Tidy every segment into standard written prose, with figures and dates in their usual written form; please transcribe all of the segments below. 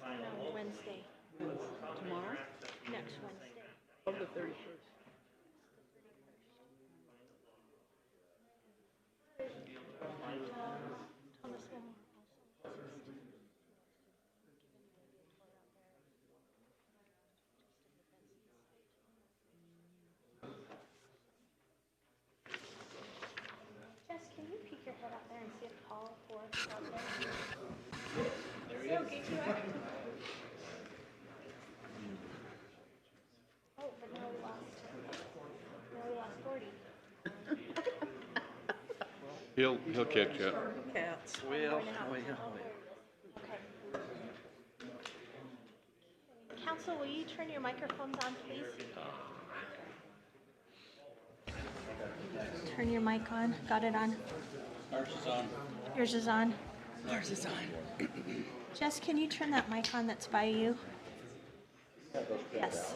No, Wednesday. Tomorrow? Next Wednesday. Of the 31st. Thomas will also assist. Jess, can you peek your head out there and see if Paul Ford is out there? There he is. Oh, but now we lost. Now we lost 40. He'll catch up. Cats. Well. Okay. Council, will you turn your microphones on, please? Turn your mic on. Got it on? Ours is on. Yours is on. Ours is on. Jess, can you turn that mic on that's by you? Yes.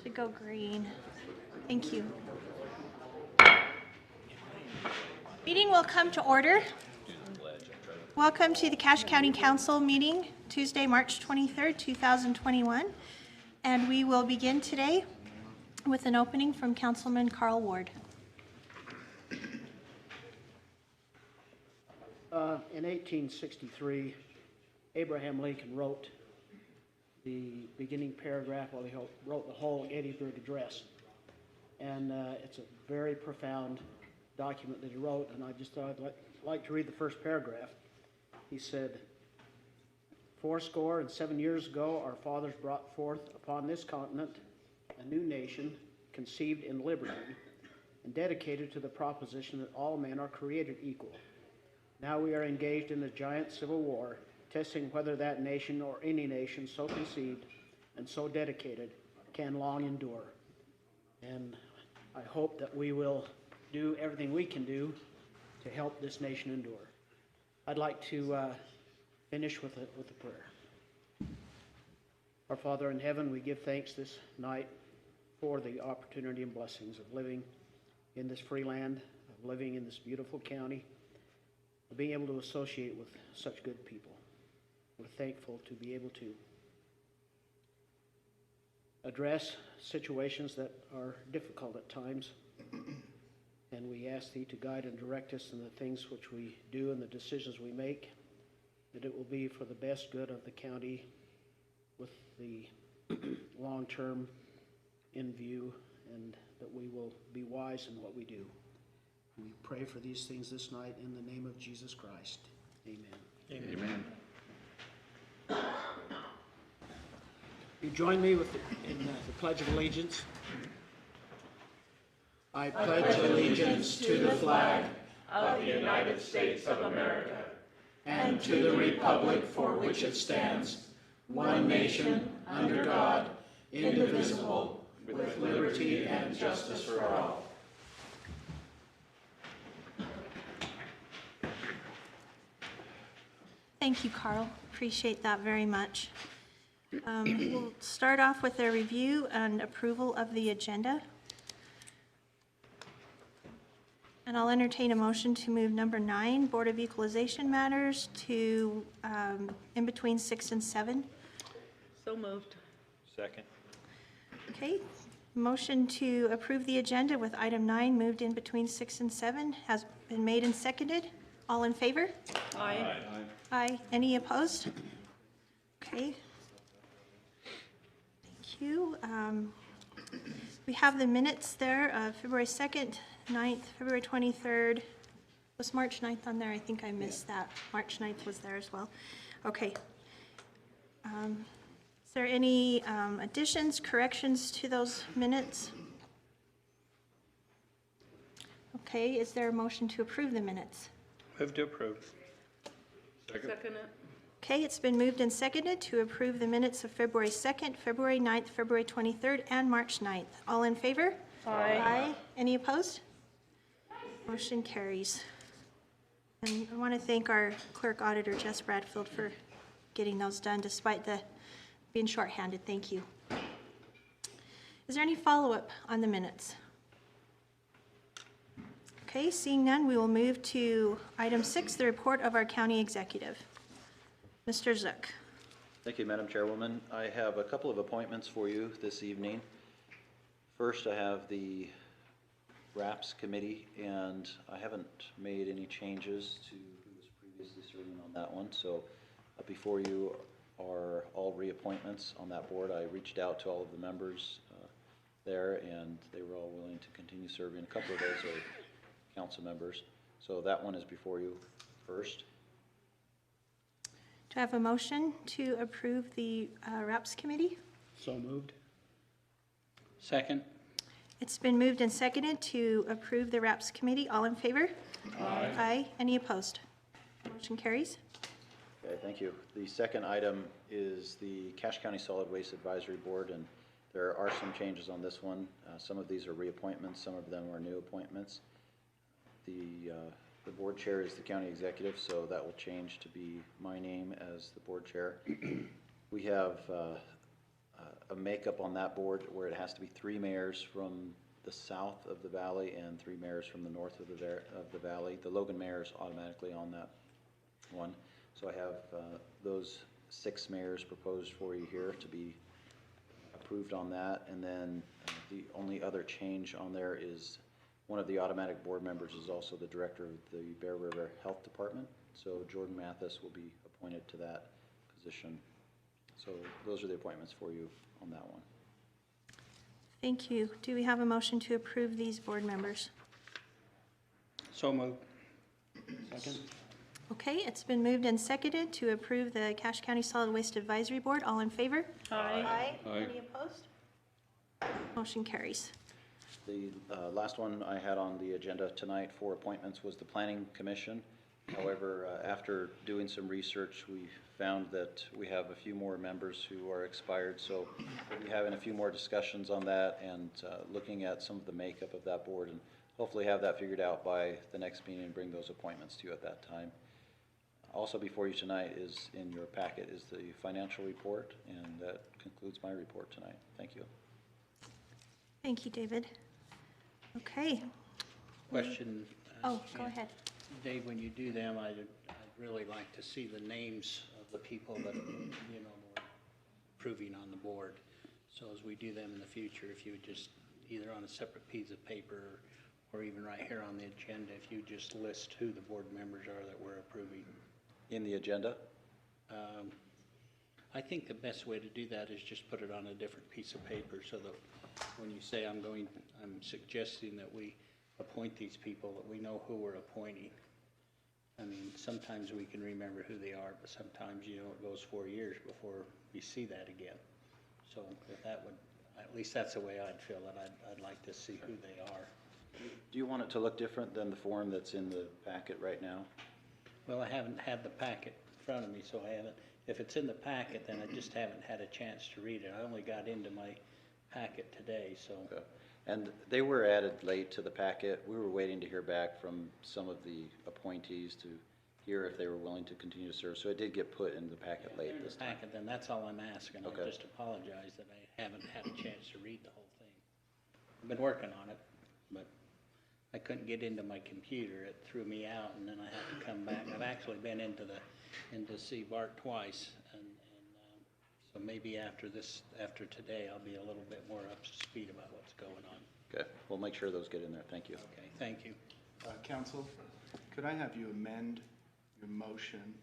Should go green. Thank you. Meeting will come to order. Welcome to the Cache County Council meeting, Tuesday, March 23rd, 2021. And we will begin today with an opening from Councilman Carl Ward. In 1863, Abraham Lincoln wrote the beginning paragraph, well, he wrote the whole Gettysburg Address. And it's a very profound document that he wrote, and I just thought I'd like to read the first paragraph. He said, 77 years ago, our fathers brought forth upon this continent a new nation conceived in liberty and dedicated to the proposition that all men are created equal. Now we are engaged in a giant civil war, testing whether that nation or any nation so conceived and so dedicated can long endure. And I hope that we will do everything we can do to help this nation endure. I'd like to finish with a prayer. Our Father in heaven, we give thanks this night for the opportunity and blessings of living in this free land, of living in this beautiful county, of being able to associate with such good people. We're thankful to be able to address situations that are difficult at times. And we ask Thee to guide and direct us in the things which we do and the decisions we make, that it will be for the best good of the county with the long term in view, and that we will be wise in what we do. We pray for these things this night in the name of Jesus Christ. Amen. Amen. You join me in the Pledge of Allegiance. I pledge allegiance to the flag of the United States of America and to the republic for which it stands, one nation, under God, indivisible, with liberty and justice for all. Thank you, Carl. Appreciate that very much. We'll start off with a review and approval of the agenda. And I'll entertain a motion to move number 9, Board of Equalization matters, to in between 6 and 7. So moved. Second. Okay, motion to approve the agenda with item 9 moved in between 6 and 7 has been made and seconded. All in favor? Aye. Aye. Any opposed? Okay. Thank you. We have the minutes there of February 2nd, 9th, February 23rd. Was March 9th on there? I think I missed that. March 9th was there as well. Okay. Is there any additions, corrections to those minutes? Okay, is there a motion to approve the minutes? Move to approve. Second it. Okay, it's been moved and seconded to approve the minutes of February 2nd, February 9th, February 23rd, and March 9th. All in favor? Aye. Aye. Any opposed? Motion carries. And I want to thank our clerk auditor, Jess Bradfield, for getting those done despite the being shorthanded. Thank you. Is there any follow-up on the minutes? Okay, seeing none, we will move to item 6, the report of our county executive. Mr. Zook. Thank you, Madam Chairwoman. I have a couple of appointments for you this evening. First, I have the RAPS Committee, and I haven't made any changes to who was previously serving on that one. So before you are all reappointments on that board. I reached out to all of the members there, and they were all willing to continue serving. A couple of those are council members. So that one is before you first. Do I have a motion to approve the RAPS committee? So moved. Second. It's been moved and seconded to approve the RAPS committee. All in favor? Aye. Aye. Any opposed? Motion carries. Okay, thank you. The second item is the Cache County Solid Waste Advisory Board, and there are some changes on this one. Some of these are reappointments, some of them are new appointments. The board chair is the county executive, so that will change to be my name as the board chair. We have a makeup on that board where it has to be 3 mayors from the south of the valley and 3 mayors from the north of the valley. The Logan mayor is automatically on that one. So I have those 6 mayors proposed for you here to be approved on that. And then the only other change on there is one of the automatic board members is also the director of the Bear River Health Department. So Jordan Mathis will be appointed to that position. So those are the appointments for you on that one. Thank you. Do we have a motion to approve these board members? So moved. Second. Okay, it's been moved and seconded to approve the Cache County Solid Waste Advisory Board. All in favor? Aye. Aye. Any opposed? Motion carries. The last one I had on the agenda tonight for appointments was the Planning Commission. However, after doing some research, we found that we have a few more members who are expired, so we'll be having a few more discussions on that and looking at some of the makeup of that board, and hopefully have that figured out by the next meeting and bring those appointments to you at that time. Also before you tonight is, in your packet, is the financial report, and that concludes my report tonight. Thank you. Thank you, David. Okay. Question. Oh, go ahead. Dave, when you do them, I'd really like to see the names of the people that, we're approving on the board. So as we do them in the future, if you would just, either on a separate piece of paper or even right here on the agenda, if you just list who the board members are that we're approving. In the agenda? I think the best way to do that is just put it on a different piece of paper so that when you say I'm suggesting that we appoint these people, that we know who we're appointing. I mean, sometimes we can remember who they are, but sometimes, it goes 4 years before we see that again. So if that would, at least that's the way I'd feel, that I'd like to see who they are. Do you want it to look different than the form that's in the packet right now? Well, I haven't had the packet in front of me, so I haven't. If it's in the packet, then I just haven't had a chance to read it. I only got into my packet today, so. Okay. And they were added late to the packet. We were waiting to hear back from some of the appointees to hear if they were willing to continue to serve. So it did get put in the packet late this time. Packet, then that's all I'm asking. Okay. I just apologize that I haven't had a chance to read the whole thing. I've been working on it, but I couldn't get into my computer. It threw me out, and then I had to come back. I've actually been into see Bart twice, and so maybe after today, I'll be a little bit more up to speed about what's going on. Okay, we'll make sure those get in there. Thank you. Okay, thank you. Council, could I have you amend your motion?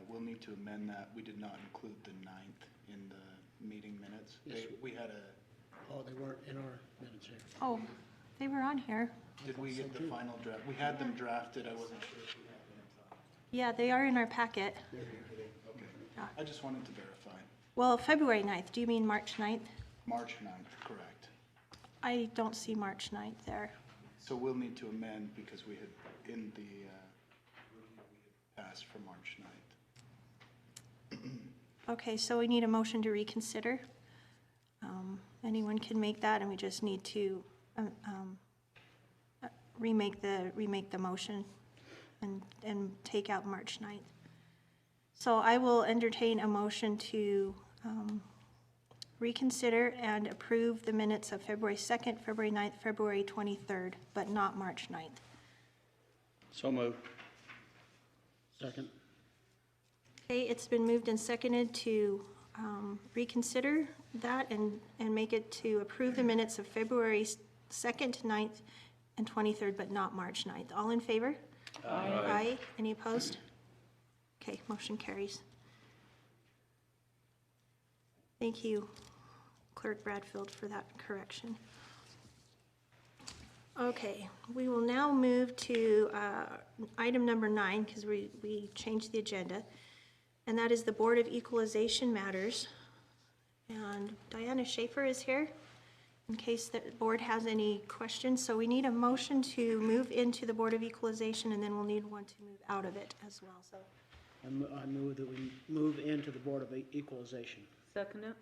We'll need to amend that. We did not include the 9th in the meeting minutes. Yes. We had Oh, they weren't in our minutes here. Oh, they were on here. did we get the final draft? We had them drafted. I wasn't sure if we had them. Yeah, they are in our packet. Okay. Yeah. I just wanted to verify. Well, February 9th. Do you mean March 9th? March 9th, correct. I don't see March 9th there. So we'll need to amend because we had, in the review, we had passed for March 9th. Okay, so we need a motion to reconsider. Anyone can make that, and we just need to remake the motion and take out March 9th. So I will entertain a motion to reconsider and approve the minutes of February 2nd, February 9th, February 23rd, but not March 9th. So moved. Second. Okay, it's been moved and seconded to reconsider that and make it to approve the minutes of February 2nd, 9th, and 23rd, but not March 9th. All in favor? Aye. Any opposed? Okay, motion carries. Thank you, Clerk Bradfield, for that correction. Okay, we will now move to item number 9, because we changed the agenda, and that is the Board of Equalization Matters. And Diana Schaefer is here in case the board has any questions. So we need a motion to move into the Board of Equalization, and then we'll need one to move out of it as well. So, I move that we move into the Board of Equalization. Second it.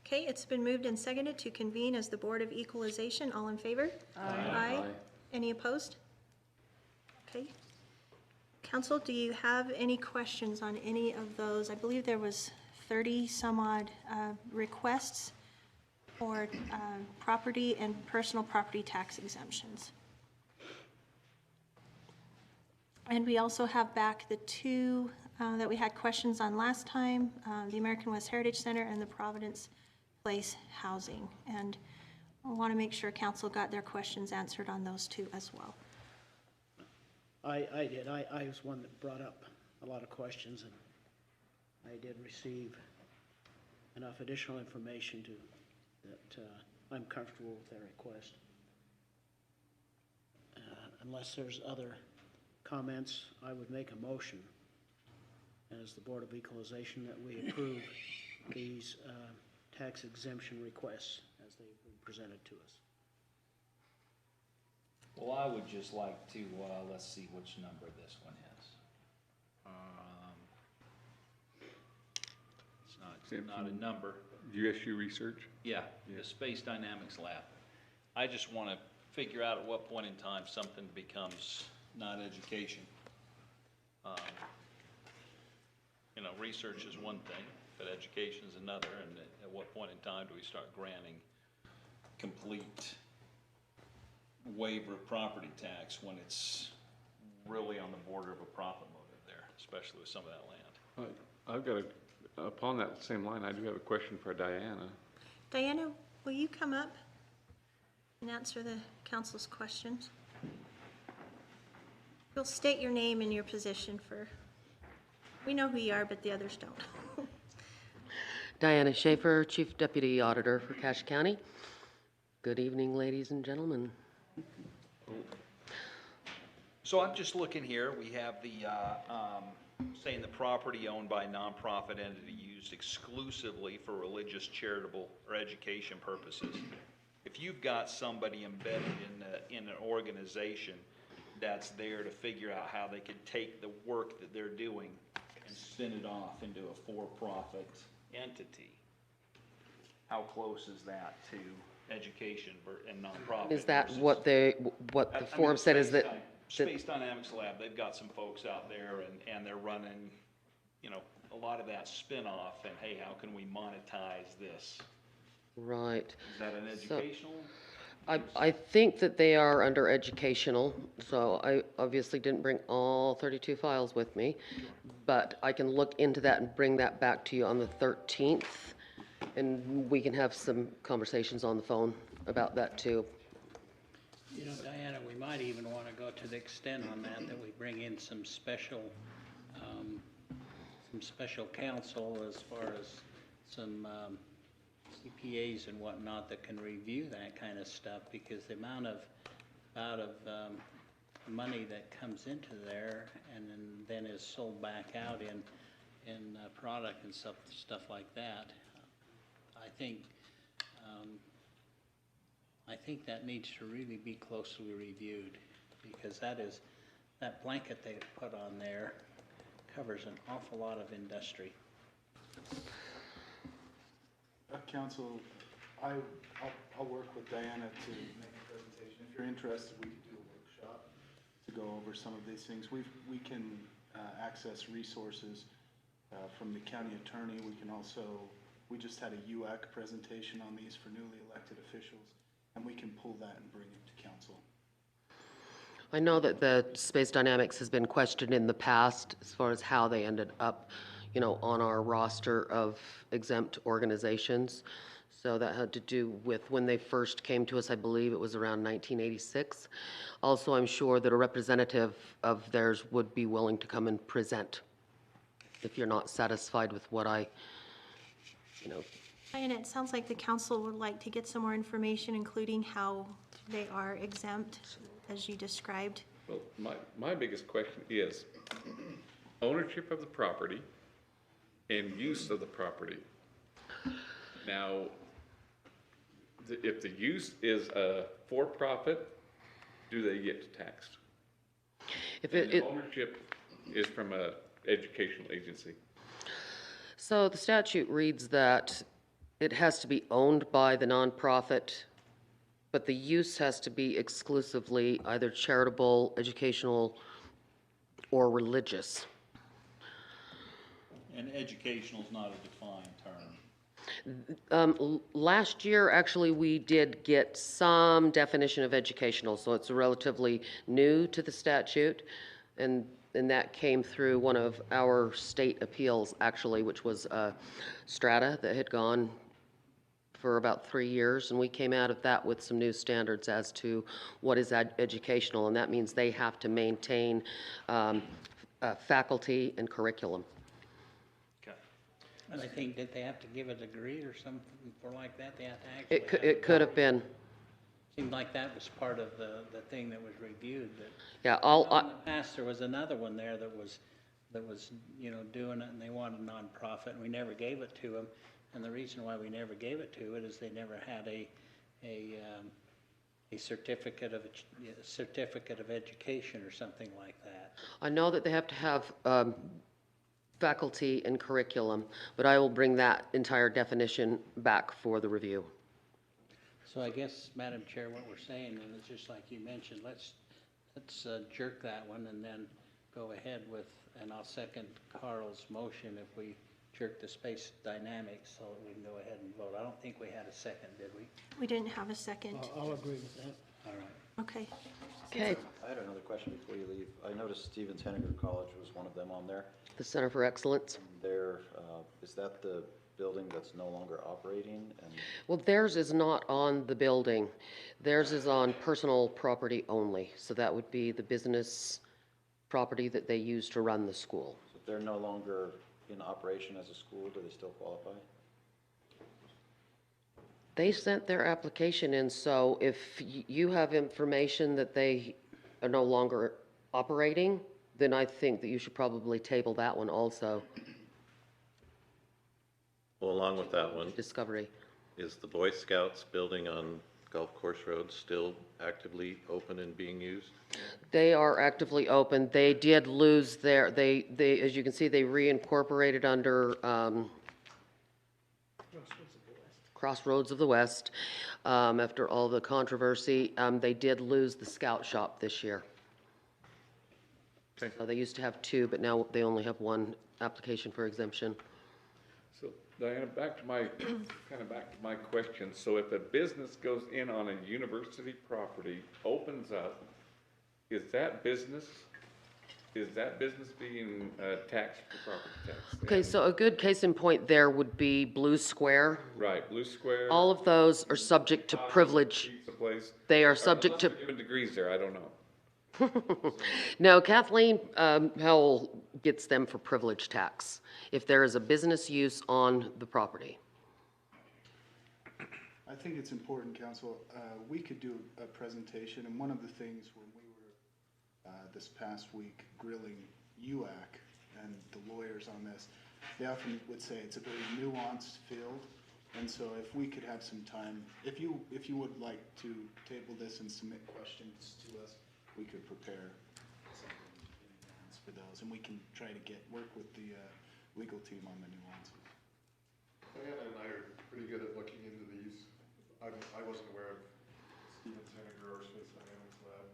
okay, it's been moved and seconded to convene as the Board of Equalization. All in favor? Aye. Any opposed? Okay. Council, do you have any questions on any of those? I believe there was 30 some odd requests for property and personal property tax exemptions. And we also have back the two that we had questions on last time, the American West Heritage Center and the Providence Place Housing. And I want to make sure council got their questions answered on those two as well. I did. I was one that brought up a lot of questions, and I did receive enough additional information that I'm comfortable with their request. Unless there's other comments, I would make a motion as the Board of Equalization that we approve these tax exemption requests as they've been presented to us. Well, I would just like to, let's see which number this one is. It's not a number. USU Research? Yeah, the Space Dynamics Lab. I just want to figure out at what point in time something becomes not education. You know, research is one thing, but education is another, and at what point in time do we start granting complete waiver of property tax when it's really on the border of a profit motive there, especially with some of that land? I've got upon that same line, I do have a question for Diana. Diana, will you come up and answer the council's questions? You'll state your name and your position for, we know who you are, but the others don't. Diana Schaefer, Chief Deputy Auditor for Cache County. Good evening, ladies and gentlemen. So I'm just looking here, we have the, saying the property owned by a nonprofit entity used exclusively for religious, charitable, or education purposes. If you've got somebody embedded in an organization that's there to figure out how they could take the work that they're doing and spin it off into a for-profit entity, how close is that to education and nonprofit? Is that versus- what the I mean, form said is that? Space Dynamics Lab, they've got some folks out there and they're running, you know, a lot of that spin-off and, hey, how can we monetize this? Right. Is that an educational? I think that they are under educational, so I obviously didn't bring all 32 files with me, but I can look into that and bring that back to you on the 13th, and we can have some conversations on the phone about that too. You know, Diana, we might even want to go to the extent on that we bring in some special counsel as far as some CPAs and whatnot that can review that kind of stuff, because the amount of money that comes into there and then is sold back out in product and stuff like that, I think that needs to really be closely reviewed, because that blanket they put on there covers an awful lot of industry. Council, I'll work with Diana to make a presentation. If you're interested, we could do a workshop to go over some of these things. We can access resources from the county attorney. We can also, we just had a UAC presentation on these for newly elected officials, and we can pull that and bring it to council. I know that the Space Dynamics has been questioned in the past as far as how they ended up, on our roster of exempt organizations. So that had to do with when they first came to us, I believe it was around 1986. Also, I'm sure that a representative of theirs would be willing to come and present if you're not satisfied with what And it sounds like the council would like to get some more information, including how they are exempt, as you described. Well, my biggest question is ownership of the property and use of the property. Now, if the use is a for-profit, do they get taxed? If And the ownership is from a educational agency. So the statute reads that it has to be owned by the nonprofit, but the use has to be exclusively either charitable, educational, or religious. And educational is not a defined term. Last year, actually, we did get some definition of educational, so it's relatively new to the statute. And that came through one of our state appeals, actually, which was Strata that had gone for about 3 years. And we came out of that with some new standards as to what is educational. And that means they have to maintain faculty and curriculum. And I think that they have to give a degree or something for like that, they have to actually. It could have been. Seemed like that was part of the thing that was reviewed, that. Yeah, In the past, there was another one there that was, doing it, and they wanted a nonprofit, and we never gave it to them. And the reason why we never gave it to it is they never had a certificate of education or something like that. I know that they have to have faculty and curriculum, but I will bring that entire definition back for the review. So I guess, Madam Chair, what we're saying, and it's just like you mentioned, let's jerk that one and then go ahead with, and I'll second Carl's motion if we jerk the space dynamics so that we can go ahead and vote. I don't think we had a second, did we? We didn't have a second. I'll agree with that. All right. Okay. Okay, I had another question before you leave. I noticed Stevens Henniger College was one of them on there. the Center for Excellence. There, is that the building that's no longer operating? And Well, theirs is not on the building. Theirs is on personal property only. So that would be the business property that they use to run the school. so if they're no longer in operation as a school, do they still qualify? They sent their application in, so if you have information that they are no longer operating, then I think that you should probably table that one also, Well, along with that one, Discovery. is the Boy Scouts building on Golf Course Road still actively open and being used? They are actively open. They did lose their, they, as you can see, they reincorporated under Crossroads of the West. After all the controversy, they did lose the Scout Shop this year. Okay. So they used to have two, but now they only have one application for exemption. So Diana, back to my question. So if a business goes in on a university property, opens up, is that business being taxed for property tax? Okay, so a good case in point there would be Blue Square. Right, Blue Square. All of those are subject to privilege. Pizza place. They are subject to, Unless they're giving degrees there, I don't know. no, Kathleen Howell gets them for privilege tax if there is a business use on the property. I think it's important, council, we could do a presentation, and one of the things when we were, this past week, grilling UAC and the lawyers on this, they often would say it's a very nuanced field, and so if we could have some time, if you would like to table this and submit questions to us, we could prepare something in advance for those, and we can try to work with the legal team on the nuances. Diana and I are pretty good at looking into these. I wasn't aware of Stevens Henniger or Smith Dynamics Lab.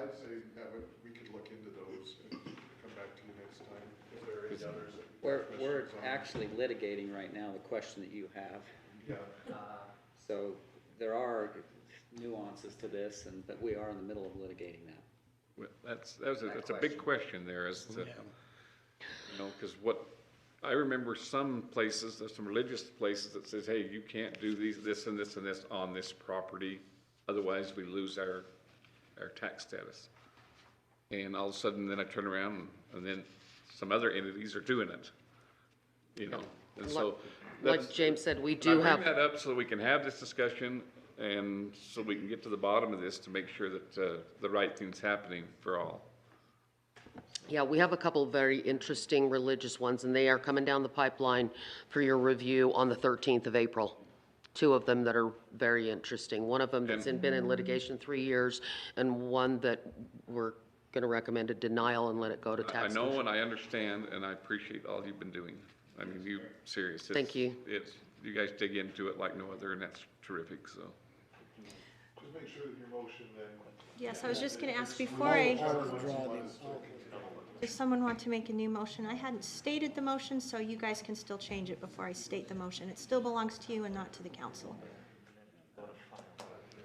I'd say that we could look into those and come back to you next time if there are any others. that we have We're questions on. actually litigating right now the question that you have. Yeah. So there are nuances to this, but we are in the middle of litigating that. Well, that's a big question there as to, You know, because what, I remember some places, there's some religious places that says, hey, you can't do this and this and this on this property, otherwise we lose our tax status. And all of a sudden, then I turn around and then some other entities are doing it, you know? And so. Like that's- James said, we I do bring have, that up so we can have this discussion and so we can get to the bottom of this to make sure that the right thing's happening for all. yeah, we have a couple very interesting religious ones, and they are coming down the pipeline for your review on the 13th of April. Two of them that are very interesting. One of them that's been in litigation 3 years, and one that we're going to recommend a denial and let it go to I tax. know and I understand and I appreciate all you've been doing. I mean, you, serious. Thank you. You guys dig into it like no other and that's terrific, so. Just make sure that your motion then. Yes, I was just gonna ask before does someone want to make a new motion? I hadn't stated the motion, so you guys can still change it before I state the motion. It still belongs to you and not to the council.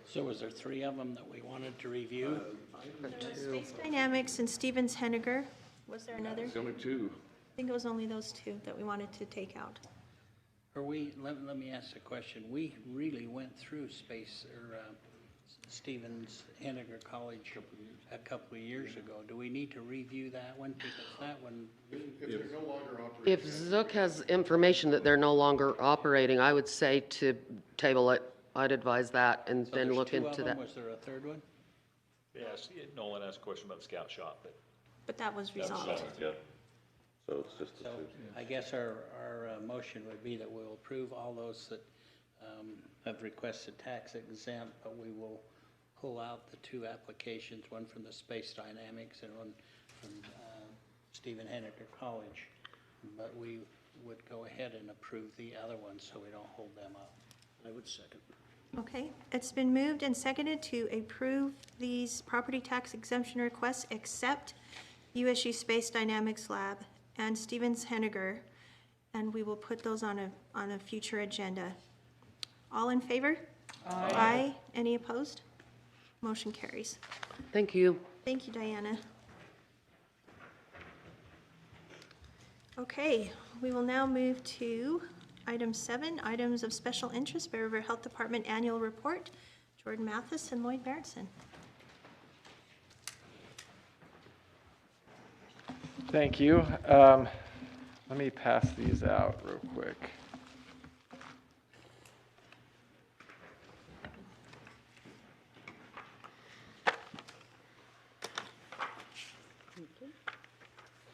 So was there 3 of them that we wanted to review? Space Dynamics and Stevens Henniger. Was there another? It's only two. I think it was only those two that we wanted to take out. Let me ask a question. We really went through Stevens Henniger College a couple of years ago. Do we need to review that one? Because that one, If they're no longer operating. If Zook has information that they're no longer operating, I would say to table it. I'd advise that and so then there's look 2 of into them. that. Was there a third one? Yes, Nolan asked a question about the scout shop, but. But that was resolved. Yeah. So it's just the So 2. I guess our motion would be that we'll approve all those that have requested tax exempt, but we will pull out the 2 applications, one from the Space Dynamics and one from Stephen Henniger College. But we would go ahead and approve the other ones so we don't hold them up. I would second. Okay, it's been moved and seconded to approve these property tax exemption requests except USU Space Dynamics Lab and Stevens Henniger, and we will put those on a future agenda. All in favor? Aye. Aye. Any opposed? Motion carries. Thank you. Thank you, Diana. Okay, we will now move to item 7, items of special interest, Bear River Health Department Annual Report. Jordan Mathis and Lloyd Berenson. Thank you. Let me pass these out real quick.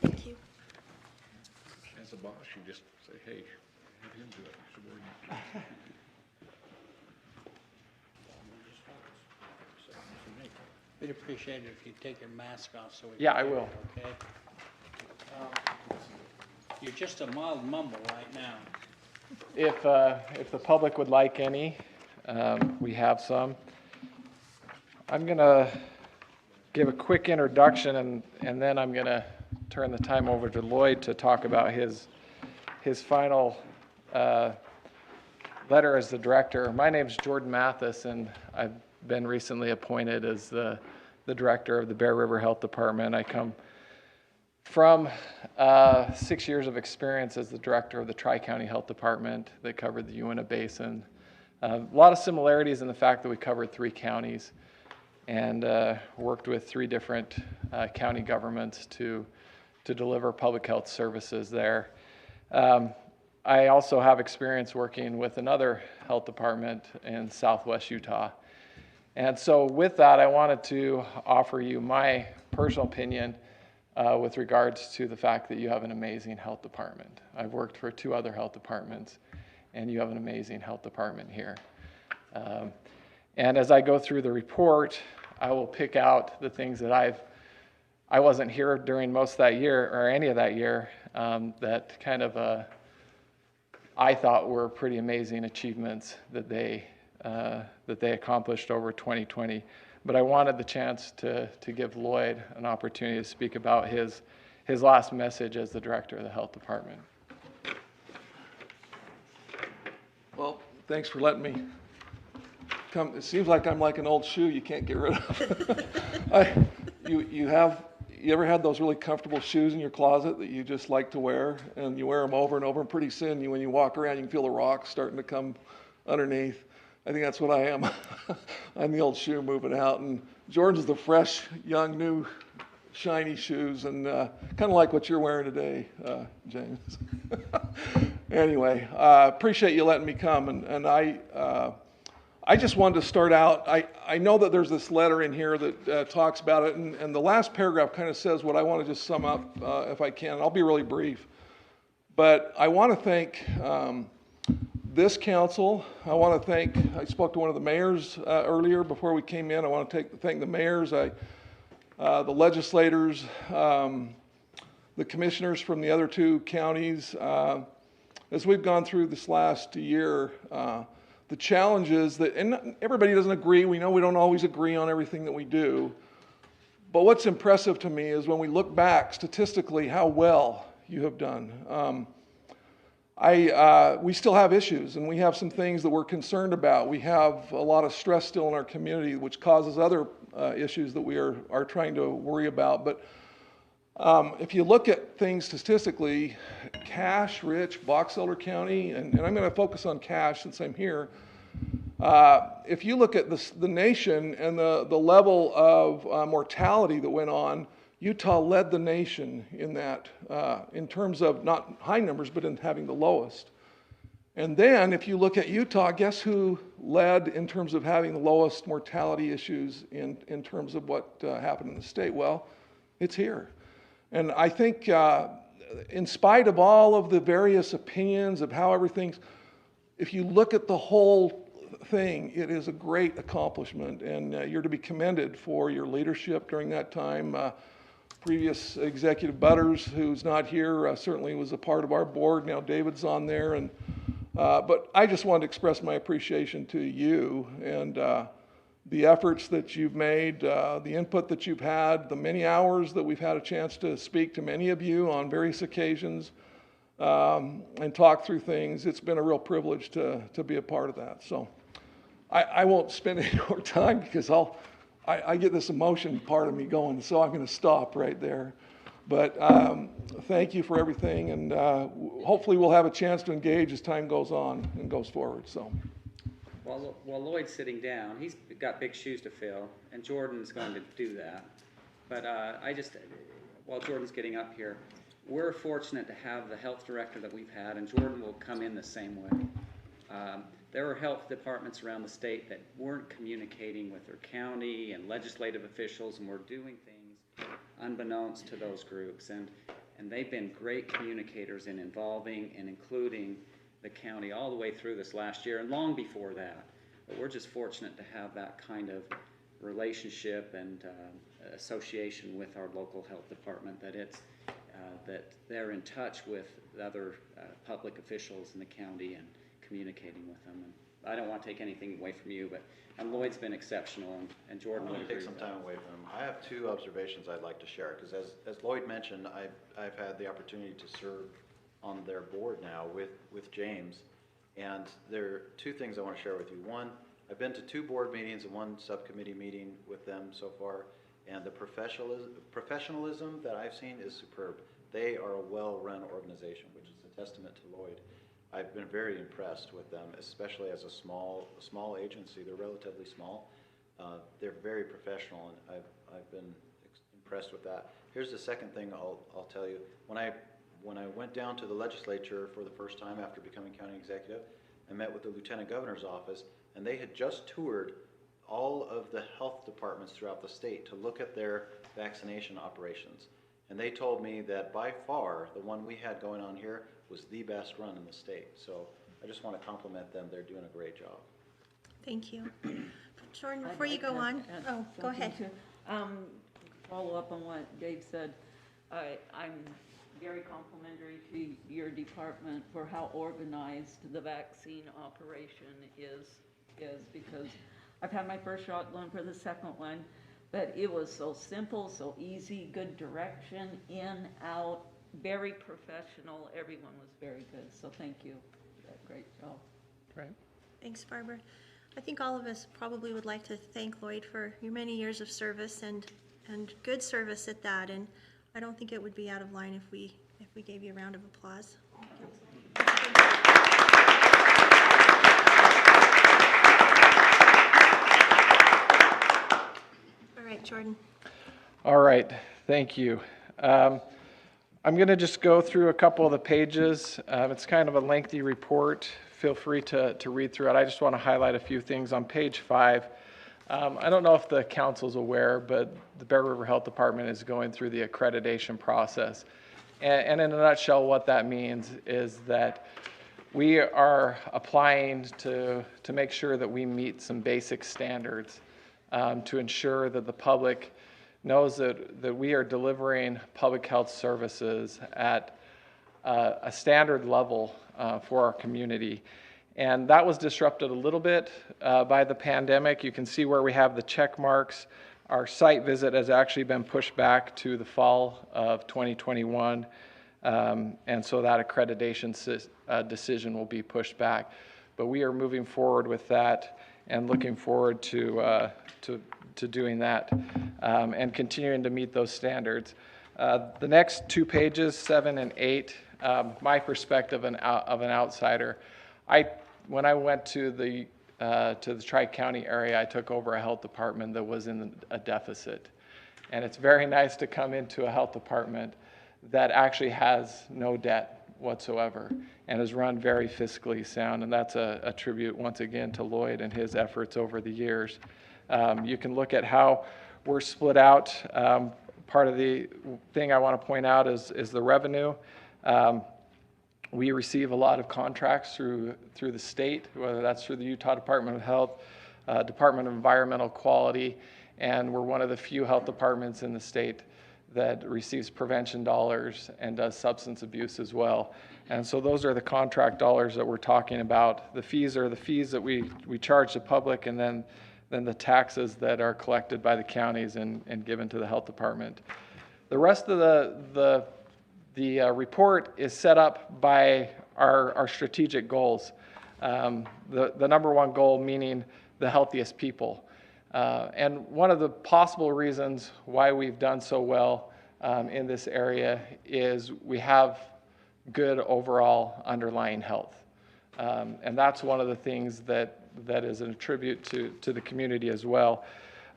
Thank you. As a boss, you just say, hey, have him do it. Subordinate. We'd appreciate it if you'd take your mask off so we can. Yeah, I hear you, will. Okay? You're just a mild mumble right now. If the public would like any, we have some. I'm gonna give a quick introduction and then I'm gonna turn the time over to Lloyd to talk about his final letter as the director. My name's Jordan Mathis and I've been recently appointed as the director of the Bear River Health Department. I come from 6 years of experience as the director of the Tri-County Health Department that covered the Uinta Basin. A lot of similarities in the fact that we covered 3 counties and worked with 3 different county governments to deliver public health services there. I also have experience working with another health department in Southwest Utah. And so with that, I wanted to offer you my personal opinion with regards to the fact that you have an amazing health department. I've worked for 2 other health departments, and you have an amazing health department here. And as I go through the report, I will pick out the things that I wasn't here during most of that year, or any of that year, that kind of I thought were pretty amazing achievements that they accomplished over 2020. But I wanted the chance to give Lloyd an opportunity to speak about his last message as the director of the health department. Well, thanks for letting me come. It seems like I'm like an old shoe you can't get rid of. You you ever had those really comfortable shoes in your closet that you just like to wear, and you wear them over and over, and pretty soon, when you walk around, you can feel the rocks starting to come underneath. I think that's what I am. I'm the old shoe moving out, and Jordan's the fresh, young, new, shiny shoes, and kind of like what you're wearing today, James. Anyway, appreciate you letting me come, and I just wanted to start out. I know that there's this letter in here that talks about it, and the last paragraph kind of says what I want to just sum up, if I can. I'll be really brief. But I want to thank this council. I want to thank, I spoke to one of the mayors earlier before we came in. I want to thank the mayors, the legislators, the commissioners from the other two counties. As we've gone through this last year, the challenges that, and everybody doesn't agree, we know we don't always agree on everything that we do, but what's impressive to me is when we look back statistically how well you have done. We still have issues, and we have some things that we're concerned about. We have a lot of stress still in our community, which causes other issues that we are trying to worry about. But if you look at things statistically, cash-rich Box Elder County, and I'm going to focus on cash since I'm here. If you look at the nation and the level of mortality that went on, Utah led the nation in that, in terms of not high numbers, but in having the lowest. And then if you look at Utah, guess who led in terms of having the lowest mortality issues in terms of what happened in the state? Well, it's here. And I think in spite of all of the various opinions of how everything's, if you look at the whole thing, it is a great accomplishment, and you're to be commended for your leadership during that time. Previous Executive Butters, who's not here, certainly was a part of our board. Now David's on there, and but I just wanted to express my appreciation to you and the efforts that you've made, the input that you've had, the many hours that we've had a chance to speak to many of you on various occasions and talk through things. It's been a real privilege to be a part of that. So I won't spend any more time because I get this emotion part of me going, so I'm going to stop right there. But thank you for everything, and hopefully we'll have a chance to engage as time goes on and goes forward. So. While Lloyd's sitting down, he's got big shoes to fill, and Jordan's going to do that. But while Jordan's getting up here, we're fortunate to have the health director that we've had, and Jordan will come in the same way. There are health departments around the state that weren't communicating with their county and legislative officials, and were doing things unbeknownst to those groups. And they've been great communicators in involving and including the county all the way through this last year and long before that. But we're just fortunate to have that kind of relationship and association with our local health department, that that they're in touch with other public officials in the county and communicating with them. And I don't want to take anything away from you, but Lloyd's been exceptional, and Jordan I'm would going to agree take some with that. time away from him. I have two observations I'd like to share, because as Lloyd mentioned, I've had the opportunity to serve on their board now with James, and there are two things I want to share with you. One, I've been to 2 board meetings and 1 subcommittee meeting with them so far, and the professionalism that I've seen is superb. They are a well-run organization, which is a testament to Lloyd. I've been very impressed with them, especially as a small agency. They're relatively small. They're very professional, and I've been impressed with that. Here's the second thing I'll tell you. When I went down to the legislature for the first time after becoming county executive, I met with the lieutenant governor's office, and they had just toured all of the health departments throughout the state to look at their vaccination operations. And they told me that by far the one we had going on here was the best run in the state. So I just want to compliment them. They're doing a great job. Thank you. Jordan, before you go on, go ahead. Follow up on what Dave said. I'm very complimentary to your department for how organized the vaccine operation is because I've had my first shot, going for the second one, but it was so simple, so easy, good direction, in, out, very professional. Everyone was very good, so thank you. Great job. Right. Thanks, Barbara. I think all of us probably would like to thank Lloyd for your many years of service and and good service at that. And I don't think it would be out of line if we gave you a round of applause. All right, Jordan. All right, thank you. I'm going to just go through a couple of the pages. It's kind of a lengthy report. Feel free to read through it. I just want to highlight a few things on page 5. I don't know if the council's aware, but the Bear River Health Department is going through the accreditation process. And in a nutshell, what that means is that we are applying to make sure that we meet some basic standards to ensure that the public knows that we are delivering public health services at a standard level for our community. And that was disrupted a little bit by the pandemic. You can see where we have the check marks. Our site visit has actually been pushed back to the fall of 2021. And so that accreditation decision will be pushed back. But we are moving forward with that and looking forward to doing that and continuing to meet those standards. The next 2 pages, 7 and 8, my perspective of an outsider. When I went to the Tri-County area, I took over a health department that was in a deficit. And it's very nice to come into a health department that actually has no debt whatsoever and is run very fiscally sound. And that's a tribute, once again, to Lloyd and his efforts over the years. You can look at how we're split out. Part of the thing I want to point out is the revenue. We receive a lot of contracts through the state, whether that's through the Utah Department of Health, Department of Environmental Quality, and we're one of the few health departments in the state that receives prevention dollars and does substance abuse as well. And so those are the contract dollars that we're talking about. The fees are the fees that we charge the public, and then the taxes that are collected by the counties and given to the health department. The rest of the report is set up by our strategic goals. The number one goal meaning the healthiest people. And one of the possible reasons why we've done so well in this area is we have good overall underlying health. And that's one of the things that is a tribute to the community as well.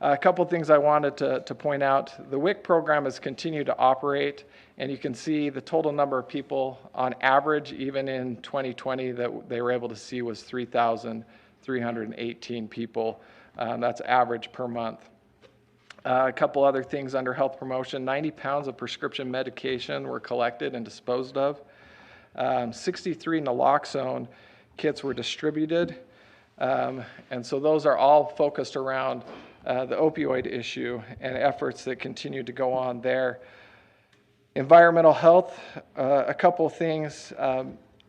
A couple things I wanted to point out. The WIC program has continued to operate, and you can see the total number of people on average, even in 2020, that they were able to see was 3,318 people. That's average per month. A couple other things under health promotion. 90 pounds of prescription medication were collected and disposed of. 63 naloxone kits were distributed. And so those are all focused around the opioid issue and efforts that continue to go on there. Environmental health, a couple of things. I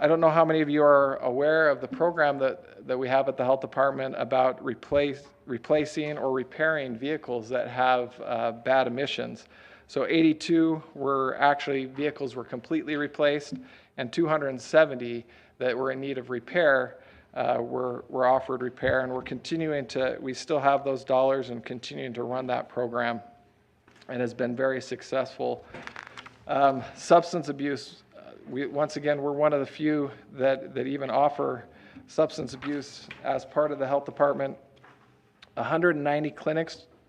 don't know how many of you are aware of the program that we have at the health department about replacing or repairing vehicles that have bad emissions. So 82 vehicles were completely replaced, and 270 that were in need of repair were offered repair, and we still have those dollars and continuing to run that program, and has been very successful. Substance abuse, once again, we're one of the few that even offer substance abuse as part of the health department. 190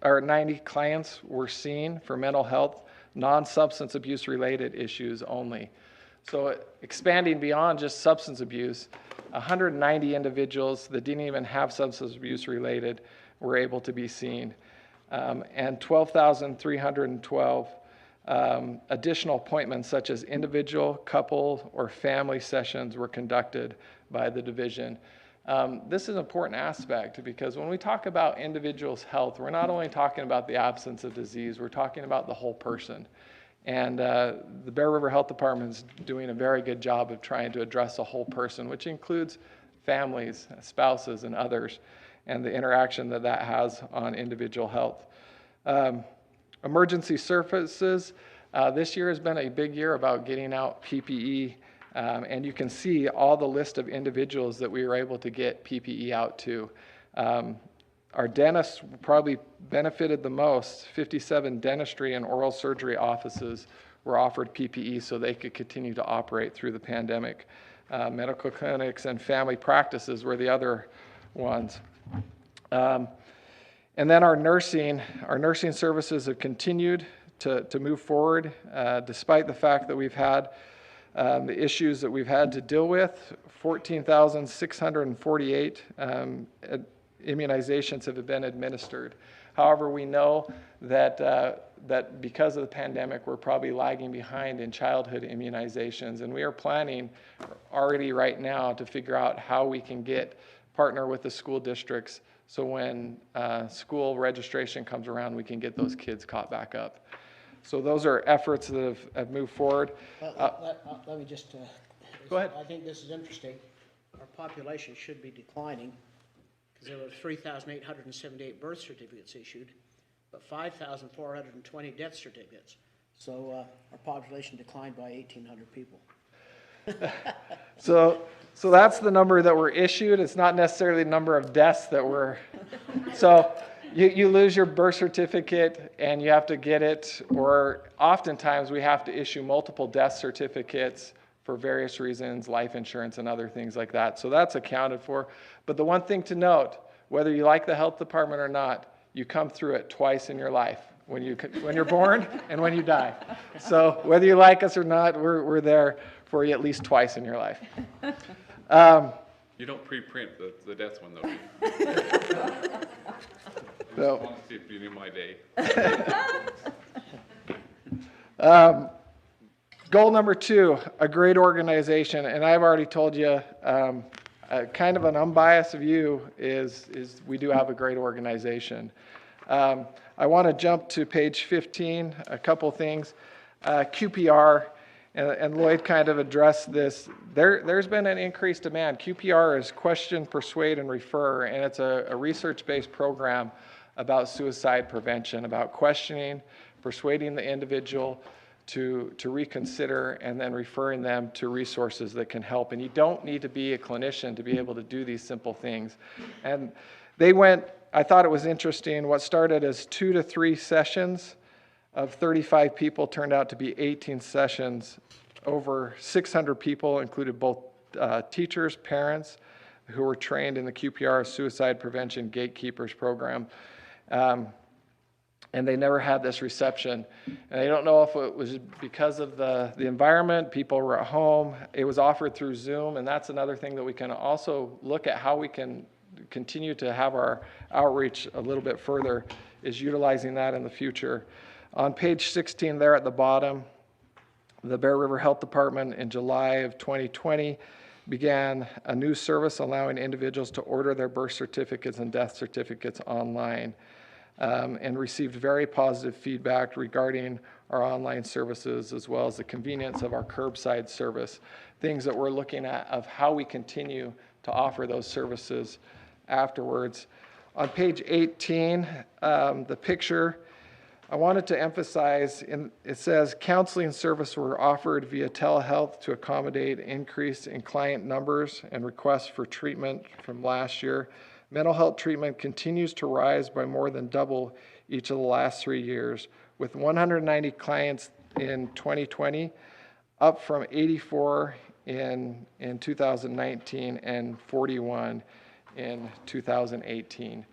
90 clients were seen for mental health, non-substance abuse related issues only. So expanding beyond just substance abuse, 190 individuals that didn't even have substance abuse related were able to be seen. And 12,312 additional appointments such as individual, couple, or family sessions were conducted by the division. This is an important aspect because when we talk about individuals' health, we're not only talking about the absence of disease, we're talking about the whole person. And the Bear River Health Department is doing a very good job of trying to address the whole person, which includes families, spouses, and others, and the interaction that has on individual health. Emergency services, this year has been a big year about getting out PPE, and you can see all the list of individuals that we were able to get PPE out to. Our dentists probably benefited the most. 57 dentistry and oral surgery offices were offered PPE so they could continue to operate through the pandemic. Medical clinics and family practices were the other ones. And then our nursing services have continued to move forward, despite the fact that we've had the issues that we've had to deal with. 14,648 immunizations have been administered. However, we know that that because of the pandemic, we're probably lagging behind in childhood immunizations, and we are planning already right now to figure out how we can partner with the school districts so when school registration comes around, we can get those kids caught back up. So those are efforts that have moved forward. Let me just, Go ahead. I think this is interesting. Our population should be declining because there were 3,878 birth certificates issued, but 5,420 death certificates. So our population declined by 1,800 people. So that's the number that were issued. It's not necessarily the number of deaths that were. So you lose your birth certificate and you have to get it, or oftentimes we have to issue multiple death certificates for various reasons, life insurance and other things like that. So that's accounted for. But the one thing to note, whether you like the health department or not, you come through it twice in your life, when you're born and when you die. So whether you like us or not, we're there for you at least twice in your life. You don't pre-print the death one, though. I So, want to see if you knew my day. goal number 2, a great organization. And I've already told you, kind of an unbiased view is we do have a great organization. I want to jump to page 15, a couple things. QPR, and Lloyd kind of addressed this. There's been an increased demand. QPR is question, persuade, and refer, and it's a research-based program about suicide prevention, about questioning, persuading the individual to reconsider, and then referring them to resources that can help. And you don't need to be a clinician to be able to do these simple things. And I thought it was interesting, what started as 2 to 3 sessions of 35 people turned out to be 18 sessions. Over 600 people, included both teachers, parents, who were trained in the QPR Suicide Prevention Gatekeepers program. And they never had this reception. And I don't know if it was because of the environment, people were at home. It was offered through Zoom, and that's another thing that we can also look at how we can continue to have our outreach a little bit further, is utilizing that in the future. On page 16 there at the bottom, the Bear River Health Department in July of 2020 began a new service allowing individuals to order their birth certificates and death certificates online, and received very positive feedback regarding our online services as well as the convenience of our curbside service, things that we're looking at of how we continue to offer those services afterwards. On page 18, the picture, I wanted to emphasize, it says counseling service were offered via telehealth to accommodate increase in client numbers and requests for treatment from last year. Mental health treatment continues to rise by more than double each of the last 3 years, with 190 clients in 2020, up from 84 in 2019 and 41 in 2018.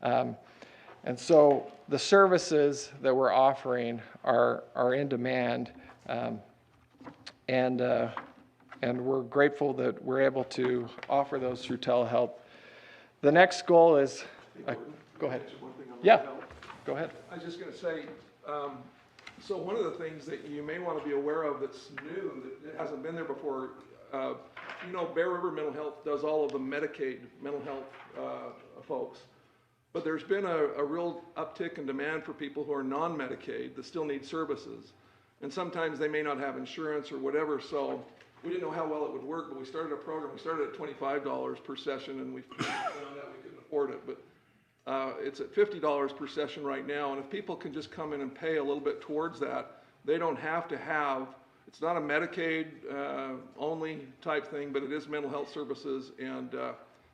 And so the services that we're offering are in demand, and we're grateful that we're able to offer those through telehealth. The next goal is, go ahead. Yeah, go ahead. I was just going to say, so one of the things that you may want to be aware of that's new, that hasn't been there before, you know, Bear River Mental Health does all of the Medicaid mental health folks. But there's been a real uptick in demand for people who are non-Medicaid that still need services. And sometimes they may not have insurance or whatever, so we didn't know how well it would work, but we started a program. We started at $25 per session, and we found out we couldn't afford it. But it's at $50 per session right now, and if people can just come in and pay a little bit towards that, they don't have to have, it's not a Medicaid only type thing, but it is mental health services, and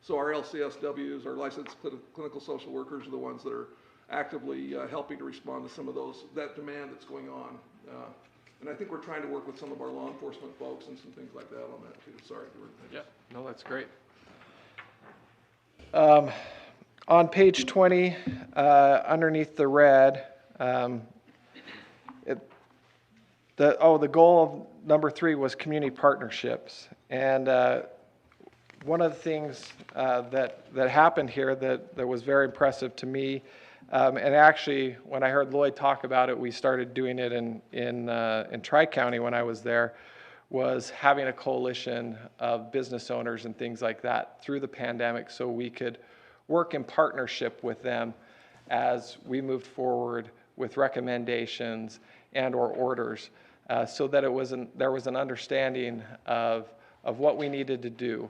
So our LCSWs, our licensed clinical social workers, are the ones that are actively helping to respond to some of that demand that's going on. And I think we're trying to work with some of our law enforcement folks and some things like that on that too. Sorry, Jordan. Yeah, no, that's great. On page 20, underneath the red, the goal of number 3 was community partnerships. And one of the things that happened here that was very impressive to me, and actually when I heard Lloyd talk about it, we started doing it in Tri-County when I was there, was having a coalition of business owners and things like that through the pandemic so we could work in partnership with them as we moved forward with recommendations and or orders, so that there was an understanding of what we needed to do,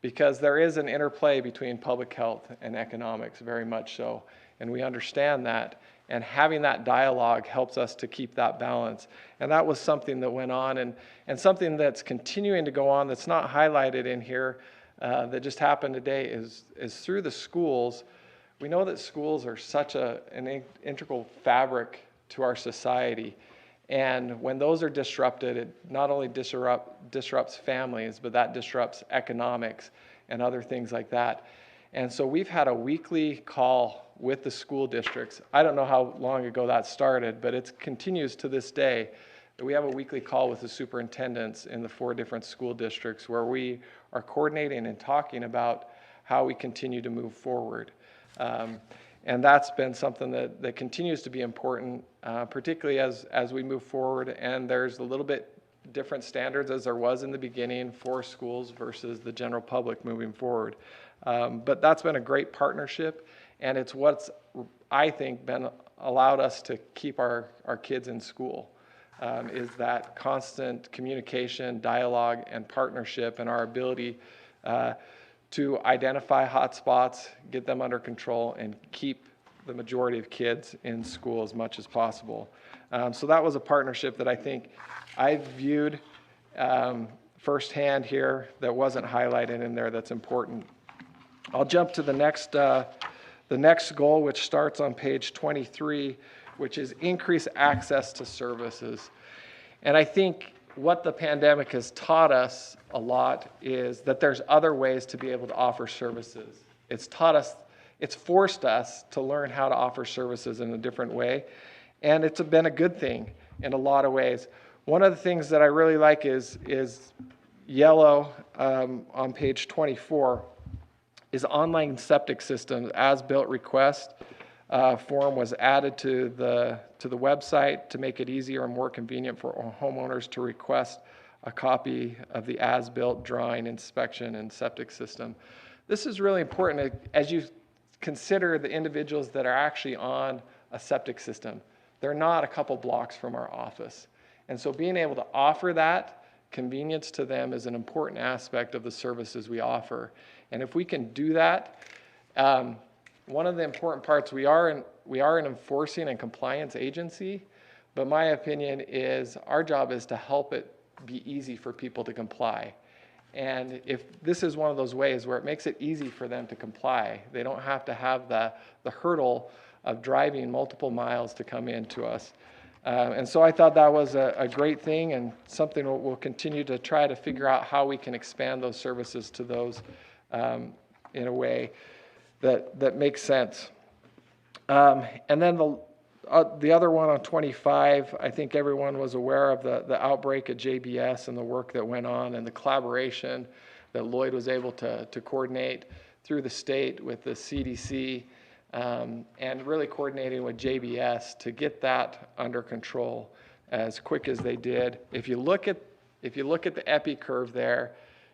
because there is an interplay between public health and economics, very much so, and we understand that, and having that dialogue helps us to keep that balance. And that was something that went on, and something that's continuing to go on that's not highlighted in here, that just happened today is through the schools. We know that schools are such an integral fabric to our society. And when those are disrupted, it not only disrupts families, but that disrupts economics and other things like that. And so we've had a weekly call with the school districts. I don't know how long ago that started, but it continues to this day. We have a weekly call with the superintendents in the 4 different school districts where we are coordinating and talking about how we continue to move forward. And that's been something that continues to be important, particularly as we move forward. And there's a little bit different standards as there was in the beginning for schools versus the general public moving forward. But that's been a great partnership, and it's what's, I think, allowed us to keep our kids in school, is that constant communication, dialogue, and partnership, and our ability to identify hotspots, get them under control, and keep the majority of kids in school as much as possible. So that was a partnership that I think I viewed firsthand here that wasn't highlighted in there that's important. I'll jump to the next goal, which starts on page 23, which is increase access to services. And I think what the pandemic has taught us a lot is that there's other ways to be able to offer services. It's forced us to learn how to offer services in a different way, and it's been a good thing in a lot of ways. One of the things that I really like is yellow on page 24 is online septic systems as-built request form was added to the website to make it easier and more convenient for homeowners to request a copy of the as-built drawing, inspection, and septic system. This is really important as you consider the individuals that are actually on a septic system. They're not a couple blocks from our office. And so being able to offer that convenience to them is an important aspect of the services we offer. And if we can do that, one of the important parts, we are an enforcing and compliance agency, but my opinion is our job is to help it be easy for people to comply. And if this is one of those ways where it makes it easy for them to comply, they don't have to have the hurdle of driving multiple miles to come in to us. And so I thought that was a great thing, and something we'll continue to try to figure out how we can expand those services to those in a way that makes sense. And then the other one on 25, I think everyone was aware of the outbreak at JBS and the work that went on and the collaboration that Lloyd was able to coordinate through the state with the CDC, and really coordinating with JBS to get that under control as quick as they did. If you look at the epi curve there,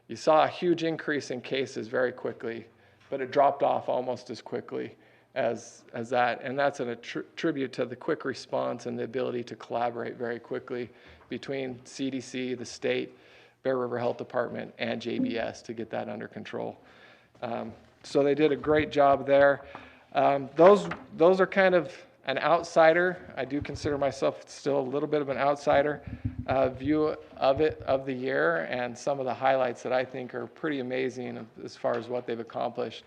you saw a huge increase in cases very quickly, but it dropped off almost as quickly as that. And that's a tribute to the quick response and the ability to collaborate very quickly between CDC, the state, Bear River Health Department, and JBS to get that under control. So they did a great job there. Those are kind of an outsider, I do consider myself still a little bit of an outsider, view of the year and some of the highlights that I think are pretty amazing as far as what they've accomplished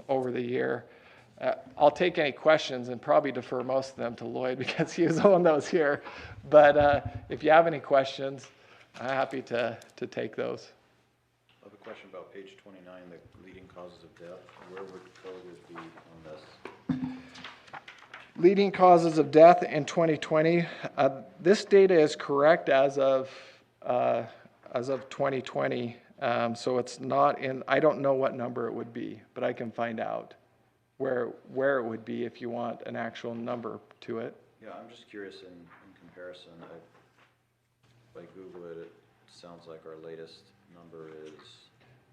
over the year. I'll take any questions and probably defer most of them to Lloyd because he was the one that was here. But if you have any questions, I'm happy to take those. I have a question about page 29, the leading causes of death. Where would COVID be on this? Leading causes of death in 2020. This data is correct as of 2020. So it's not in, I don't know what number it would be, but I can find out where it would be if you want an actual number to it. Yeah, I'm just curious in comparison. If I Google it, it sounds like our latest number is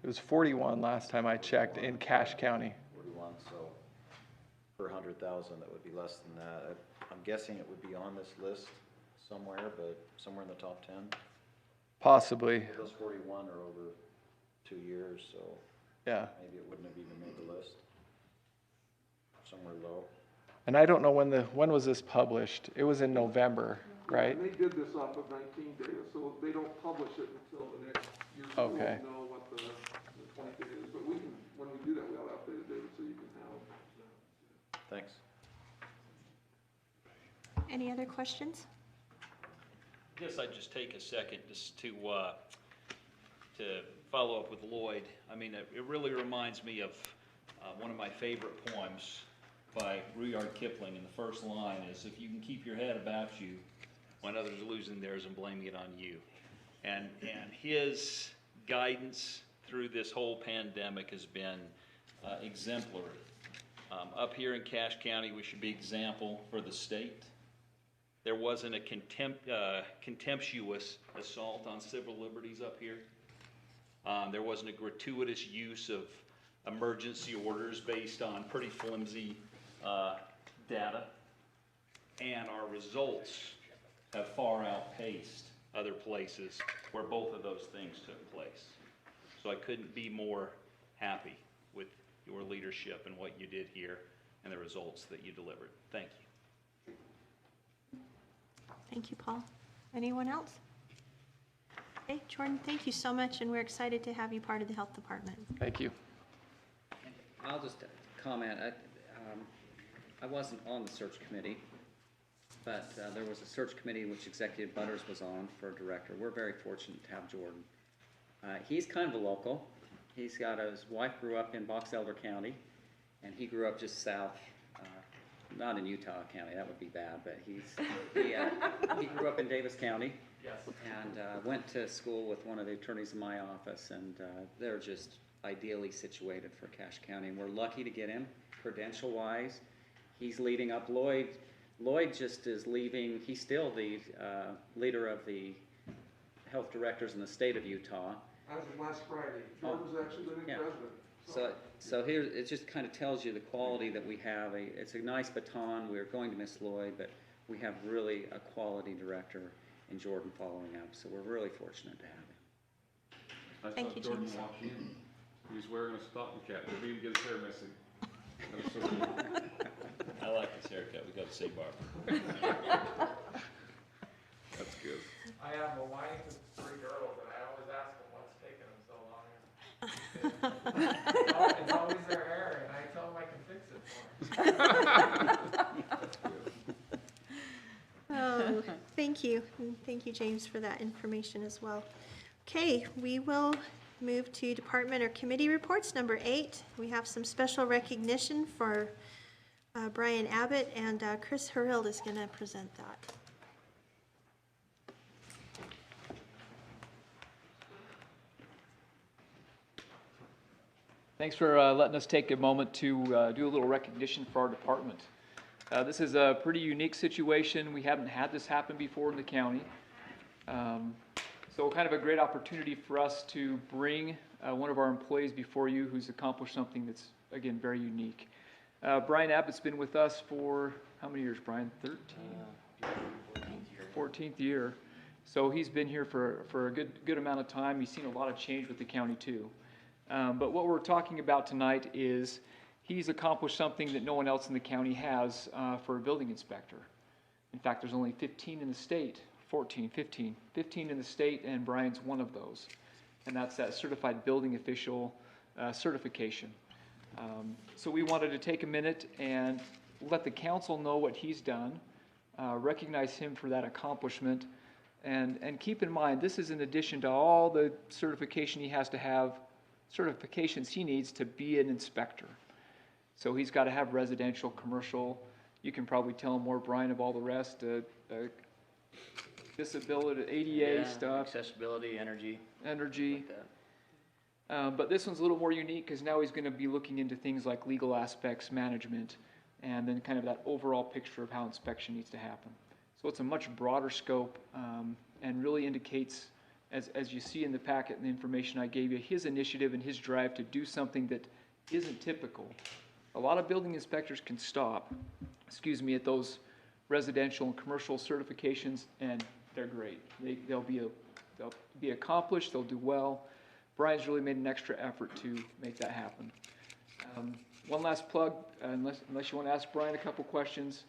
It was 41 last time I checked in Cache County. 41, so per 100,000, that would be less than that. I'm guessing it would be on this list somewhere, but somewhere in the top 10. Possibly. Those 41 are over 2 years, so Yeah. maybe it wouldn't have even made the list. Somewhere low. And I don't know when was this published? It was in November, right? And they did this off of 19 data, so they don't publish it until the next year. So we Okay. won't know what the 20 data is, but we can, when we do that, we'll update data so you can have. Thanks. Any other questions? I guess I'd just take a second just to follow up with Lloyd. I mean, it really reminds me of one of my favorite poems by Rudyard Kipling, and the first line is, "If you can keep your head about you when others are losing theirs and blaming it on you." And his guidance through this whole pandemic has been exemplary. Up here in Cache County, we should be example for the state. There wasn't a contemptuous assault on civil liberties up here. There wasn't a gratuitous use of emergency orders based on pretty flimsy data. And our results have far outpaced other places where both of those things took place. So I couldn't be more happy with your leadership and what you did here and the results that you delivered. Thank you. Thank you, Paul. Anyone else? Okay, Jordan, thank you so much, and we're excited to have you part of the health department. Thank you. I'll just comment. I wasn't on the search committee, but there was a search committee which Executive Butters was on for director. We're very fortunate to have Jordan. He's kind of a local. His wife grew up in Box Elder County, and he grew up just south, not in Utah County, that would be bad, but he grew up in Davis County. Yes. And went to school with one of the attorneys in my office, and they're just ideally situated for Cache County, and we're lucky to get him credential-wise. He's leading up Lloyd. Lloyd just is leaving. He's still the leader of the health directors in the state of Utah. As of last Friday, Jordan's actually the new president. So here, it just kind of tells you the quality that we have. It's a nice baton. We're going to miss Lloyd, but we have really a quality director in Jordan following up. So we're really fortunate to have him. Thank you, Jordan James. walked in. He was wearing a stocking cap. Didn't even get his hair messy. That was so cool. I like this haircut. We got to say barber. That's good. I have a wife and 3 girls, and I always ask them what's taking them so long. It's always their hair, and I tell them I can fix it for them. Oh, thank you. And thank you, James, for that information as well. Okay, we will move to department or committee reports. Number 8, we have some special recognition for Brian Abbott, and Chris Hurrild is going to present that. Thanks for letting us take a moment to do a little recognition for our department. This is a pretty unique situation. We haven't had this happen before in the county. So kind of a great opportunity for us to bring one of our employees before you who's accomplished something that's, again, very unique. Brian Abbott's been with us for, how many years, Brian? 13? 14th year. So he's been here for a good amount of time. He's seen a lot of change with the county too. But what we're talking about tonight is he's accomplished something that no one else in the county has for a building inspector. In fact, there's only 15 in the state, 15 in the state, and Brian's one of those. And that's that certified building official certification. So we wanted to take a minute and let the council know what he's done, recognize him for that accomplishment, and keep in mind, this is in addition to all the certification he has to have, certifications he needs to be an inspector. So he's got to have residential, commercial. You can probably tell him more, Brian, of all the rest, disability, ADA stuff. Accessibility, energy. Energy. But this one's a little more unique because now he's going to be looking into things like legal aspects, management, and then kind of that overall picture of how inspection needs to happen. So it's a much broader scope and really indicates, as you see in the packet and the information I gave you, his initiative and his drive to do something that isn't typical. A lot of building inspectors can stop, at those residential and commercial certifications, and they're great. They'll be accomplished, they'll do well. Brian's really made an extra effort to make that happen. One last plug, unless you want to ask Brian a couple questions.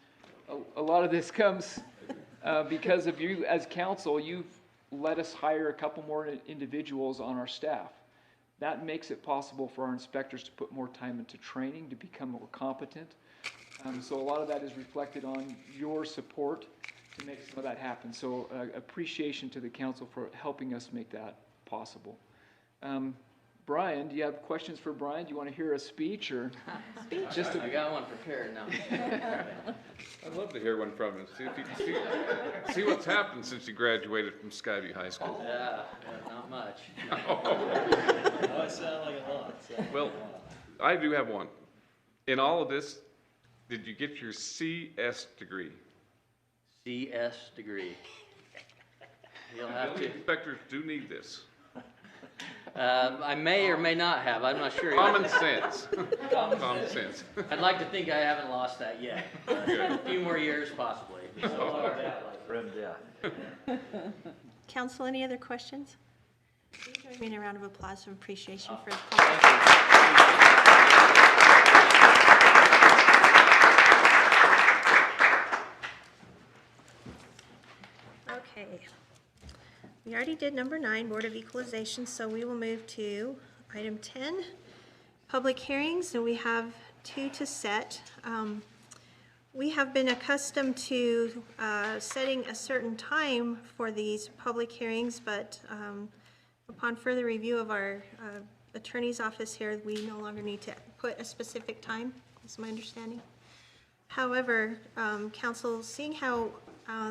A lot of this comes because of you as council. You've let us hire a couple more individuals on our staff. That makes it possible for our inspectors to put more time into training, to become more competent. So a lot of that is reflected on your support to make some of that happen. So appreciation to the council for helping us make that possible. Brian, do you have questions for Brian? Do you want to hear a speech or just I got one prepared now. I'd love to hear one from him. See if you can see what's happened since you graduated from Skyview High School. Yeah, not much. Oh, it sounded like a lot. So. Well, I do have one. In all of this, did you get your CS degree? CS degree. You'll have Building to. inspectors do need this. I may or may not have. I'm not sure. Common sense. Common sense. I'd like to think I haven't lost that yet. A few more years, possibly. Council, any other questions? Please join me in a round of applause of appreciation for his contribution. Okay. We already did number 9, Board of Equalization, so we will move to item 10, public hearings, and we have 2 to set. We have been accustomed to setting a certain time for these public hearings, but upon further review of our attorney's office here, we no longer need to put a specific time, is my understanding. However, council, seeing how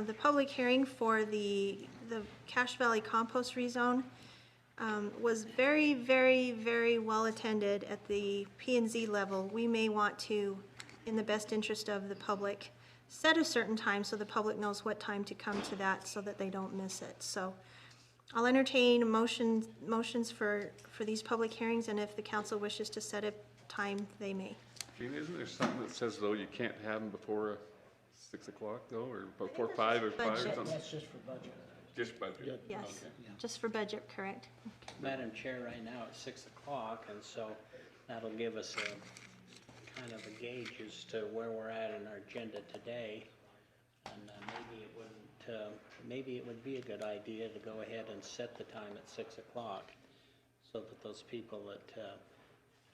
the public hearing for the Cache Valley compost rezone was very, very, very well attended at the P&Z level, we may want to, in the best interest of the public, set a certain time so the public knows what time to come to that so that they don't miss it. So I'll entertain motions for these public hearings, and if the council wishes to set a time, they may. Gene, isn't there something that says, though, you can't have them before 6 o'clock, though, or before 5 or 5 or Budget. something? That's just for budget. Just budget? Yes, Okay. just for budget, correct. Madam Chair, right now it's 6 o'clock, and so that'll give us a kind of a gauge as to where we're at in our agenda today. And maybe it would be a good idea to go ahead and set the time at 6 o'clock so that those people that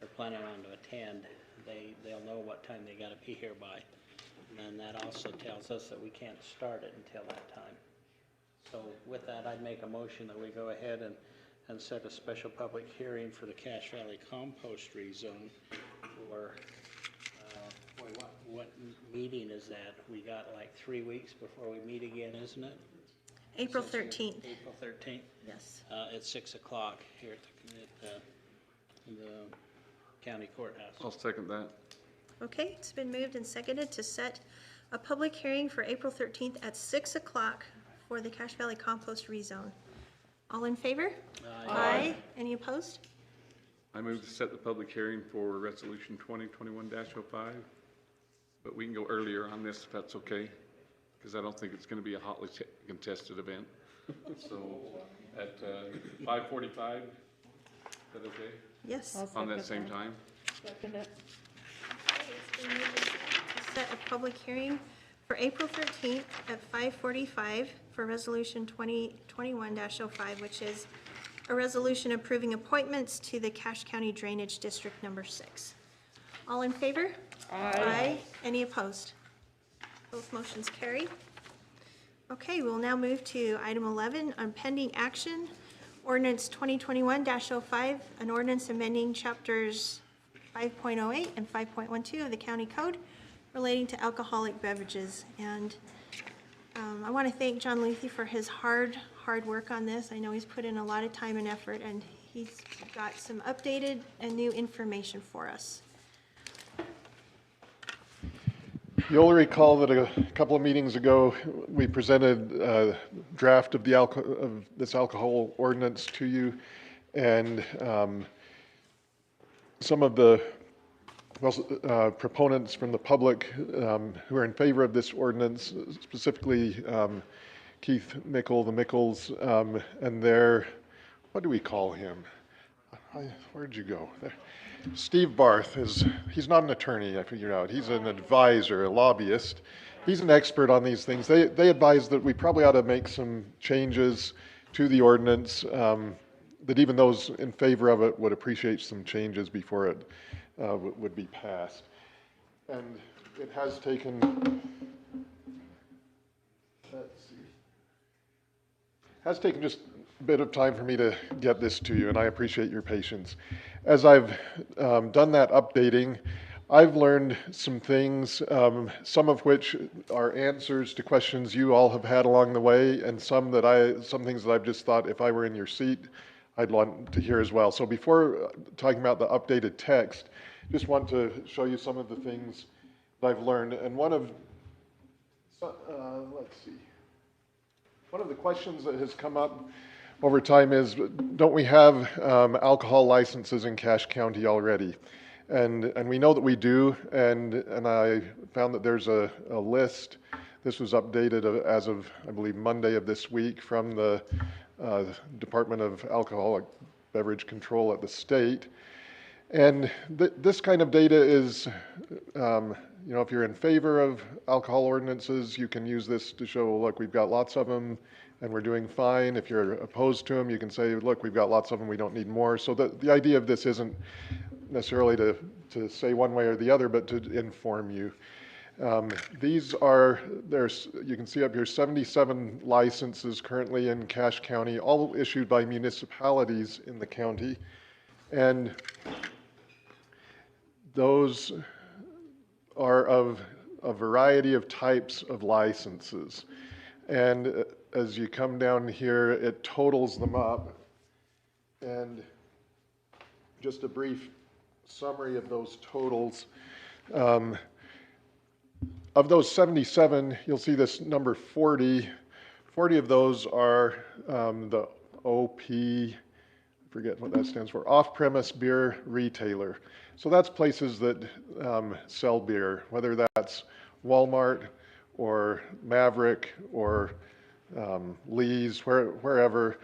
are planning on to attend, they'll know what time they gotta be here by. And then that also tells us that we can't start it until that time. So with that, I'd make a motion that we go ahead and set a special public hearing for the Cache Valley compost rezone for, what meeting is that? We got like 3 weeks before we meet again, isn't it? April 13th. April 13th? Yes. At 6 o'clock here at the county courthouse. I'll second that. Okay, it's been moved and seconded to set a public hearing for April 13th at 6 o'clock for the Cache Valley compost rezone. All in favor? Aye. Any opposed? I move to set the public hearing for Resolution 2021-05, but we can go earlier on this if that's okay, because I don't think it's going to be a hotly contested event. So at 5:45, is that okay? Yes. On that same time? Second it. It's been moved and seconded to set a public hearing for April 13th at 5:45 for Resolution 2021-05, which is a resolution approving appointments to the Cache County Drainage District Number 6. All in favor? Aye. Any opposed? Both motions carry. Okay, we'll now move to item 11 on pending action. Ordinance 2021-05, an ordinance amending chapters 5.08 and 5.12 of the county code relating to alcoholic beverages. And I want to thank John Lethe for his hard work on this. I know he's put in a lot of time and effort, and he's got some updated and new information for us. You'll recall that a couple of meetings ago, we presented a draft of this alcohol ordinance to you, and some of the proponents from the public who are in favor of this ordinance, specifically Keith Mickle, the Mickles, and their, what do we call him? Where'd you go? There. Steve Barth he's not an attorney, I figured out. He's an advisor, a lobbyist. He's an expert on these things. They advise that we probably ought to make some changes to the ordinance, that even those in favor of it would appreciate some changes before it would be passed. And it has taken, just a bit of time for me to get this to you, and I appreciate your patience. As I've done that updating, I've learned some things, some of which are answers to questions you all have had along the way, and some things that I've just thought if I were in your seat, I'd want to hear as well. So before talking about the updated text, just want to show you some of the things that I've learned. And one of the questions that has come up over time is, don't we have alcohol licenses in Cache County already? And we know that we do, and I found that there's a list. This was updated as of, I believe, Monday of this week from the Department of Alcoholic Beverage Control at the state. And this kind of data is, if you're in favor of alcohol ordinances, you can use this to show, look, we've got lots of them and we're doing fine. If you're opposed to them, you can say, look, we've got lots of them, we don't need more. So the idea of this isn't necessarily to say one way or the other, but to inform you. You can see up here 77 licenses currently in Cache County, all issued by municipalities in the county. And those are of a variety of types of licenses. And as you come down here, it totals them up. And just a brief summary of those totals. Of those 77, you'll see this number 40. 40 of those are the OP, I forget what that stands for, off-premise beer retailer. So that's places that sell beer, whether that's Walmart or Maverick or Lee's, wherever.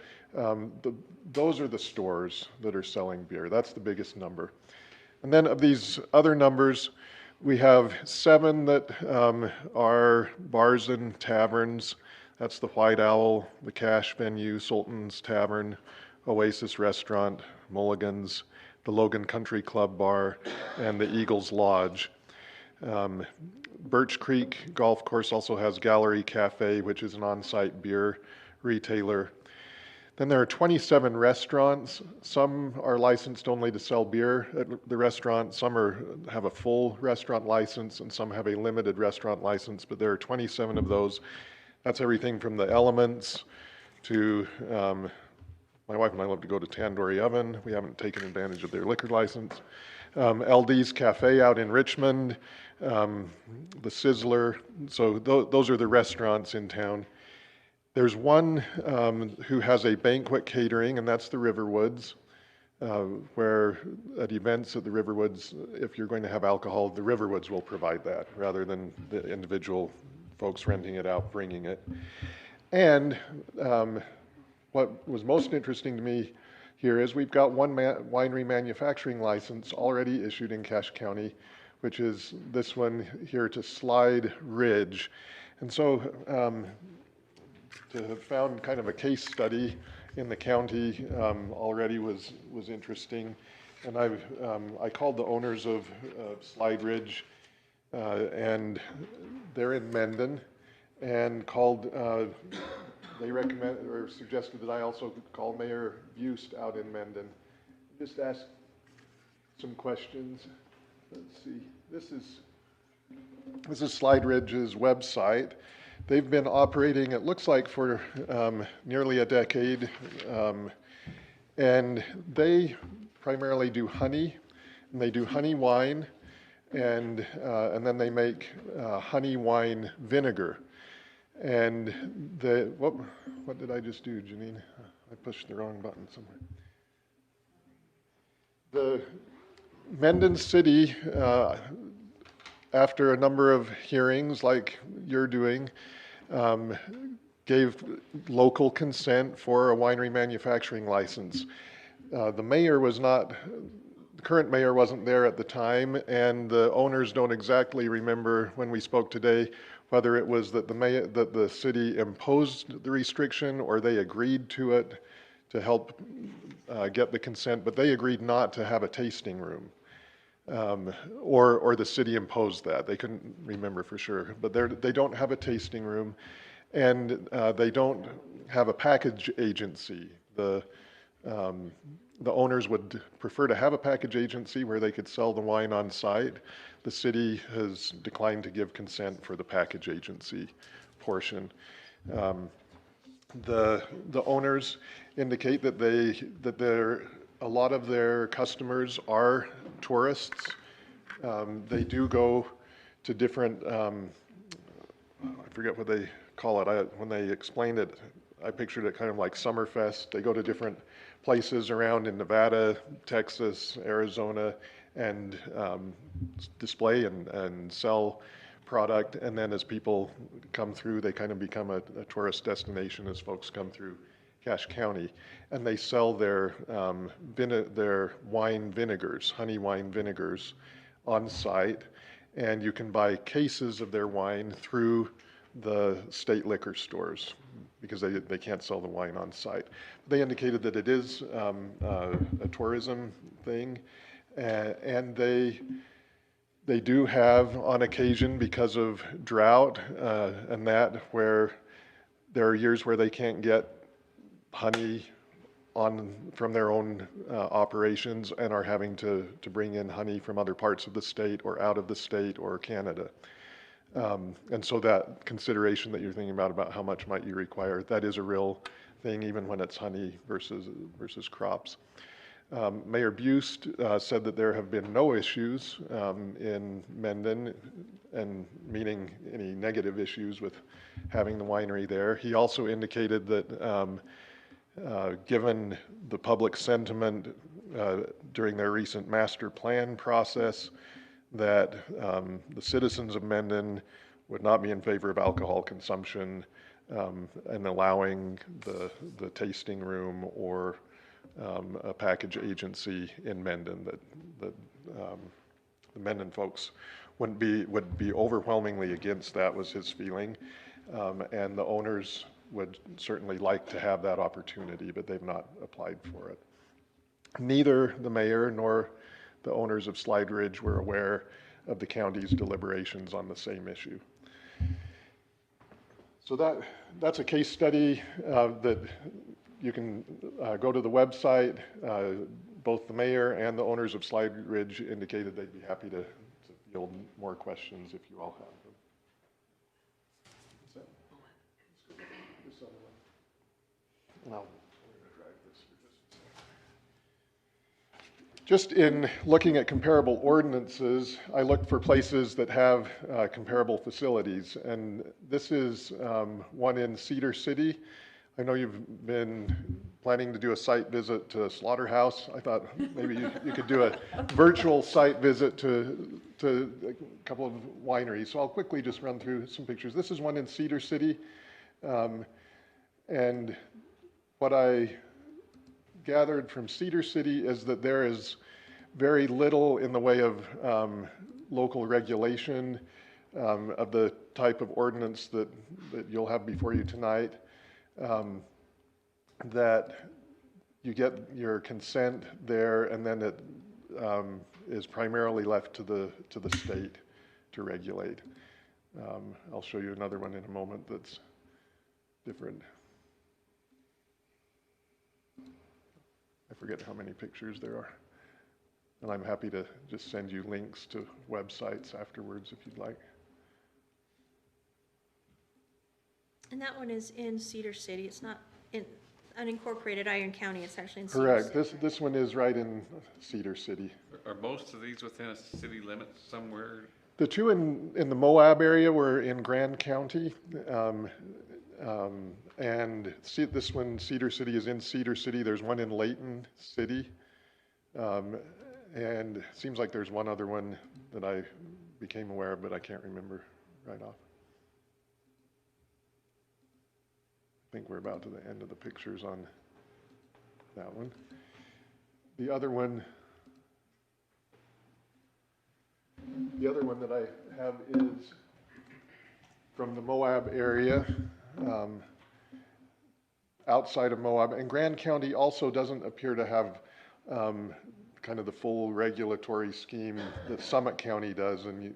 Those are the stores that are selling beer. That's the biggest number. And then of these other numbers, we have 7 that are bars and taverns. That's the White Owl, the Cache Venue, Sultan's Tavern, Oasis Restaurant, Mulligan's, the Logan Country Club Bar, and the Eagles Lodge. Birch Creek Golf Course also has Gallery Cafe, which is an on-site beer retailer. Then there are 27 restaurants. Some are licensed only to sell beer at the restaurant. Some have a full restaurant license, and some have a limited restaurant license, but there are 27 of those. That's everything from the Elements to, my wife and I love to go to Tandoori Oven. We haven't taken advantage of their liquor license. LD's Cafe out in Richmond, the Sizzler. So those are the restaurants in town. There's one who has a banquet catering, and that's the Riverwoods, where at events at the Riverwoods, if you're going to have alcohol, the Riverwoods will provide that rather than the individual folks renting it out, bringing it. And what was most interesting to me here is we've got one winery manufacturing license already issued in Cache County, which is this one here to Slide Ridge. And so to have found kind of a case study in the county already was interesting. And I called the owners of Slide Ridge, and they're in Mendon, and called, they recommend or suggested that I also call Mayor Bust out in Mendon. Just ask some questions. Let's see. This is Slide Ridge's website. They've been operating, it looks like, for nearly a decade, and they primarily do honey, and they do honey wine, and then they make honey wine vinegar. And what did I just do, Janine? I pushed the wrong button somewhere. The Mendon City, after a number of hearings like you're doing, gave local consent for a winery manufacturing license. The mayor was not, the current mayor wasn't there at the time, and the owners don't exactly remember when we spoke today whether it was that the city imposed the restriction or they agreed to it to help get the consent, but they agreed not to have a tasting room. Or the city imposed that. They couldn't remember for sure, but they don't have a tasting room, and they don't have a package agency. The owners would prefer to have a package agency where they could sell the wine on site. The city has declined to give consent for the package agency portion. The owners indicate that a lot of their customers are tourists. They do go to different, I forget what they call it. When they explained it, I pictured it kind of like Summerfest. They go to different places around in Nevada, Texas, Arizona, and display and sell product. And then as people come through, they kind of become a tourist destination as folks come through Cache County, and they sell their wine vinegars, honey wine vinegars, on site, and you can buy cases of their wine through the state liquor stores because they can't sell the wine on site. They indicated that it is a tourism thing, and they do have on occasion, because of drought and that, where there are years where they can't get honey from their own operations and are having to bring in honey from other parts of the state or out of the state or Canada. And so that consideration that you're thinking about how much might you require, that is a real thing, even when it's honey versus crops. Mayor Bust said that there have been no issues in Mendon, and meaning any negative issues with having the winery there. He also indicated that given the public sentiment during their recent master plan process, that the citizens of Mendon would not be in favor of alcohol consumption and allowing the tasting room or a package agency in Mendon, that the Mendon folks would be overwhelmingly against that, was his feeling. And the owners would certainly like to have that opportunity, but they've not applied for it. Neither the mayor nor the owners of Slide Ridge were aware of the county's deliberations on the same issue. So that's a case study that you can go to the website. Both the mayor and the owners of Slide Ridge indicated they'd be happy to field more questions if you all have them. Now, just in looking at comparable ordinances, I looked for places that have comparable facilities, and this is one in Cedar City. I know you've been planning to do a site visit to a slaughterhouse. I thought maybe you could do a virtual site visit to a couple of wineries. So I'll quickly just run through some pictures. This is one in Cedar City, and what I gathered from Cedar City is that there is very little in the way of local regulation of the type of ordinance that you'll have before you tonight, that you get your consent there, and then it is primarily left to the state to regulate. I'll show you another one in a moment that's different. I forget how many pictures there are. And I'm happy to just send you links to websites afterwards if you'd like. And that one is in Cedar City. It's not in unincorporated Iron County. It's actually in Cedar Correct. City. This one is right in Cedar City. Are most of these within a city limit somewhere? The two in the Moab area were in Grand County. And see, this one, Cedar City, is in Cedar City. There's one in Layton City. And it seems like there's one other one that I became aware of, but I can't remember right off. I think we're about to the end of the pictures on that one. The other one that I have is from the Moab area, outside of Moab. And Grand County also doesn't appear to have kind of the full regulatory scheme that Summit County does, and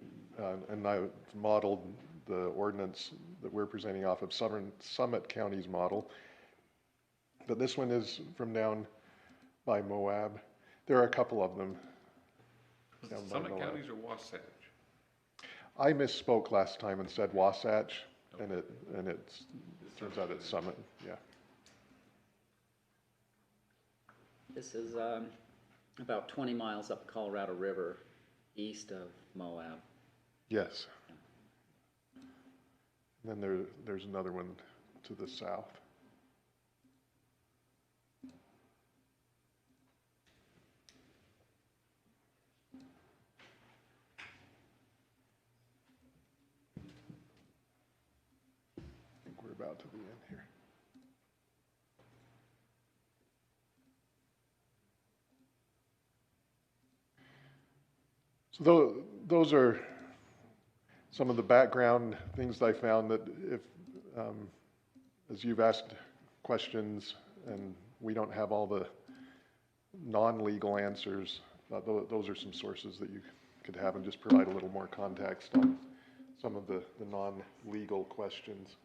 I modeled the ordinance that we're presenting off of Summit County's model. But this one is from down by Moab. There are a couple of them. Summit Counties or Wasatch? I misspoke last time and said Wasatch, and it turns out it's Summit, yeah. This is about 20 miles up the Colorado River, east of Moab. Yes. And then there's another one to the south. I think we're about to the end here. So those are some of the background things that I found that if, as you've asked questions and we don't have all the non-legal answers, those are some sources that you could have and just provide a little more context on some of the non-legal questions.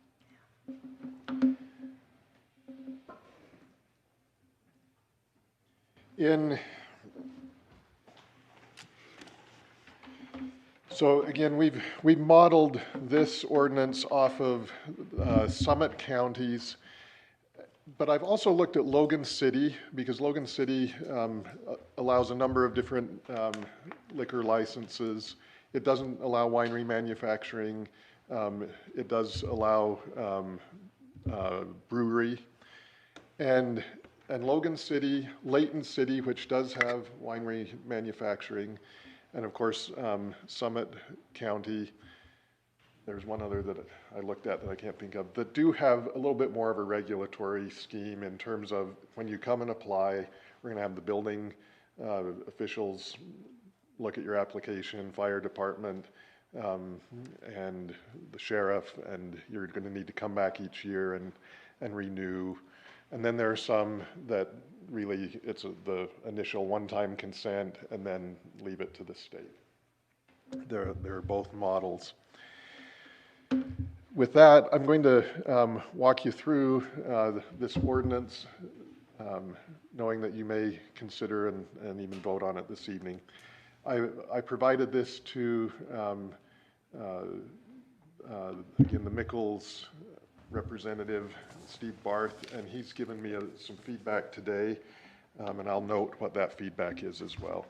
So again, we've modeled this ordinance off of Summit Counties, but I've also looked at Logan City, because Logan City allows a number of different liquor licenses. It doesn't allow winery manufacturing. It does allow brewery. And Logan City, Layton City, which does have winery manufacturing, and of course, Summit County, there's one other that I looked at that I can't think of, that do have a little bit more of a regulatory scheme in terms of when you come and apply, we're gonna have the building officials look at your application, fire department, and the sheriff, and you're gonna need to come back each year and renew. And then there are some that really, it's the initial one-time consent and then leave it to the state. They're both models. With that, I'm going to walk you through this ordinance, knowing that you may consider and even vote on it this evening. I provided this to, again, the Mickles representative, Steve Barth, and he's given me some feedback today, and I'll note what that feedback is as well.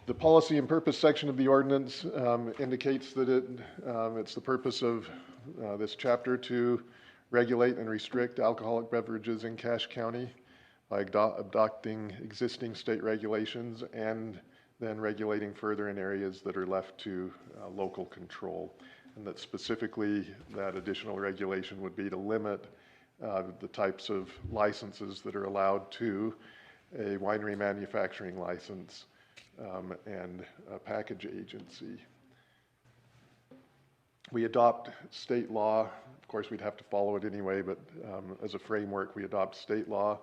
The policy and purpose section of the ordinance indicates that it's the purpose of this chapter to regulate and restrict alcoholic beverages in Cache County by adopting existing state regulations and then regulating further in areas that are left to local control. And that specifically that additional regulation would be to limit the types of licenses that are allowed to a winery manufacturing license, and a package agency. We adopt state law. Of course, we'd have to follow it anyway, but as a framework, we adopt state law,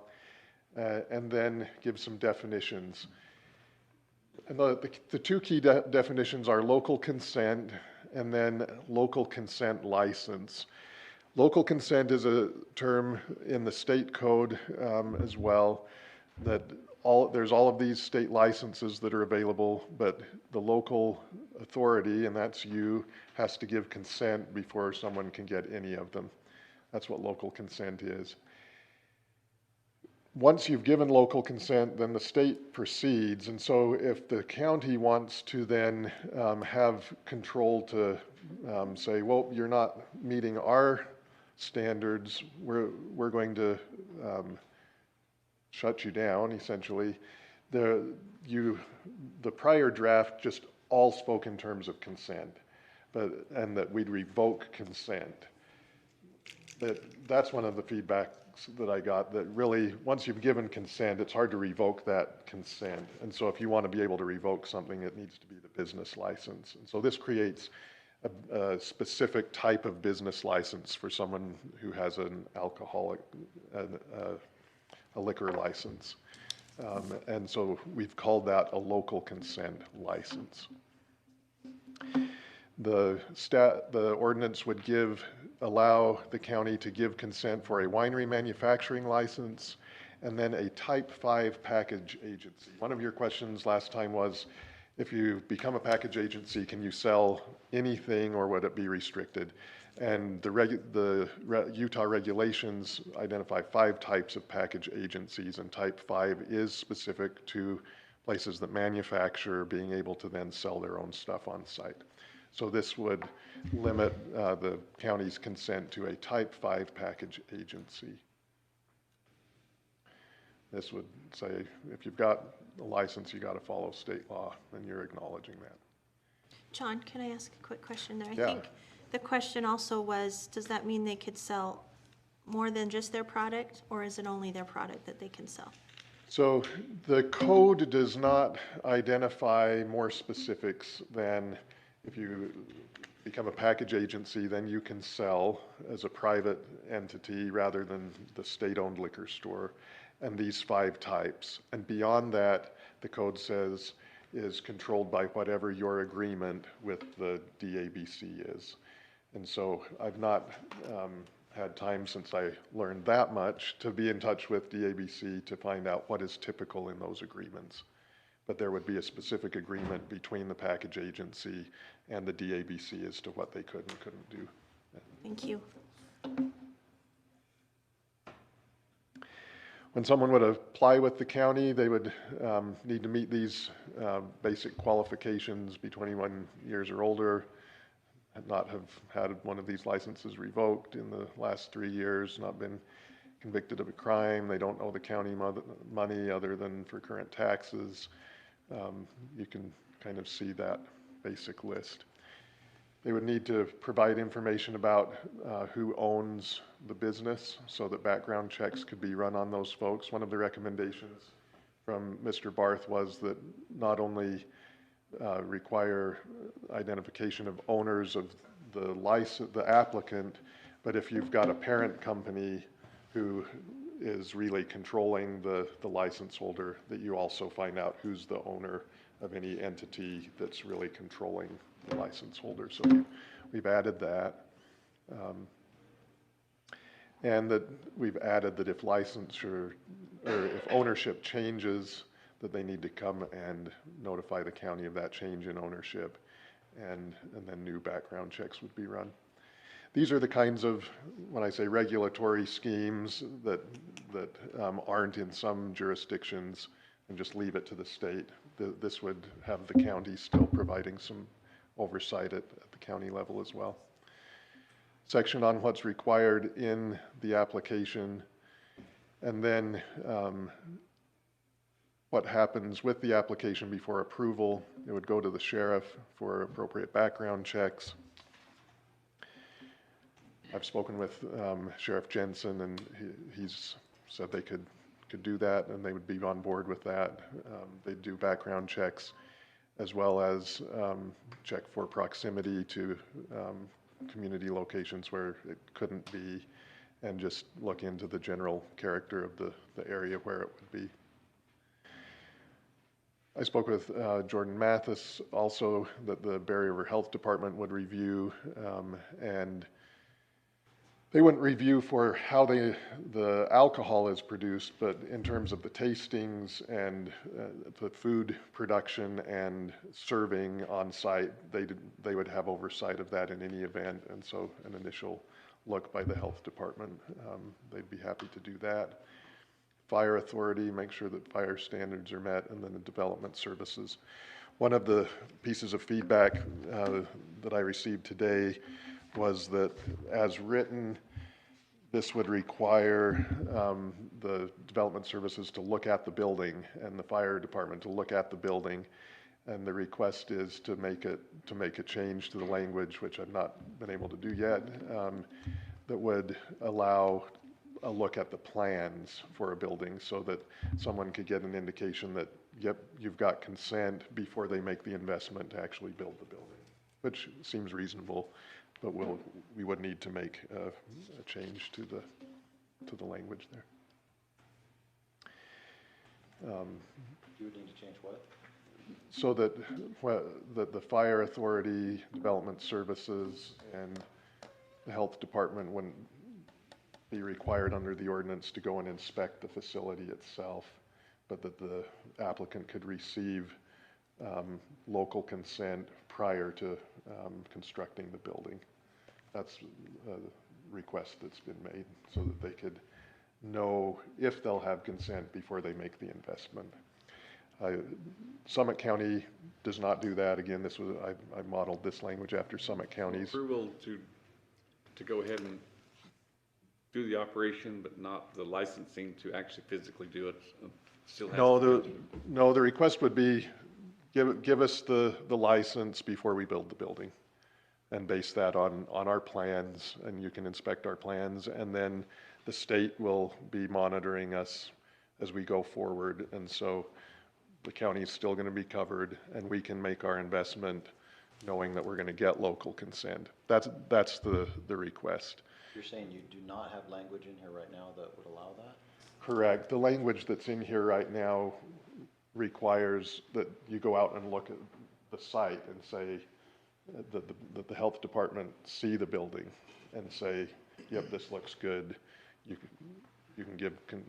and then give some definitions. And the two key definitions are local consent and then local consent license. Local consent is a term in the state code as well, that there's all of these state licenses that are available, but the local authority, and that's you, has to give consent before someone can get any of them. That's what local consent is. Once you've given local consent, then the state proceeds. And so if the county wants to then have control to say, well, you're not meeting our standards, we're going to shut you down, essentially. The prior draft just all spoke in terms of consent, and that we'd revoke consent. That's one of the feedbacks that I got, that really, once you've given consent, it's hard to revoke that consent. And so if you want to be able to revoke something, it needs to be the business license. And so this creates a specific type of business license for someone who has an alcoholic, a liquor license. And so we've called that a local consent license. The ordinance would allow the county to give consent for a winery manufacturing license and then a type 5 package agency. One of your questions last time was, if you become a package agency, can you sell anything or would it be restricted? And the Utah regulations identify 5 types of package agencies, and type 5 is specific to places that manufacture being able to then sell their own stuff on site. So this would limit the county's consent to a type 5 package agency. This would say, if you've got a license, you got to follow state law, and you're acknowledging that. John, can I ask a quick question there? I Yeah. think the question also was, does that mean they could sell more than just their product, or is it only their product that they can sell? So the code does not identify more specifics than if you become a package agency, then you can sell as a private entity rather than the state-owned liquor store, and these 5 types. And beyond that, the code says is controlled by whatever your agreement with the DABC is. And so I've not had time since I learned that much to be in touch with DABC to find out what is typical in those agreements. But there would be a specific agreement between the package agency and the DABC as to what they could and couldn't do. Thank you. When someone would apply with the county, they would need to meet these basic qualifications: be 21 years or older, not have had one of these licenses revoked in the last 3 years, not been convicted of a crime, they don't owe the county money other than for current taxes. You can kind of see that basic list. They would need to provide information about who owns the business so that background checks could be run on those folks. One of the recommendations from Mr. Barth was that not only require identification of owners of the applicant, but if you've got a parent company who is really controlling the license holder, that you also find out who's the owner of any entity that's really controlling the license holder. So we've added that. And that we've added that if licensure or if ownership changes, that they need to come and notify the county of that change in ownership, and then new background checks would be run. These are the kinds of, when I say regulatory schemes, that aren't in some jurisdictions and just leave it to the state. This would have the county still providing some oversight at the county level as well. Section on what's required in the application, and then what happens with the application before approval. It would go to the sheriff for appropriate background checks. I've spoken with Sheriff Jensen, and he's said they could could do that, and they would be on board with that. They'd do background checks as well as check for proximity to community locations where it couldn't be, and just look into the general character of the area where it would be. I spoke with Jordan Mathis also, that the Bear River Health Department would review, and they wouldn't review for how the alcohol is produced, but in terms of the tastings and the food production and serving on site, they would have oversight of that in any event. And so an initial look by the health department, they'd be happy to do that. Fire authority, make sure that fire standards are met, and then the development services. One of the pieces of feedback that I received today was that, as written, this would require the development services to look at the building and the fire department to look at the building. And the request is to make a change to the language, which I've not been able to do yet, that would allow a look at the plans for a building, so that someone could get an indication that, yep, you've got consent before they make the investment to actually build the building, which seems reasonable. But we would need to make a change to the language there. You would need to change what? So that the fire authority, development services, and the health department wouldn't be required under the ordinance to go and inspect the facility itself, but that the applicant could receive local consent prior to constructing the building. That's a request that's been made, so that they could know if they'll have consent before they make the investment. Summit County does not do that. Again, I modeled this language after Summit County's. Approval to go ahead and do the operation, but not the licensing to actually physically do it. Still has No, the request would be, give us the license before we build the building, and base that on our plans, and you can inspect our plans, and then the state will be monitoring us as we go forward. And so the county is still going to be covered, and we can make our investment knowing that we're going to get local consent. That's the request. You're saying you do not have language in here right now that would allow that? Correct. The language that's in here right now requires that you go out and look at the site and say that the health department see the building and say, yep, this looks good. You can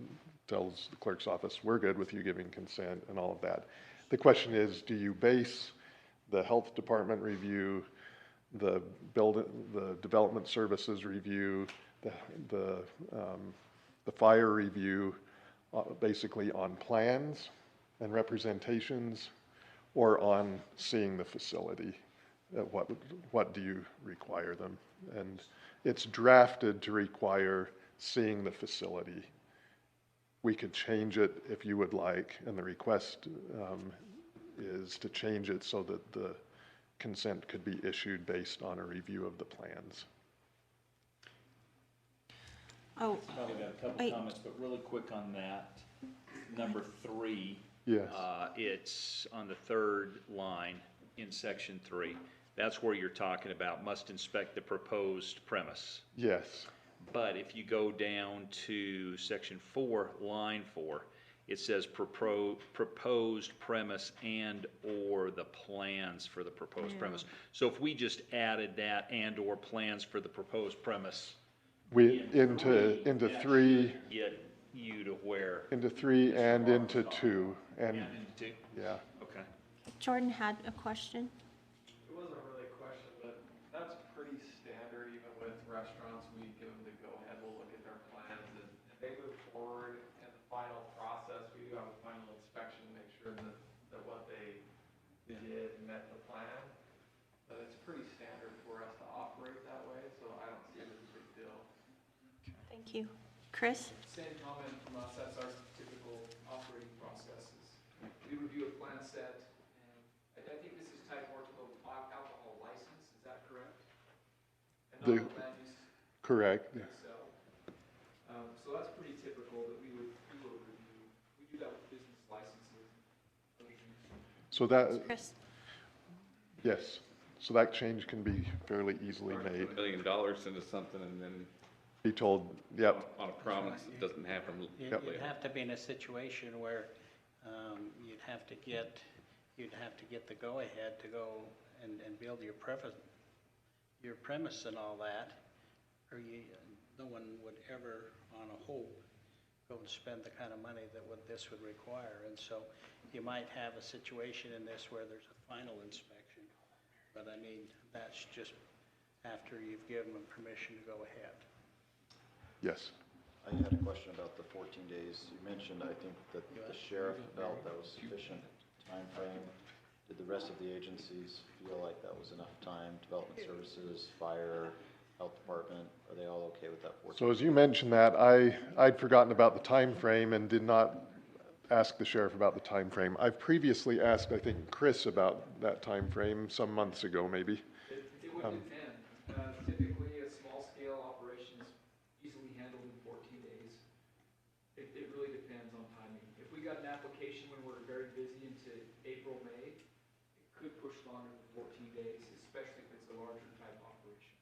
tells the clerk's office, we're good with you giving consent and all of that. The question is, do you base the health department review, the development services review, the fire review, basically on plans and representations, or on seeing the facility? What do you require them? And it's drafted to require seeing the facility. We could change it if you would like, and the request is to change it so that the consent could be issued based on a review of the plans. Oh, Probably got a couple comments, but really quick on that. Number 3. Yes. It's on the third line in section 3. That's where you're talking about must inspect the proposed premise. Yes. But if you go down to section 4, line 4, it says proposed premise and or the plans for the proposed premise. So if we just added that and or plans for the proposed premise into 3, get you to where? into 3 and into 2. And into 2? Yeah. Okay. Jordan had a question. It wasn't really a question, but that's pretty standard even with restaurants. We give them the go-ahead, we'll look at their plans, and if they move forward in the final process, we do have a final inspection to make sure that what they did met the plan. But it's pretty standard for us to operate that way, so I don't see it as a big deal. Thank you. Chris? Same comment from us, that's our typical operating processes. We review a plan set, and I think this is tied more to the alcohol license, is that correct? And not the land use. Correct. So that's pretty typical that we will review do that with business licenses. Other things. So that, Chris? yes, so that change can be fairly easily made. $1 million into something and then Be told, yep, on a promise, it doesn't happen You'd later. have to be in a situation where you'd have to get the go-ahead to go and build your premise and all that, or no one would ever, on a hope, go and spend the kind of money that this would require. And so you might have a situation in this where there's a final inspection, but I mean, that's just after you've given them permission to go ahead. yes. I had a question about the 14 days. You mentioned, I think, that the sheriff felt that was sufficient time frame. Did the rest of the agencies feel like that was enough time? Development Services, Fire, Health Department, are they all okay with that 14? So as you mentioned that, I'd forgotten about the time frame and did not ask the sheriff about the time frame. I've previously asked, I think, Chris about that time frame some months ago, maybe. It would depend. Typically, a small-scale operation is easily handled in 14 days. It really depends on timing. If we got an application when we're very busy into April, May, it could push longer than 14 days, especially if it's a larger type operation.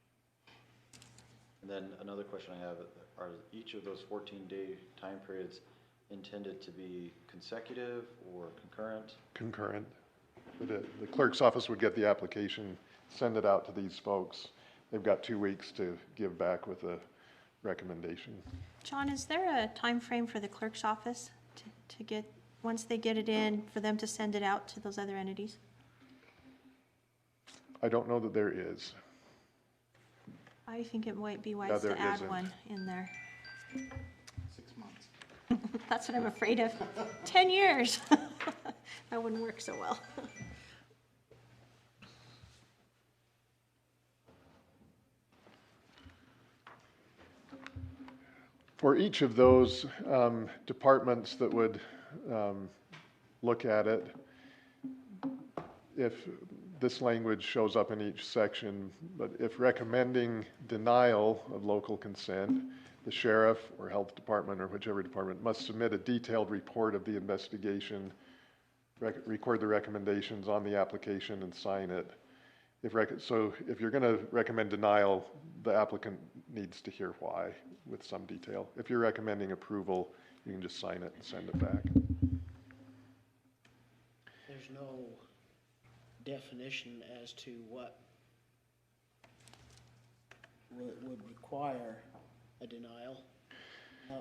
And then another question I have, are each of those 14-day time periods intended to be consecutive or concurrent? Concurrent. The clerk's office would get the application, send it out to these folks. They've got 2 weeks to give back with a recommendation. John, is there a time frame for the clerk's office to get, once they get it in, for them to send it out to those other entities? I don't know that there is. I think it might be wise Yeah, there to add isn't. one in there. 6 months. That's what I'm afraid of. 10 years. That wouldn't work so well. For each of those departments that would look at it, if this language shows up in each section, but if recommending denial of local consent, the sheriff or health department or whichever department must submit a detailed report of the investigation, record the recommendations on the application and sign it. So if you're going to recommend denial, the applicant needs to hear why with some detail. If you're recommending approval, you can just sign it and send it back. There's no definition as to what would require a denial.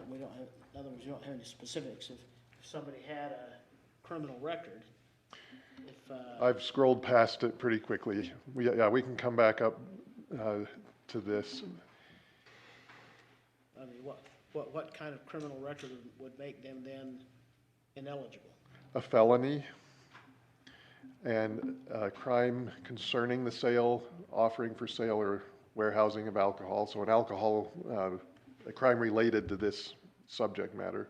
We don't have, in other words, we don't have any specifics. If somebody had a criminal record, I've scrolled past it pretty quickly. We can come back up to this. I mean, what kind of criminal record would make them then ineligible? A felony and a crime concerning the sale, offering for sale, or warehousing of alcohol. So an alcohol, a crime related to this subject matter.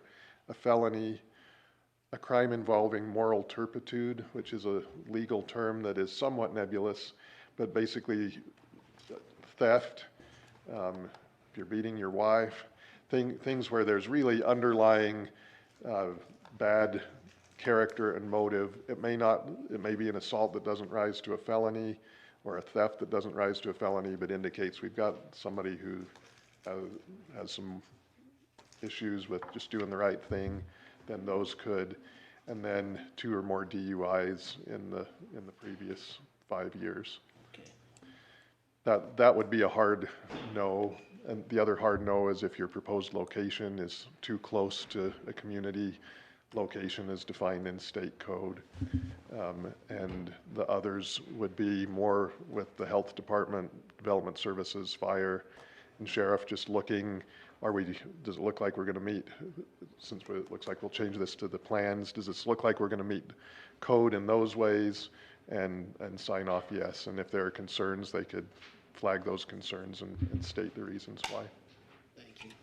A felony, a crime involving moral turpitude, which is a legal term that is somewhat nebulous, but basically theft, if you're beating your wife, things where there's really underlying bad character and motive. It may be an assault that doesn't rise to a felony, or a theft that doesn't rise to a felony, but indicates we've got somebody who has some issues with just doing the right thing, then those could. And then 2 or more DUIs in the previous 5 years. Okay. That would be a hard no. And the other hard no is if your proposed location is too close to a community location as defined in state code. And the others would be more with the health department, development services, fire, and sheriff, just looking, does it look like we're going to meet, since it looks like we'll change this to the plans, does this look like we're going to meet code in those ways, and sign off yes. And if there are concerns, they could flag those concerns and state the reasons why. Thank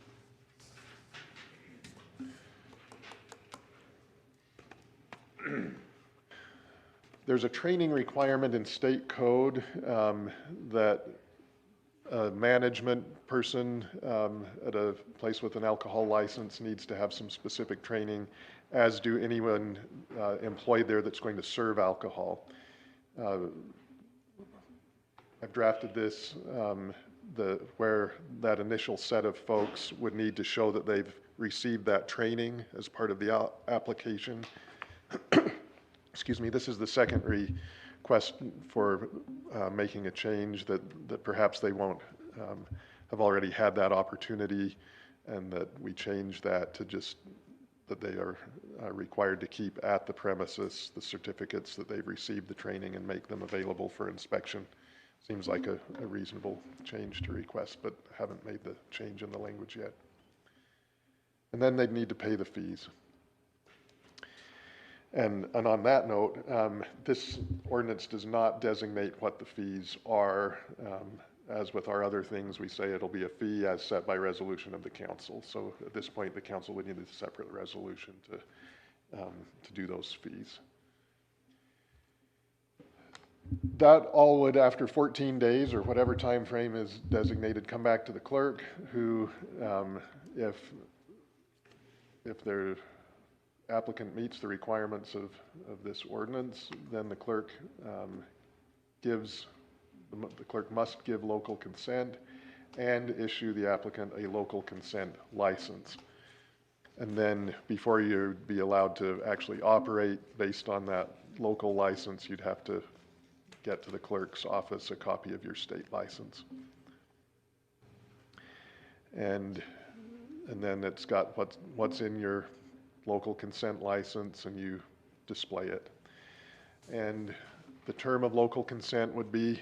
you. There's a training requirement in state code that a management person at a place with an alcohol license needs to have some specific training, as do anyone employed there that's going to serve alcohol. I've drafted this where that initial set of folks would need to show that they've received that training as part of the application. Excuse me, this is the second request for making a change that perhaps they won't have already had that opportunity, and that we change that to just that they are required to keep at the premises the certificates that they've received the training and make them available for inspection. Seems like a reasonable change to request, but haven't made the change in the language yet. And then they'd need to pay the fees. And on that note, this ordinance does not designate what the fees are. As with our other things, we say it'll be a fee as set by resolution of the council. So at this point, the council would need a separate resolution to do those fees. That all would, after 14 days or whatever time frame is designated, come back to the clerk, who, if their applicant meets the requirements of this ordinance, then the clerk the clerk must give local consent and issue the applicant a local consent license. And then before you'd be allowed to actually operate based on that local license, you'd have to get to the clerk's office a copy of your state license. And then it's got what's in your local consent license, and you display it. And the term of local consent would be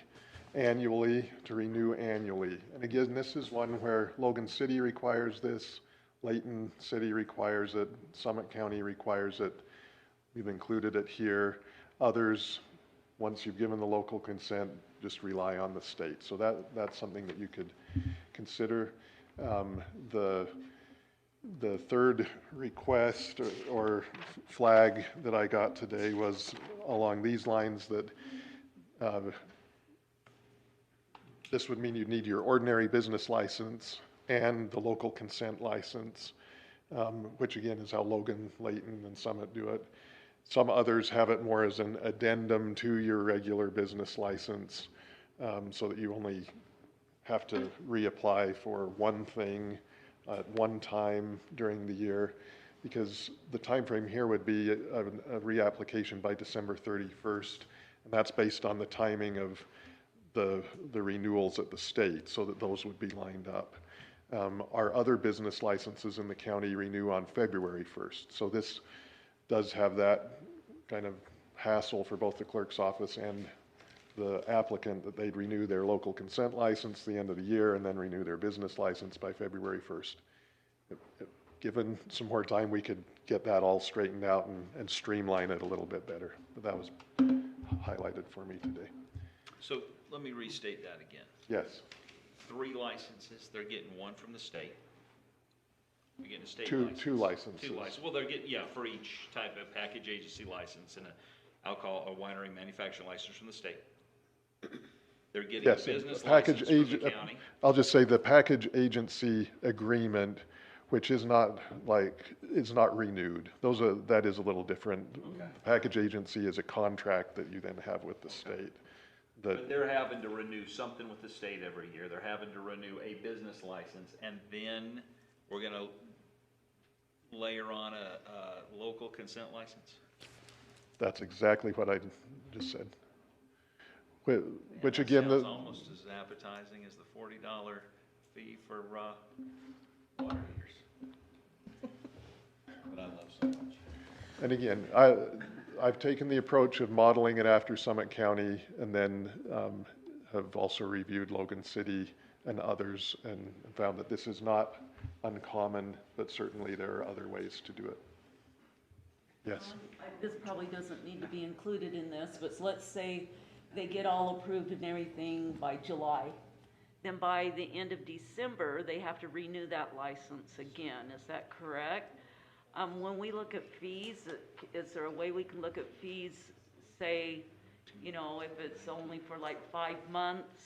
annually, to renew annually. And again, this is one where Logan City requires this, Layton City requires it, Summit County requires it. We've included it here. Others, once you've given the local consent, just rely on the state. So that's something that you could consider. The third request or flag that I got today was along these lines, that this would mean you'd need your ordinary business license and the local consent license, which again is how Logan, Layton, and Summit do it. Some others have it more as an addendum to your regular business license, so that you only have to reapply for one thing at one time during the year, because the time frame here would be a reapplication by December 31st, and that's based on the timing of the renewals at the state, so that those would be lined up. Our other business licenses in the county renew on February 1st, so this does have that kind of hassle for both the clerk's office and the applicant, that they'd renew their local consent license the end of the year and then renew their business license by February 1st. Given some more time, we could get that all straightened out and streamline it a little bit better. But that was highlighted for me today. So let me restate that again. Yes. 3 licenses, they're getting one from the state. You're getting a state Two license. licenses. 2 licenses. Well, they're getting, yeah, for each type of package agency license and a winery manufacturing license from the state. They're getting a Yes, business package license from the county. I'll just say the package agency agreement, which is not it's not renewed. That is a little different. Okay. The package agency is a contract that you then have with the state. But they're having to renew something with the state every year. They're having to renew a business license, and then we're gonna layer on a local consent license? That's exactly what I just said. Which That again, sounds almost as appetizing as the $40 fee for water heaters. But I love so much. and again, I've taken the approach of modeling it after Summit County, and then have also reviewed Logan City and others, and found that this is not uncommon, but certainly there are other ways to do it. Yes. This probably doesn't need to be included in this, but let's say they get all approved and everything by July. Then by the end of December, they have to renew that license again. Is that correct? When we look at fees, is there a way we can look at fees, say, if it's only for like 5 months?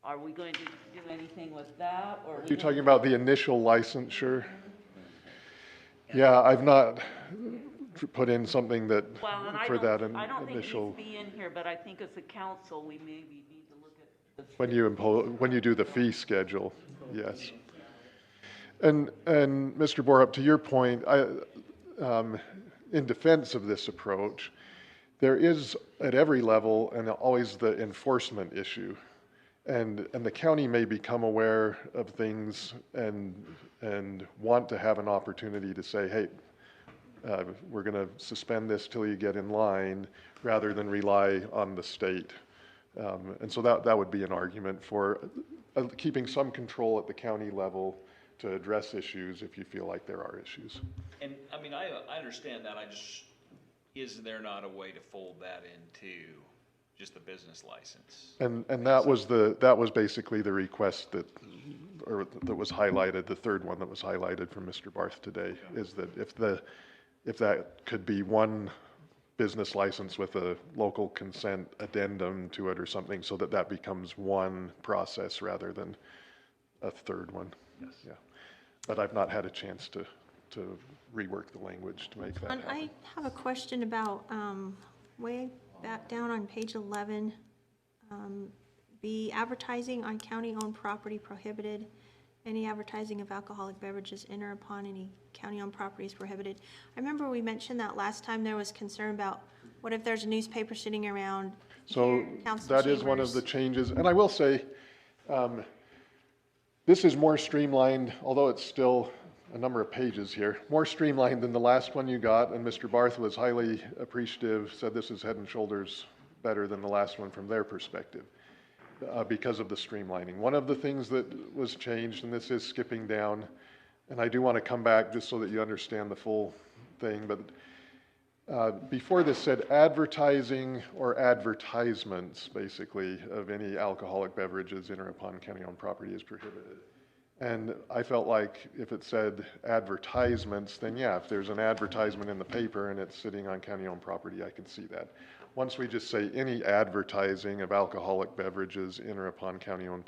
are we going to do anything with that, or? Are you talking about the initial licensure? Yeah, I've not put in something that, Well, and for that I don't think it needs initial, to be in here, but I think as a council, we maybe need to look at the. when you do the fee schedule, yes. And Mr. Borup, to your point, in defense of this approach, there is at every level and always the enforcement issue. And the county may become aware of things and want to have an opportunity to say, hey, we're going to suspend this till you get in line, rather than rely on the state. And so that would be an argument for keeping some control at the county level to address issues if you feel like there are issues. And, I mean, I understand that, is there not a way to fold that into just the business license? And that was basically the request that was highlighted, the third one that was highlighted from Mr. Barth today, is that if that could be one business license with a local consent addendum to it or something, so that becomes one process rather than a third one. Yes. Yeah. But I've not had a chance to rework the language to make that happen. I have a question about, way back down on page 11, the advertising on county-owned property prohibited. Any advertising of alcoholic beverages in or upon any county-owned property is prohibited. I remember we mentioned that last time. There was concern about what if there's a newspaper sitting around. So Council that is one of chambers. the changes. And I will say, this is more streamlined, although it's still a number of pages here, more streamlined than the last one you got. And Mr. Barth was highly appreciative, said this is head and shoulders better than the last one from their perspective, because of the streamlining. One of the things that was changed, and this is skipping down, and I do want to come back just so that you understand the full thing, but before this said advertising or advertisements, basically, of any alcoholic beverages in or upon county-owned property is prohibited. And I felt like if it said advertisements, then yeah, if there's an advertisement in the paper and it's sitting on county-owned property, I can see that. Once we just say any advertising of alcoholic beverages in or upon county-owned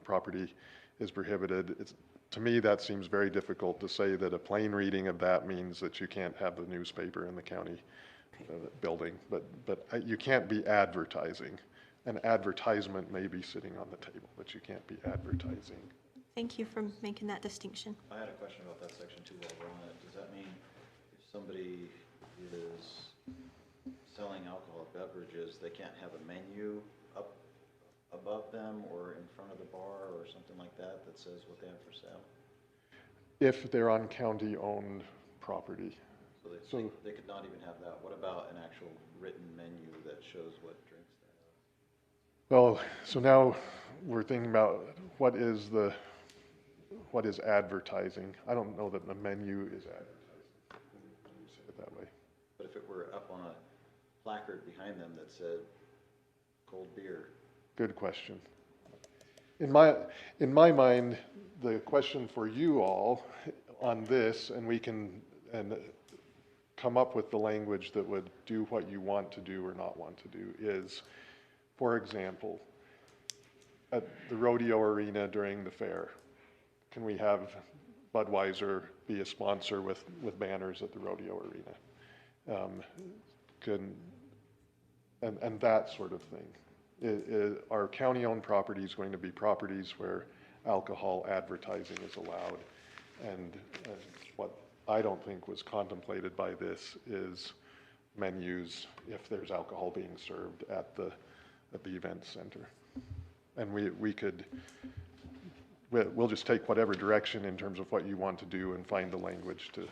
property is prohibited, to me, that seems very difficult to say that a plain reading of that means that you can't have the newspaper in the county building, but you can't be advertising. An advertisement may be sitting on the table, but you can't be advertising. Thank you for making that distinction. I had a question about that section too while we're on it. Does that mean if somebody is selling alcoholic beverages, they can't have a menu up above them or in front of the bar or something like that that says what they have for sale? If they're on county-owned property. So they could not even have that. What about an actual written menu that shows what drinks they have? Well, so now we're thinking about what is advertising. I don't know that the menu is advertising. Let me say it that way. But if it were up on a placard behind them that said cold beer. Good question. In my mind, the question for you all on this, and we can come up with the language that would do what you want to do or not want to do, is, for example, at the rodeo arena during the fair, can we have Budweiser be a sponsor with banners at the rodeo arena? And that sort of thing. Are county-owned properties going to be properties where alcohol advertising is allowed? And what I don't think was contemplated by this is menus if there's alcohol being served at the event center. And we'll just take whatever direction in terms of what you want to do and find the language to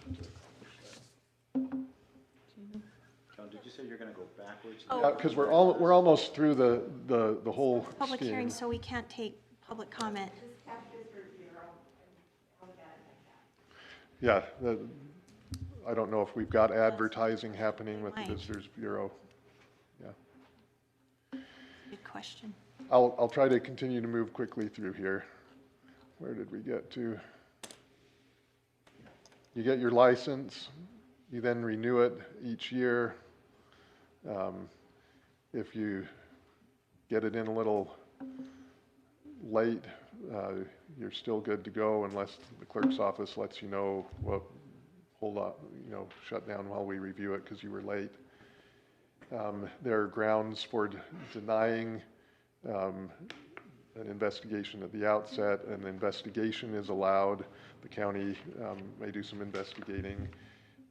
John, did you say you're going to go backwards? because we're almost through the whole Public scheme. hearing, so we can't take public comment. Yeah, I don't know if we've got advertising happening with the Might. Visitors Bureau. Yeah. Good question. I'll try to continue to move quickly through here. Where did we get to? You get your license, you then renew it each year. If you get it in a little late, you're still good to go unless the clerk's office lets you know, well, hold up, shut down while we review it because you were late. There are grounds for denying an investigation at the outset. An investigation is allowed. The county may do some investigating.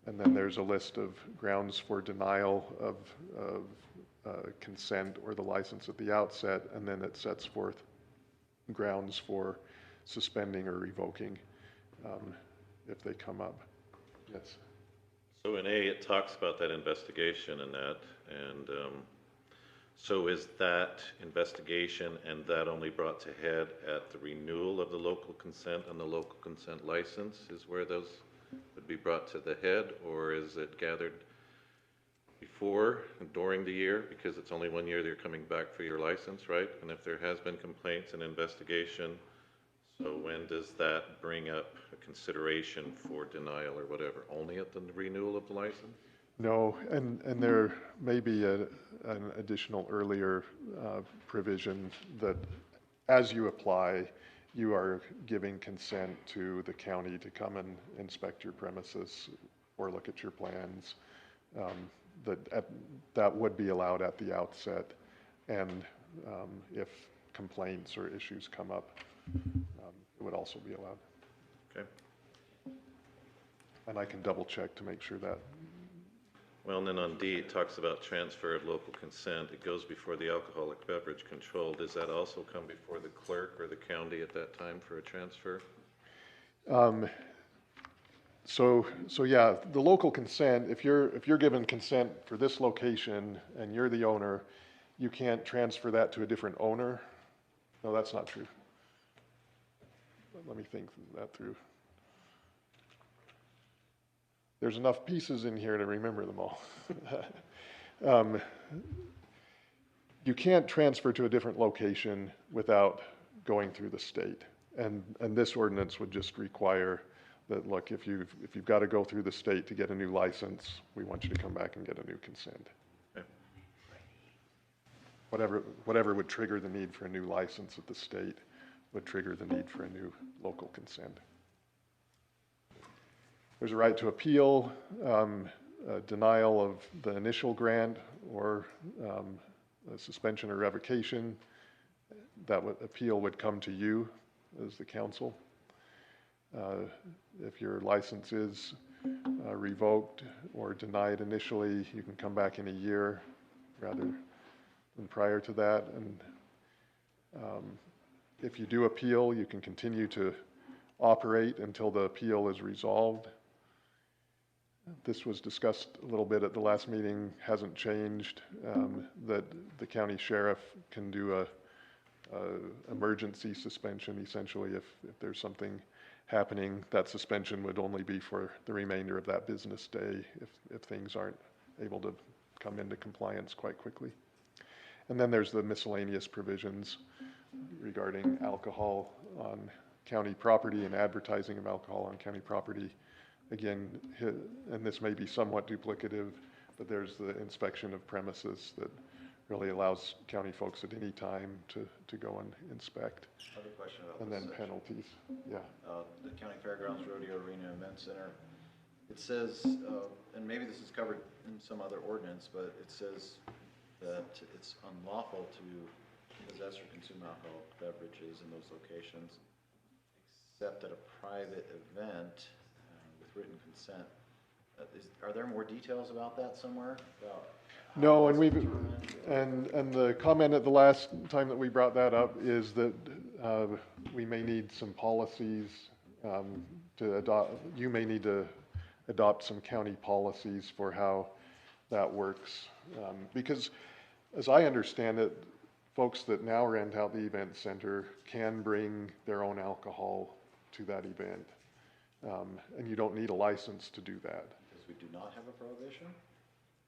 And then there's a list of grounds for denial of consent or the license at the outset, and then it sets forth grounds for suspending or revoking if they come up. Yes. So in A, it talks about that investigation and that, and so is that investigation and that only brought to head at the renewal of the local consent and the local consent license is where those would be brought to the head, or is it gathered before and during the year, because it's only 1 year they're coming back for your license, right? And if there has been complaints and investigation, so when does that bring up a consideration for denial or whatever? Only at the renewal of the license? No, and there may be an additional earlier provision that as you apply, you are giving consent to the county to come and inspect your premises or look at your plans. That would be allowed at the outset, and if complaints or issues come up, it would also be allowed. Okay. And I can double check to make sure that. Well, and then on D, it talks about transfer of local consent. It goes before the alcoholic beverage control. Does that also come before the clerk or the county at that time for a transfer? So yeah, the local consent, if you're given consent for this location and you're the owner, you can't transfer that to a different owner. No, that's not true. Let me think that through. There's enough pieces in here to remember them all. You can't transfer to a different location without going through the state. And this ordinance would just require that, look, if you've got to go through the state to get a new license, we want you to come back and get a new consent. Okay. Whatever would trigger the need for a new license at the state would trigger the need for a new local consent. There's a right to appeal, denial of the initial grant, or a suspension or revocation. That appeal would come to you as the council. If your license is revoked or denied initially, you can come back in a year rather than prior to that. And if you do appeal, you can continue to operate until the appeal is resolved. This was discussed a little bit at the last meeting, hasn't changed, that the county sheriff can do a emergency suspension essentially if there's something happening. That suspension would only be for the remainder of that business day if things aren't able to come into compliance quite quickly. And then there's the miscellaneous provisions regarding alcohol on county property and advertising of alcohol on county property. Again, and this may be somewhat duplicative, but there's the inspection of premises that really allows county folks at any time to go and inspect. I have a question about and this then section. penalties. Yeah. The County Fairgrounds Rodeo Arena Event Center. It says, and maybe this is covered in some other ordinance, but it says that it's unlawful to possess or consume alcoholic beverages in those locations, except at a private event with written consent. Are there more details about that somewhere? No, and and the comment at the last time that we brought that up is that we may need some policies to adopt. You may need to adopt some county policies for how that works, because as I understand it, folks that now rent out the event center can bring their own alcohol to that event, and you don't need a license to do that. Because we do not have a prohibition?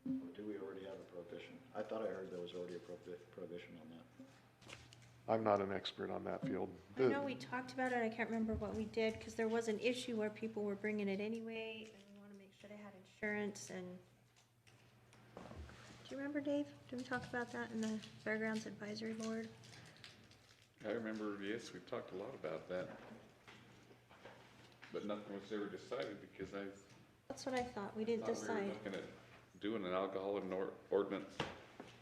Or do we already have a prohibition? I thought I heard there was already a prohibition on that. I'm not an expert on that field. I know we talked about it, I can't remember what we did, because there was an issue where people were bringing it anyway, and we want to make sure they had insurance, and... Do you remember, Dave? Did we talk about that in the Fairgrounds Advisory Board? I remember, yes, we talked a lot about that. But nothing was ever decided because I That's what I thought. We didn't thought we were decide. looking at doing an alcohol ordinance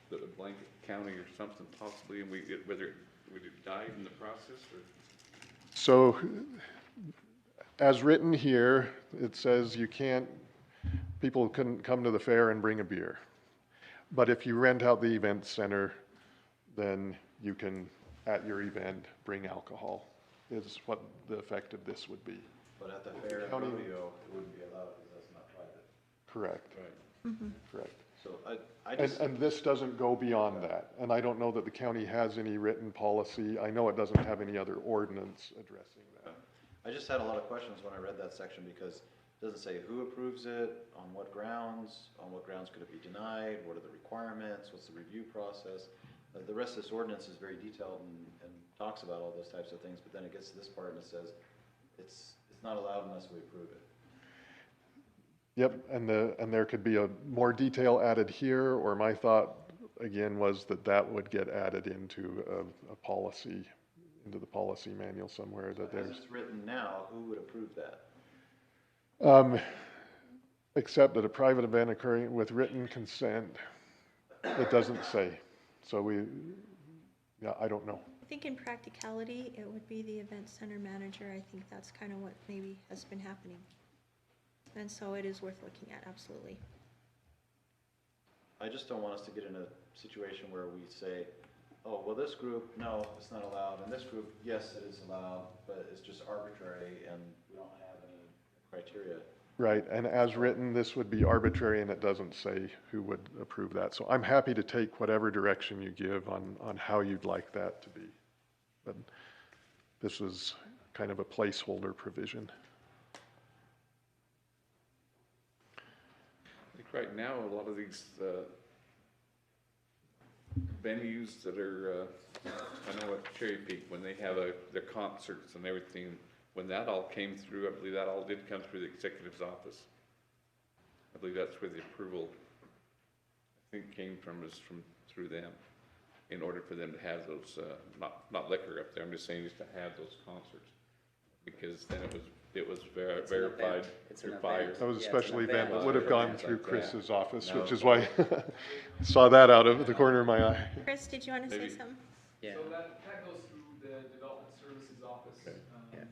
that would blanket county or something possibly, and whether we died in the process or. So, as written here, it says you can't, people couldn't come to the fair and bring a beer. But if you rent out the event center, then you can, at your event, bring alcohol, is what the effect of this would be. But at the fair and County- rodeo, it wouldn't be allowed because that's not private. Correct, Mm-hmm. correct. So I just, And this doesn't go beyond that, and I don't know that the county has any written policy. I know it doesn't have any other ordinance addressing that. I just had a lot of questions when I read that section because it doesn't say who approves it, on what grounds could it be denied, what are the requirements, what's the review process. The rest of this ordinance is very detailed and talks about all those types of things, but then it gets to this part and it says it's not allowed unless we approve it. Yep, and there could be a more detail added here, or my thought, again, was that would get added into a policy, into the policy manual somewhere, that As there's, it's written now, who would approve that? except at a private event occurring with written consent, it doesn't say. So I don't know. I think in practicality, it would be the event center manager. I think that's kind of what maybe has been happening. And so it is worth looking at, absolutely. I just don't want us to get in a situation where we say, oh, well, this group, no, it's not allowed, and this group, yes, it is allowed, but it's just arbitrary and we don't have any criteria. Right, and as written, this would be arbitrary and it doesn't say who would approve that. So I'm happy to take whatever direction you give on how you'd like that to be. But this was kind of a placeholder provision. I think right now, a lot of these venues that are, I know at Cherry Peak, when they have their concerts and everything, when that all came through, I believe that all did come through the executive's office. I believe that's where the approval, I think, came from through them, in order for them to have those, not liquor up there, I'm just saying just to have those concerts. Because then it was verified through fire. event. That was a Yeah, it's special an event event. that would have gone Events through like that. Chris's office, No. which is why saw that out of the corner of my eye. Chris, did you want to say Maybe. something? So that goes through the Development Services Office. Okay. Yeah.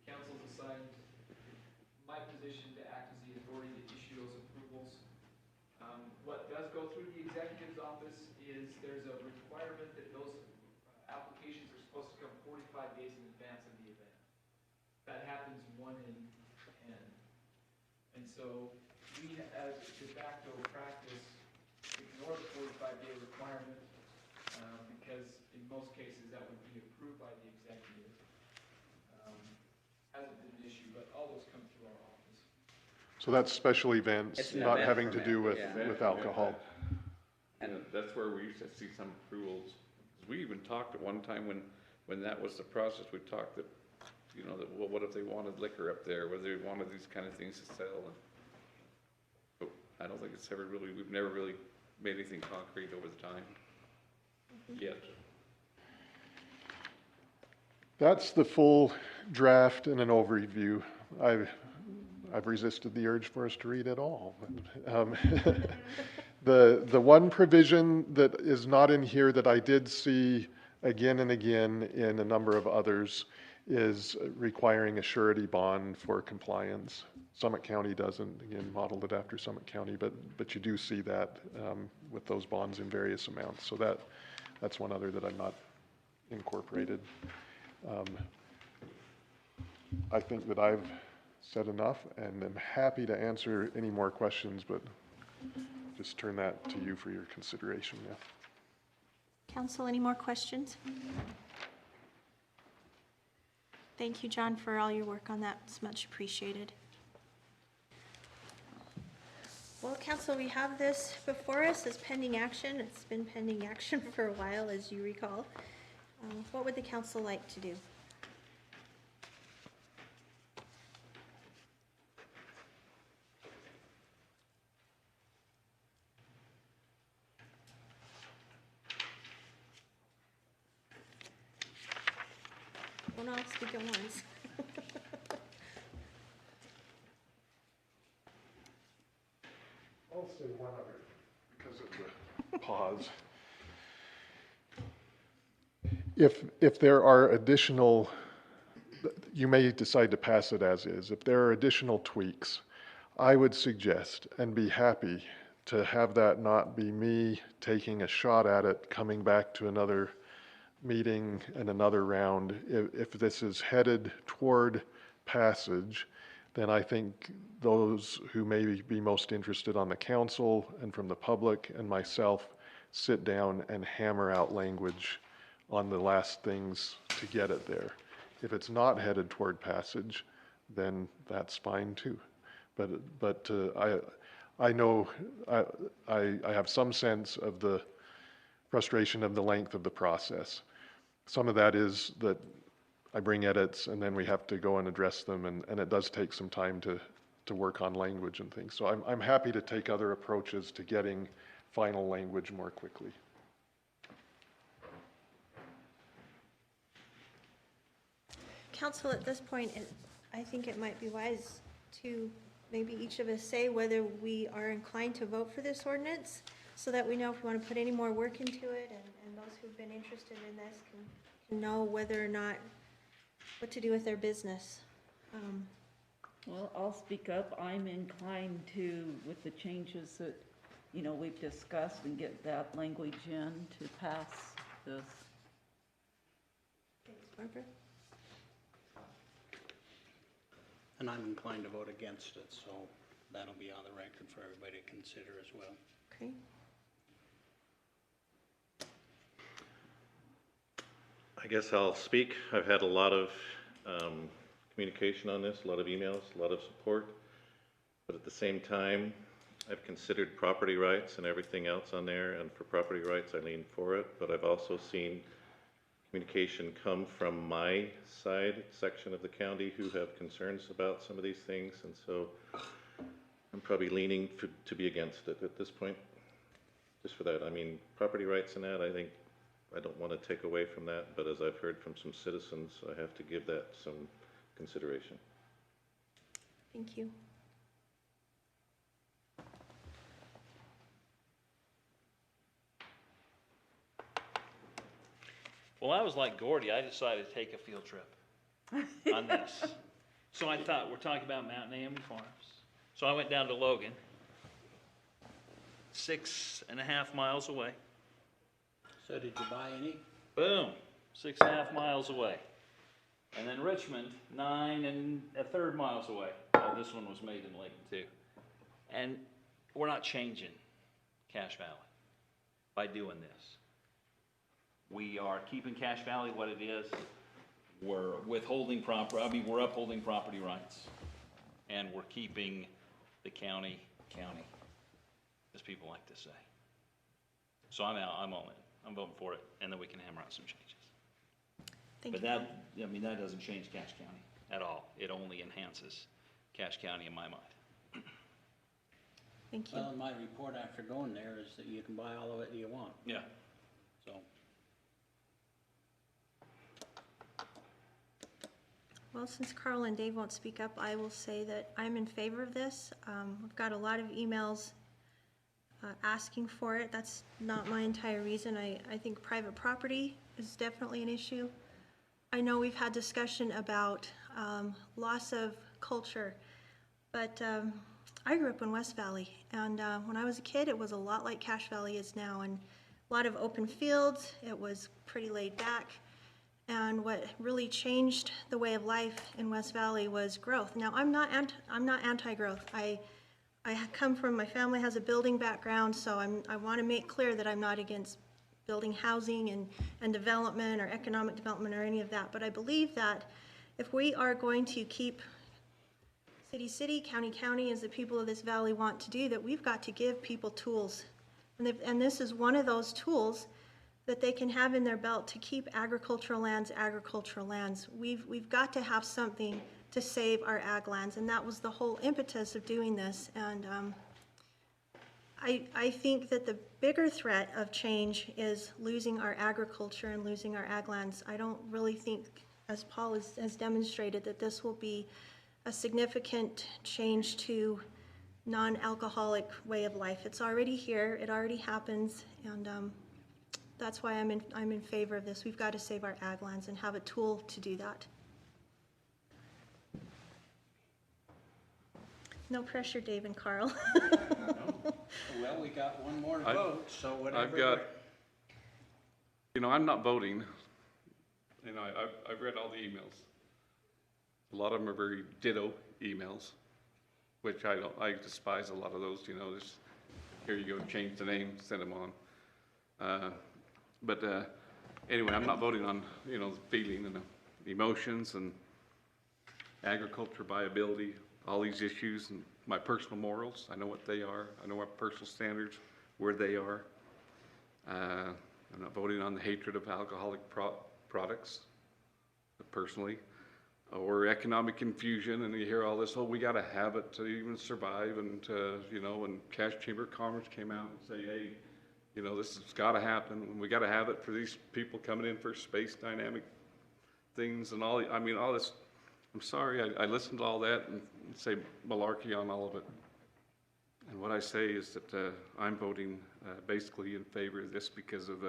The council's assigned my position to act as the authority to issue those approvals. What does go through the executive's office is there's a requirement that those applications are supposed to come 45 days in advance of the event. That happens 1 in 10. And so we, as de facto practice, ignore the 45-day requirement because in most cases that would be approved by the executive. Hasn't been an issue, but all those come through our office. So that's special events, It's an not event having to permit, do with, yeah. with alcohol. And that's where we used to see some approvals. 'Cause we even talked at one time when that was the process, we talked that, well, what if they wanted liquor up there, whether they wanted these kind of things to sell. But I don't think we've never really made anything concrete over the time yet. That's the full draft and an overview. I've resisted the urge for us to read it all. The one provision that is not in here that I did see again and again in a number of others is requiring a surety bond for compliance. Summit County doesn't, again, modeled it after Summit County, but you do see that with those bonds in various amounts. So that's one other that I'm not incorporated. I think that I've said enough and am happy to answer any more questions, but just turn that to you for your consideration. Yeah. Council, any more questions? Thank you, John, for all your work on that. It's much appreciated. Well, Council, we have this before us as pending action. It's been pending action for a while, as you recall. What would the council like to do? can't speak at once. I'll say one other because of the pause. If there are additional, you may decide to pass it as is. If there are additional tweaks, I would suggest and be happy to have that not be me taking a shot at it, coming back to another meeting and another round. If this is headed toward passage, then I think those who may be most interested on the council and from the public and myself sit down and hammer out language on the last things to get it there. If it's not headed toward passage, then that's fine too. But I know I have some sense of the frustration of the length of the process. Some of that is that I bring edits and then we have to go and address them, and it does take some time to work on language and things. So I'm happy to take other approaches to getting final language more quickly. Council, at this point, I think it might be wise to maybe each of us say whether we are inclined to vote for this ordinance, so that we know if we want to put any more work into it, and those who've been interested in this can know whether or not, what to do with their business. Well, I'll speak up. I'm inclined to, with the changes that, we've discussed, and get that language in to pass this. Thanks, Barbara. And I'm inclined to vote against it, so that'll be on the record for everybody to consider as well. Okay. I guess I'll speak. I've had a lot of communication on this, a lot of emails, a lot of support. But at the same time, I've considered property rights and everything else on there. And for property rights, I lean for it. But I've also seen communication come from my side section of the county who have concerns about some of these things. And so I'm probably leaning to be against it at this point, just for that. I mean, property rights and that, I don't want to take away from that, but as I've heard from some citizens, I have to give that some consideration. Thank you. Well, I was like Gordy. I decided to take a field trip on this. So I thought, we're talking about Mount Naomi Farms. So I went down to Logan, 6.5 miles away. So did you buy any? Boom, 6.5 miles away. And then Richmond, 9 1/3 miles away. Oh, this one was made in Layton too. And we're not changing Cache Valley by doing this. We are keeping Cache Valley what it is. We're upholding property rights. And we're keeping the county, as people like to say. So I'm all in. I'm voting for it, and then we can hammer out some changes. Thank you. But that doesn't change Cache County at all. It only enhances Cache County in my mind. Thank you. Well, in my report after going there is that you can buy all of it you want, Yeah. so. Well, since Carl and Dave won't speak up, I will say that I'm in favor of this. We've got a lot of emails asking for it. That's not my entire reason. I think private property is definitely an issue. I know we've had discussion about loss of culture, but I grew up in West Valley, and when I was a kid, it was a lot like Cache Valley is now, and a lot of open fields. It was pretty laid back. And what really changed the way of life in West Valley was growth. Now, I'm not anti-growth. I come from, my family has a building background, so I want to make clear that I'm not against building housing and development or economic development or any of that. But I believe that if we are going to keep city, county, as the people of this valley want to do, that we've got to give people tools. And this is one of those tools that they can have in their belt to keep agricultural lands. We've got to have something to save our ag lands, and that was the whole impetus of doing this. And I think that the bigger threat of change is losing our agriculture and losing our ag lands. I don't really think as Paul has demonstrated, that this will be a significant change to non-alcoholic way of life. It's already here, it already happens, and that's why I'm in favor of this. We've got to save our ag lands and have a tool to do that. No pressure, Dave and Carl. Well, we got one more I- vote, so whatever. I've got, I'm not voting. I've read all the emails. A lot of them are very ditto emails, which I despise a lot of those, just, here you go, change the name, send them on. Anyway, I'm not voting on, the feeling and the emotions and agriculture viability, all these issues, and my personal morals. I know what they are. I know my personal standards, where they are. I'm not voting on the hatred of alcoholic products, personally, or economic confusion. And you hear all this, we got to have it to even survive. And when Cash Chamber of Commerce came out and say, hey, this has got to happen. And we got to have it for these people coming in for space dynamic things and all. All this. I'm sorry, I listened to all that and say malarkey on all of it. And what I say is that I'm voting basically in favor of this because of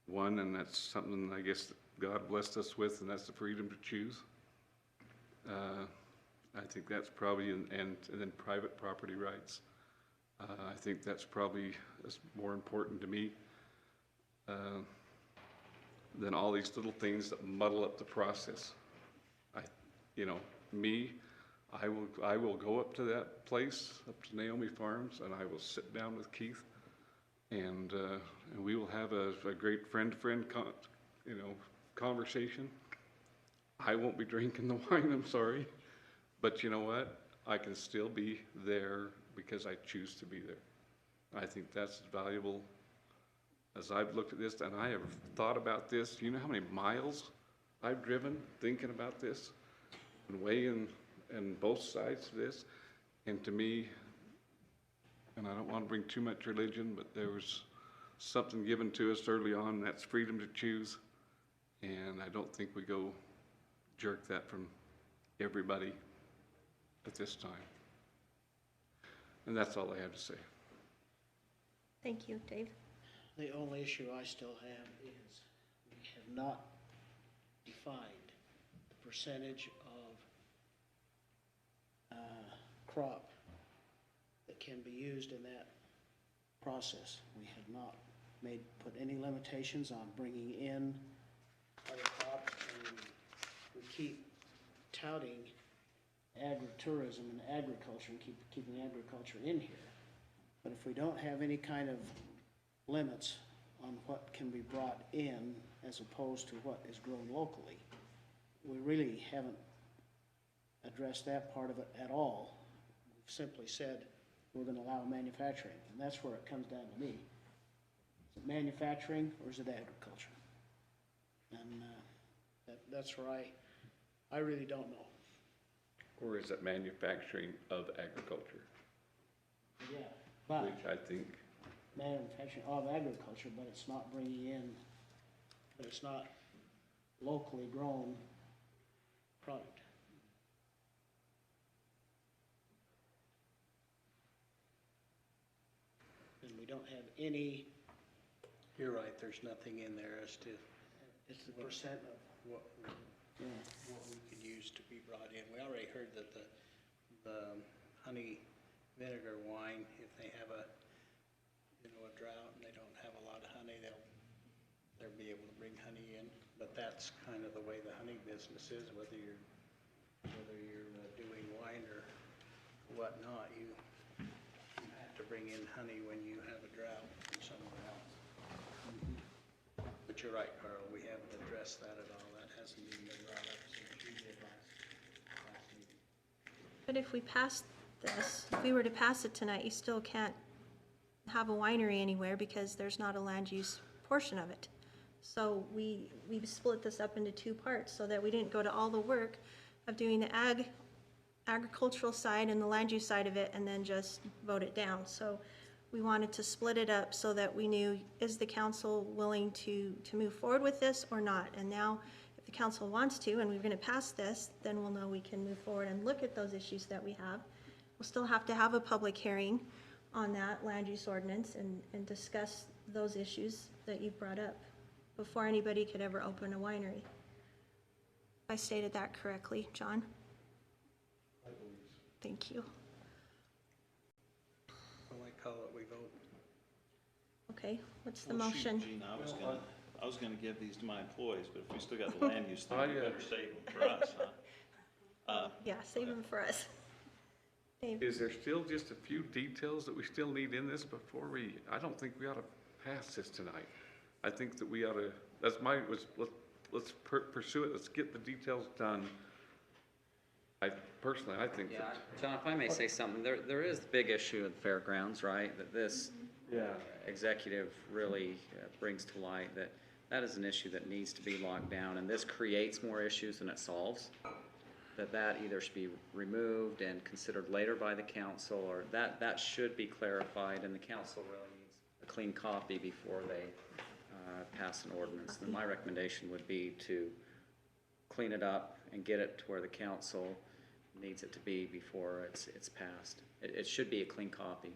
one, and that's something I guess that God blessed us with, and that's the freedom to choose. I think that's probably, and then private property rights. I think that's probably more important to me than all these little things that muddle up the process. I will go up to that place, up to Naomi Farms, and I will sit down with Keith, and we will have a great friend-to-friend conversation. I won't be drinking the wine, I'm sorry, but you know what? I can still be there because I choose to be there. I think that's as valuable as I've looked at this, and I have thought about this. You know how many miles I've driven thinking about this? And weighing and both sides of this, and to me, and I don't want to bring too much religion, but there was something given to us early on, and that's freedom to choose, and I don't think we go jerk that from everybody at this time. And that's all I have to say. Thank you, Dave. The only issue I still have is we have not defined the percentage of crop that can be used in that process. We have not put any limitations on bringing in other crops, and we keep touting agritourism and agriculture and keeping agriculture in here. But if we don't have any kind of limits on what can be brought in as opposed to what is grown locally, we really haven't addressed that part of it at all. We've simply said we're going to allow manufacturing, and that's where it comes down to me. Is it manufacturing or is it agriculture? And that's where I really don't know. Or is it manufacturing of agriculture? Yeah, but Which I think, manufacturing of agriculture, but it's not bringing in, but it's not locally grown product. And we don't have any. You're right, there's nothing in there as to It's the percent of what we could use to be brought in. We already heard that the honey vinegar wine, if they have a drought and they don't have a lot of honey, they'll be able to bring honey in. But that's kind of the way the honey business is, whether you're doing wine or whatnot, you have to bring in honey when you have a drought from somewhere else. But you're right, Carl, we haven't addressed that at all. That hasn't even been brought up since you did last meeting. But if we pass this, if we were to pass it tonight, you still can't have a winery anywhere because there's not a land use portion of it. So we split this up into two parts so that we didn't go to all the work of doing the agricultural side and the land use side of it and then just vote it down. So we wanted to split it up so that we knew, is the council willing to move forward with this or not? And now, if the council wants to, and we're gonna pass this, then we'll know we can move forward and look at those issues that we have. We'll still have to have a public hearing on that land use ordinance and discuss those issues that you brought up before anybody could ever open a winery. I stated that correctly, John? I believe so. Thank you. Well, I call it, we vote. Okay, what's the Well, shoot, motion? Gene, I was gonna give these to my employees, but if we still got the land use thing, we better save them for us, huh? Yeah, save them for us. Dave? Is there still just a few details that we still need in this before I don't think we ought to pass this tonight. I think that we ought to, let's pursue it, let's get the details done. I think Yeah, that. John, if I may say something, there is the big issue of the fairgrounds, right? That this executive really brings to light that is an issue that needs to be locked down, and this creates more issues than it solves. That either should be removed and considered later by the council, or that should be clarified, and the council really needs a clean copy before they pass an ordinance. And my recommendation would be to clean it up and get it to where the council needs it to be before it's passed. It should be a clean copy.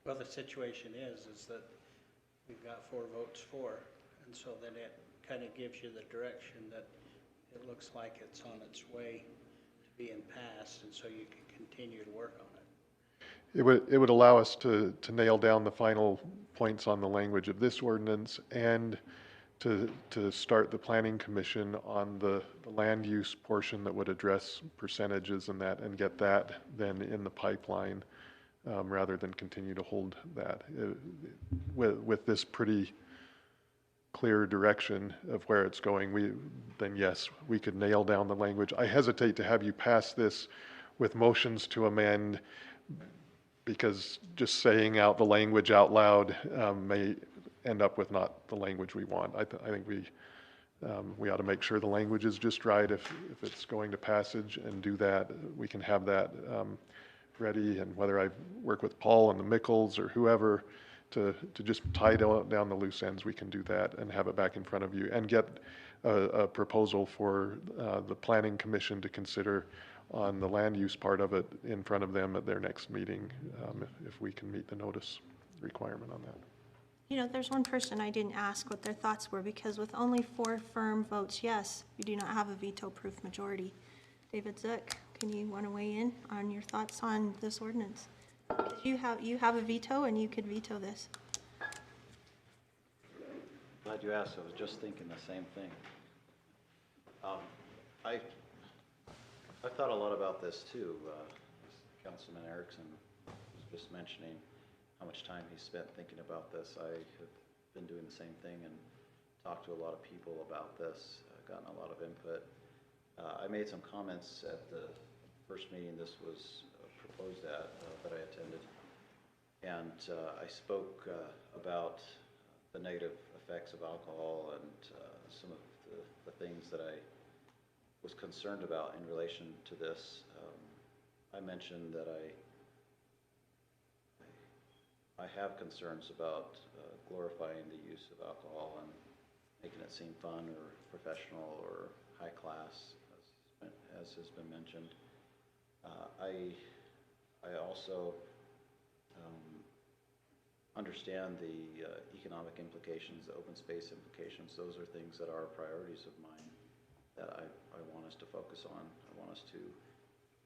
Well, the situation is that we've got 4 votes for, and so then it kind of gives you the direction that it looks like it's on its way to being passed, and so you can continue to work on it. It would allow us to nail down the final points on the language of this ordinance and to start the planning commission on the land use portion that would address percentages and that, and get that then in the pipeline, rather than continue to hold that. With this pretty clear direction of where it's going, then yes, we could nail down the language. I hesitate to have you pass this with motions to amend, because just saying out the language out loud may end up with not the language we want. I think we ought to make sure the language is just right if it's going to passage, and do that. We can have that ready, and whether I work with Paul and the Mickles or whoever to just tie down the loose ends, we can do that and have it back in front of you, and get a proposal for the planning commission to consider on the land use part of it in front of them at their next meeting, if we can meet the notice requirement on that. You know, there's one person I didn't ask what their thoughts were, because with only 4 firm votes yes, we do not have a veto-proof majority. David Zook, can you want to weigh in on your thoughts on this ordinance? You have a veto, and you could veto this. Glad you asked. I was just thinking the same thing. I thought a lot about this too. Councilman Erickson was just mentioning how much time he spent thinking about this. I have been doing the same thing and talked to a lot of people about this, gotten a lot of input. I made some comments at the first meeting this was proposed at, that I attended. And I spoke about the negative effects of alcohol and some of the things that I was concerned about in relation to this. I mentioned that I have concerns about glorifying the use of alcohol and making it seem fun or professional or high class, as has been mentioned. I also understand the economic implications, the open space implications. Those are things that are priorities of mine that I want us to focus on. I want us to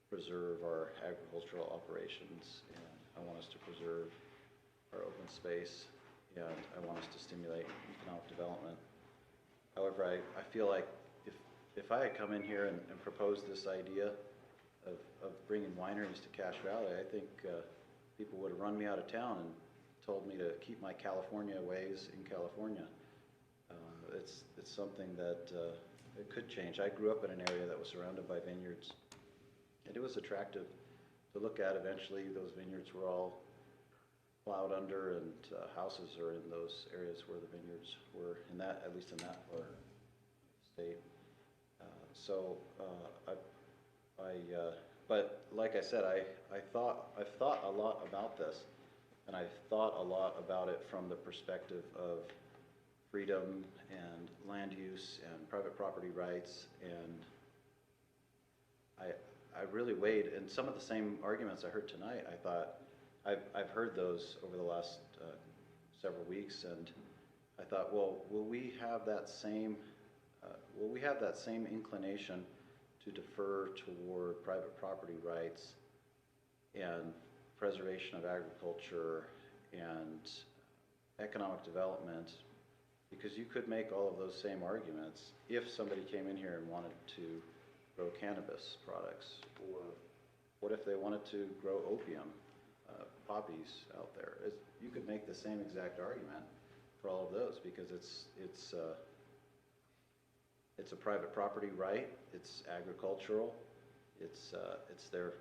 preserve our agricultural operations, and I want us to preserve our open space, and I want us to stimulate economic development. However, I feel like if I had come in here and proposed this idea of bringing wineries to Cache Valley, I think people would have run me out of town and told me to keep my California ways in California. It's something that it could change. I grew up in an area that was surrounded by vineyards, and it was attractive to look at. Eventually, those vineyards were all plowed under, and houses are in those areas where the vineyards were, at least in that part of the state. But like I said, I've thought a lot about this, and I've thought a lot about it from the perspective of freedom and land use and private property rights, and I really weighed, and some of the same arguments I heard tonight, I thought, I've heard those over the last several weeks, and I thought, well, will we have that same inclination to defer toward private property rights and preservation of agriculture and economic development? Because you could make all of those same arguments if somebody came in here and wanted to grow cannabis products, or what if they wanted to grow opium, poppies out there? You could make the same exact argument for all of those, because it's a private property right, it's agricultural, it's their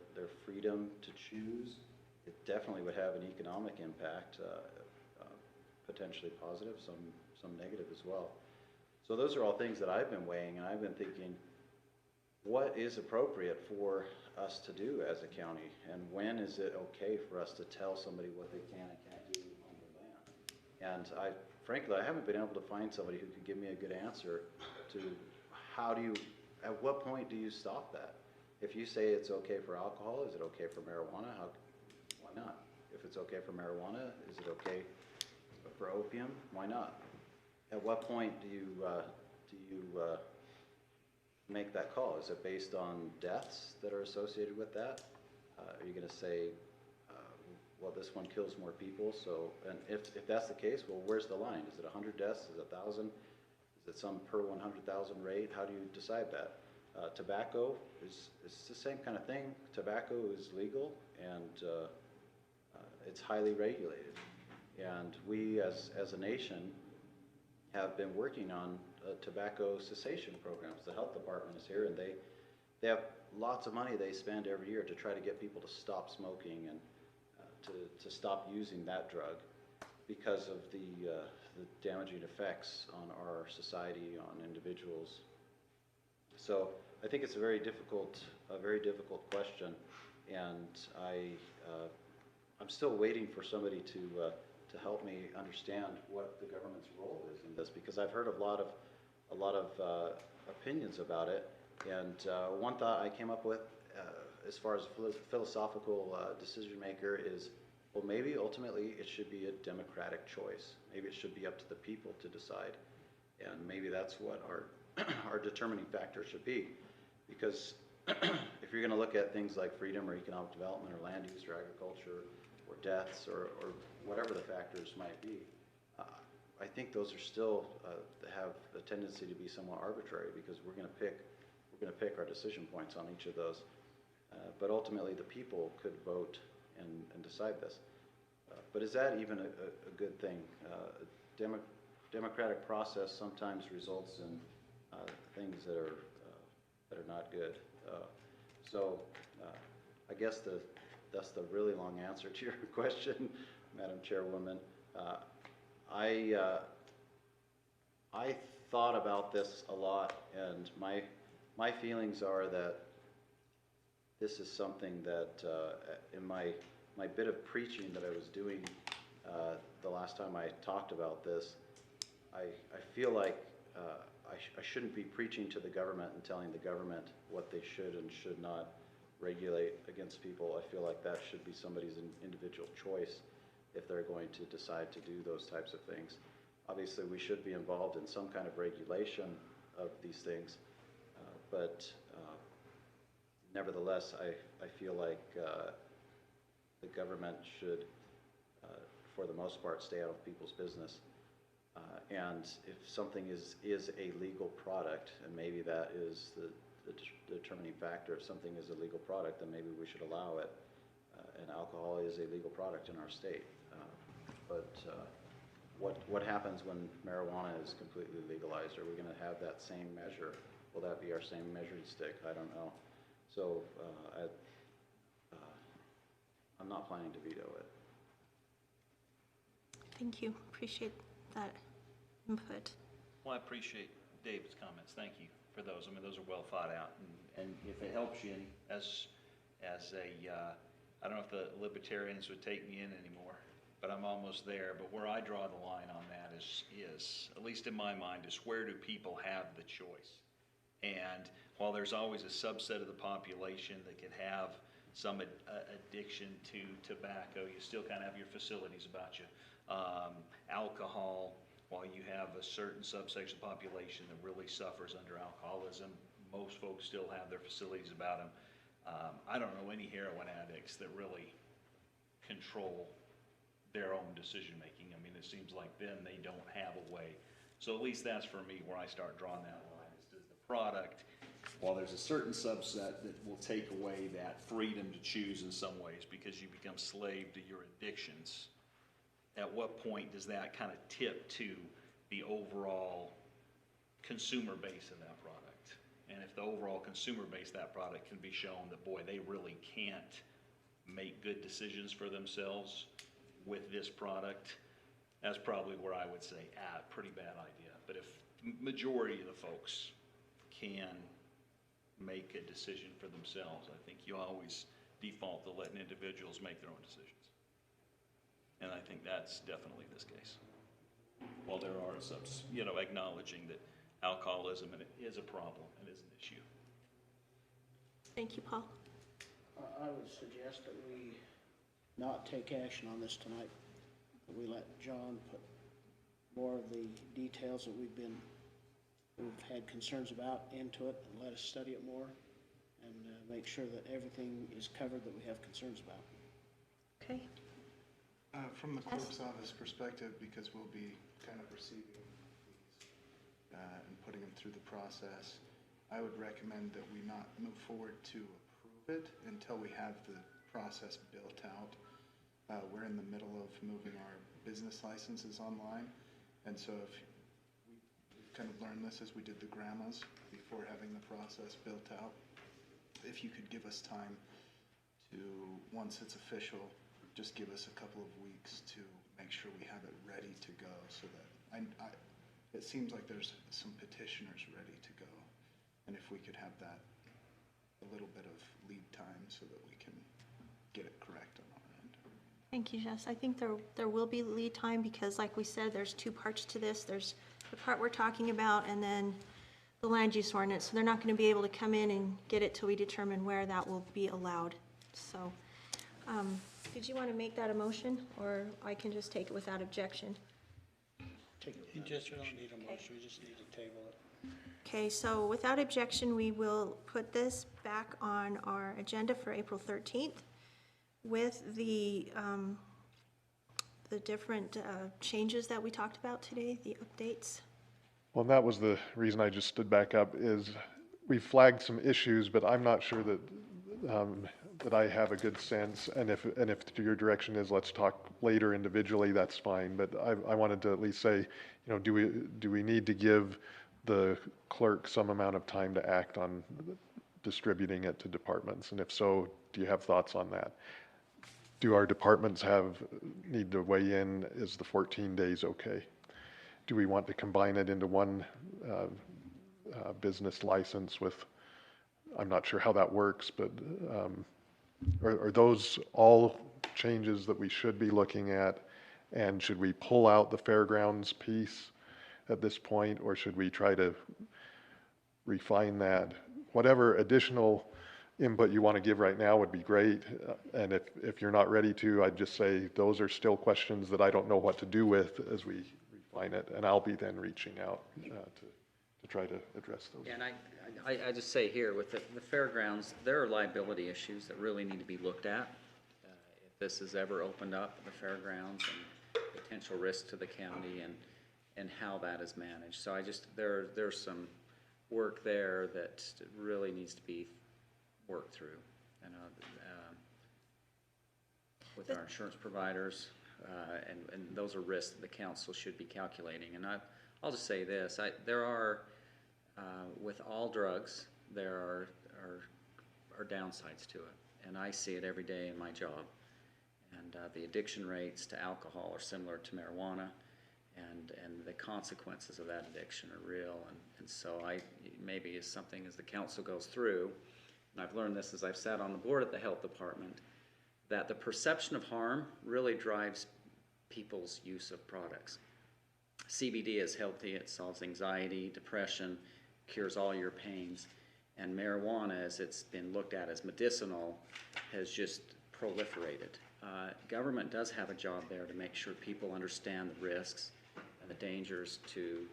freedom to choose. It definitely would have an economic impact, potentially positive, some negative as well. So those are all things that I've been weighing, and I've been thinking, what is appropriate for us to do as a county, and when is it okay for us to tell somebody what they can and can't do on their land? And frankly, I haven't been able to find somebody who could give me a good answer to at what point do you stop that? If you say it's okay for alcohol, is it okay for marijuana? Why not? If it's okay for marijuana, is it okay for opium? Why not? At what point do you make that call? Is it based on deaths that are associated with that? Are you going to say, well, this one kills more people, so, and if that's the case, well, where's the line? Is it 100 deaths? Is it 1,000? Is it some per 100,000 rate? How do you decide that? Tobacco is the same kind of thing. Tobacco is legal, and it's highly regulated. And we, as a nation, have been working on tobacco cessation programs. The health department is here, and they have lots of money they spend every year to try to get people to stop smoking and to stop using that drug because of the damaging effects on our society, on individuals. So I think it's a very difficult question, and I'm still waiting for somebody to help me understand what the government's role is in this, because I've heard a lot of opinions about it, and one thought I came up with as far as philosophical decision maker is, well, maybe ultimately it should be a democratic choice. Maybe it should be up to the people to decide, and maybe that's what our determining factor should be. Because if you're going to look at things like freedom or economic development or land use or agriculture or deaths or whatever the factors might be, I think those are still have a tendency to be somewhat arbitrary, because we're going to pick our decision points on each of those. But ultimately, the people could vote and decide this. But is that even a good thing? Democratic process sometimes results in things that are not good. So I guess that's the really long answer to your question, Madam Chairwoman. I thought about this a lot, and my feelings are that this is something that in my bit of preaching that I was doing the last time I talked about this, I feel like I shouldn't be preaching to the government and telling the government what they should and should not regulate against people. I feel like that should be somebody's individual choice if they're going to decide to do those types of things. Obviously, we should be involved in some kind of regulation of these things, but nevertheless, I feel like the government should, for the most part, stay out of people's business. And if something is a legal product, and maybe that is the determining factor, if something is a legal product, then maybe we should allow it. And alcohol is a legal product in our state. But what happens when marijuana is completely legalized? Are we going to have that same measure? Will that be our same measuring stick? I don't know. So I'm not planning to veto it. Thank you. Appreciate that input. Well, I appreciate David's comments. Thank you for those. I mean, those are well thought out. And if it helps you as a, I don't know if the libertarians would take me in anymore. but I'm almost there. But where I draw the line on that is, at least in my mind, is where do people have the choice? And while there's always a subset of the population that could have some addiction to tobacco, you still kind of have your facilities about you. Alcohol, while you have a certain subsection of the population that really suffers under alcoholism, most folks still have their facilities about them. I don't know any heroin addicts that really control their own decision making. I mean, it seems like then they don't have a way. So at least that's for me where I start drawing that line, is does the product, while there's a certain subset that will take away that freedom to choose in some ways because you become slave to your addictions, at what point does that kind of tip to the overall consumer base of that product? And if the overall consumer base of that product can be shown that, boy, they really can't make good decisions for themselves with this product, that's probably where I would say, pretty bad idea. But if majority of the folks can make a decision for themselves, I think you always default to letting individuals make their own decisions. And I think that's definitely this case. While there are some, acknowledging that alcoholism is a problem and is an issue. Thank you, Paul. I would suggest that we not take action on this tonight, that we let John put more of the details that we've had concerns about into it, and let us study it more, and make sure that everything is covered that we have concerns about. Okay. From the clerk's office perspective, because we'll be kind of receiving these and putting them through the process, I would recommend that we not move forward to approve it until we have the process built out. We're in the middle of moving our business licenses online, and so if we've kind of learned this as we did the grandmas before having the process built out. If you could give us time to, once it's official, just give us a couple of weeks to make sure we have it ready to go, so that it seems like there's some petitioners ready to go, and if we could have that a little bit of lead time so that we can get it correct on our end. Thank you, Jess. I think there will be lead time because, like we said, there's two parts to this. There's the part we're talking about, and then the land use ordinance. So they're not going to be able to come in and get it till we determine where that will be allowed. So, did you want to make that a motion, or I can just take it without objection? You just don't need a motion, we just need to table it. Okay, so without objection, we will put this back on our agenda for April 13th with the different changes that we talked about today, the updates. Well, that was the reason I just stood back up, is we flagged some issues, but I'm not sure that that I have a good sense, and if your direction is let's talk later individually, that's fine, but I wanted to at least say, do we need to give the clerk some amount of time to act on distributing it to departments, and if so, do you have thoughts on that? Do our departments need to weigh in? Is the 14 days okay? Do we want to combine it into one business license with, I'm not sure how that works, but are those all changes that we should be looking at? And should we pull out the fairgrounds piece at this point, or should we try to refine that? Whatever additional input you want to give right now would be great. And if you're not ready to, I'd just say those are still questions that I don't know what to do with as we refine it. And I'll be then reaching out to try to address those. Yeah, and I just say here, with the fairgrounds, there are liability issues that really need to be looked at. If this is ever opened up, the fairgrounds, and potential risk to the county, and how that is managed. So there's some work there that really needs to be worked through, with our insurance providers, and those are risks that the council should be calculating. And I'll just say this, there are, with all drugs, there are downsides to it, and I see it every day in my job. And the addiction rates to alcohol are similar to marijuana, and the consequences of that addiction are real. And so maybe it's something as the council goes through, and I've learned this as I've sat on the board at the health department, that the perception of harm really drives people's use of products. CBD is healthy, it solves anxiety, depression, cures all your pains, and marijuana, as it's been looked at as medicinal, has just proliferated. Government does have a job there to make sure people understand the risks and the dangers to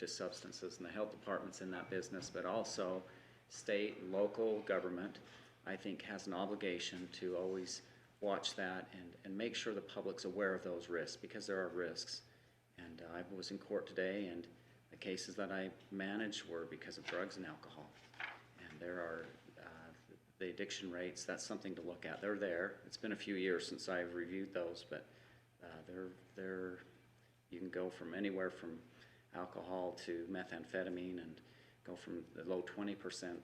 substances, and the health department's in that business, but also state and local government, I think, has an obligation to always watch that and make sure the public's aware of those risks, because there are risks. And I was in court today, and the cases that I managed were because of drugs and alcohol. And there are the addiction rates, that's something to look at. They're there. It's been a few years since I've reviewed those, but you can go from anywhere from alcohol to methamphetamine, and go from the low 20%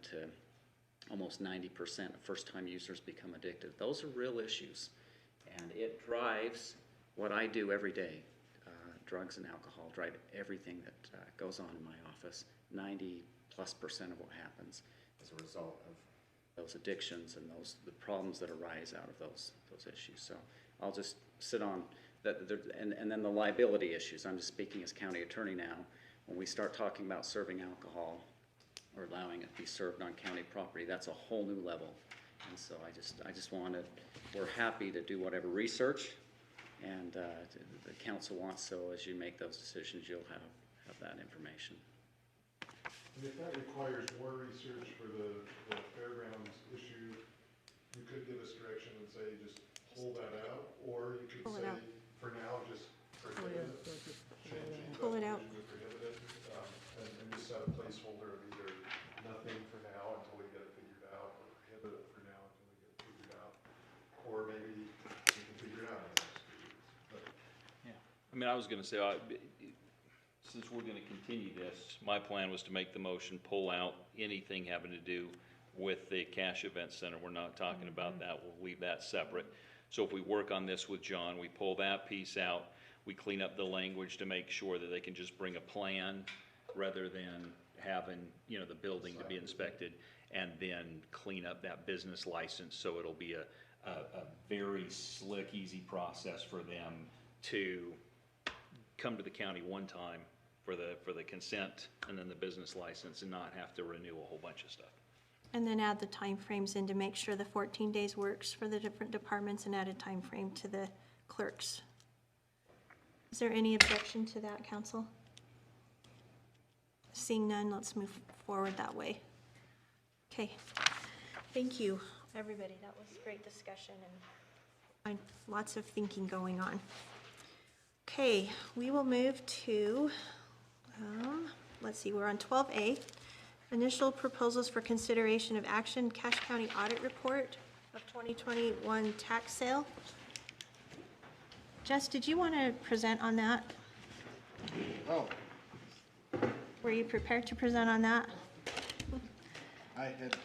to almost 90% of first-time users become addicted. Those are real issues, and it drives what I do every day. Drugs and alcohol drive everything that goes on in my office. 90+% of what happens as a result of those addictions and the problems that arise out of those issues. So I'll just sit on that, and then the liability issues. I'm just speaking as county attorney now. When we start talking about serving alcohol or allowing it to be served on county property, that's a whole new level. And so I just wanted, we're happy to do whatever research and the council wants, so as you make those decisions, you'll have that information. And if that requires more research for the fairgrounds issue, you could give us direction and say, just pull that out, or you could say, for now, just prohibit it. Pull it out. Prohibit it, and just set a placeholder of either nothing for now until we get it figured out, or prohibit it for now until we get it figured out, or maybe we can figure it out in the next 2 weeks. Yeah. I mean, I was gonna say, since we're gonna continue this, my plan was to make the motion, pull out anything having to do with the Cash Event Center. We're not talking about that. We'll leave that separate. So if we work on this with John, we pull that piece out, we clean up the language to make sure that they can just bring a plan rather than having, the building to be inspected, and then clean up that business license, so it'll be a very slick, easy process for them to come to the county one time for the consent and then the business license, and not have to renew a whole bunch of stuff. And then add the timeframes in to make sure the 14 days works for the different departments, and add a time frame to the clerks. Is there any objection to that, council? Seeing none, let's move forward that way. Okay, thank you, everybody. That was great discussion and lots of thinking going on. Okay, we will move to, let's see, we're on 12A. Initial proposals for consideration of action, Cache County Audit Report of 2021 tax sale. Jess, did you want to present on that? Oh, Were you prepared to present on that? I had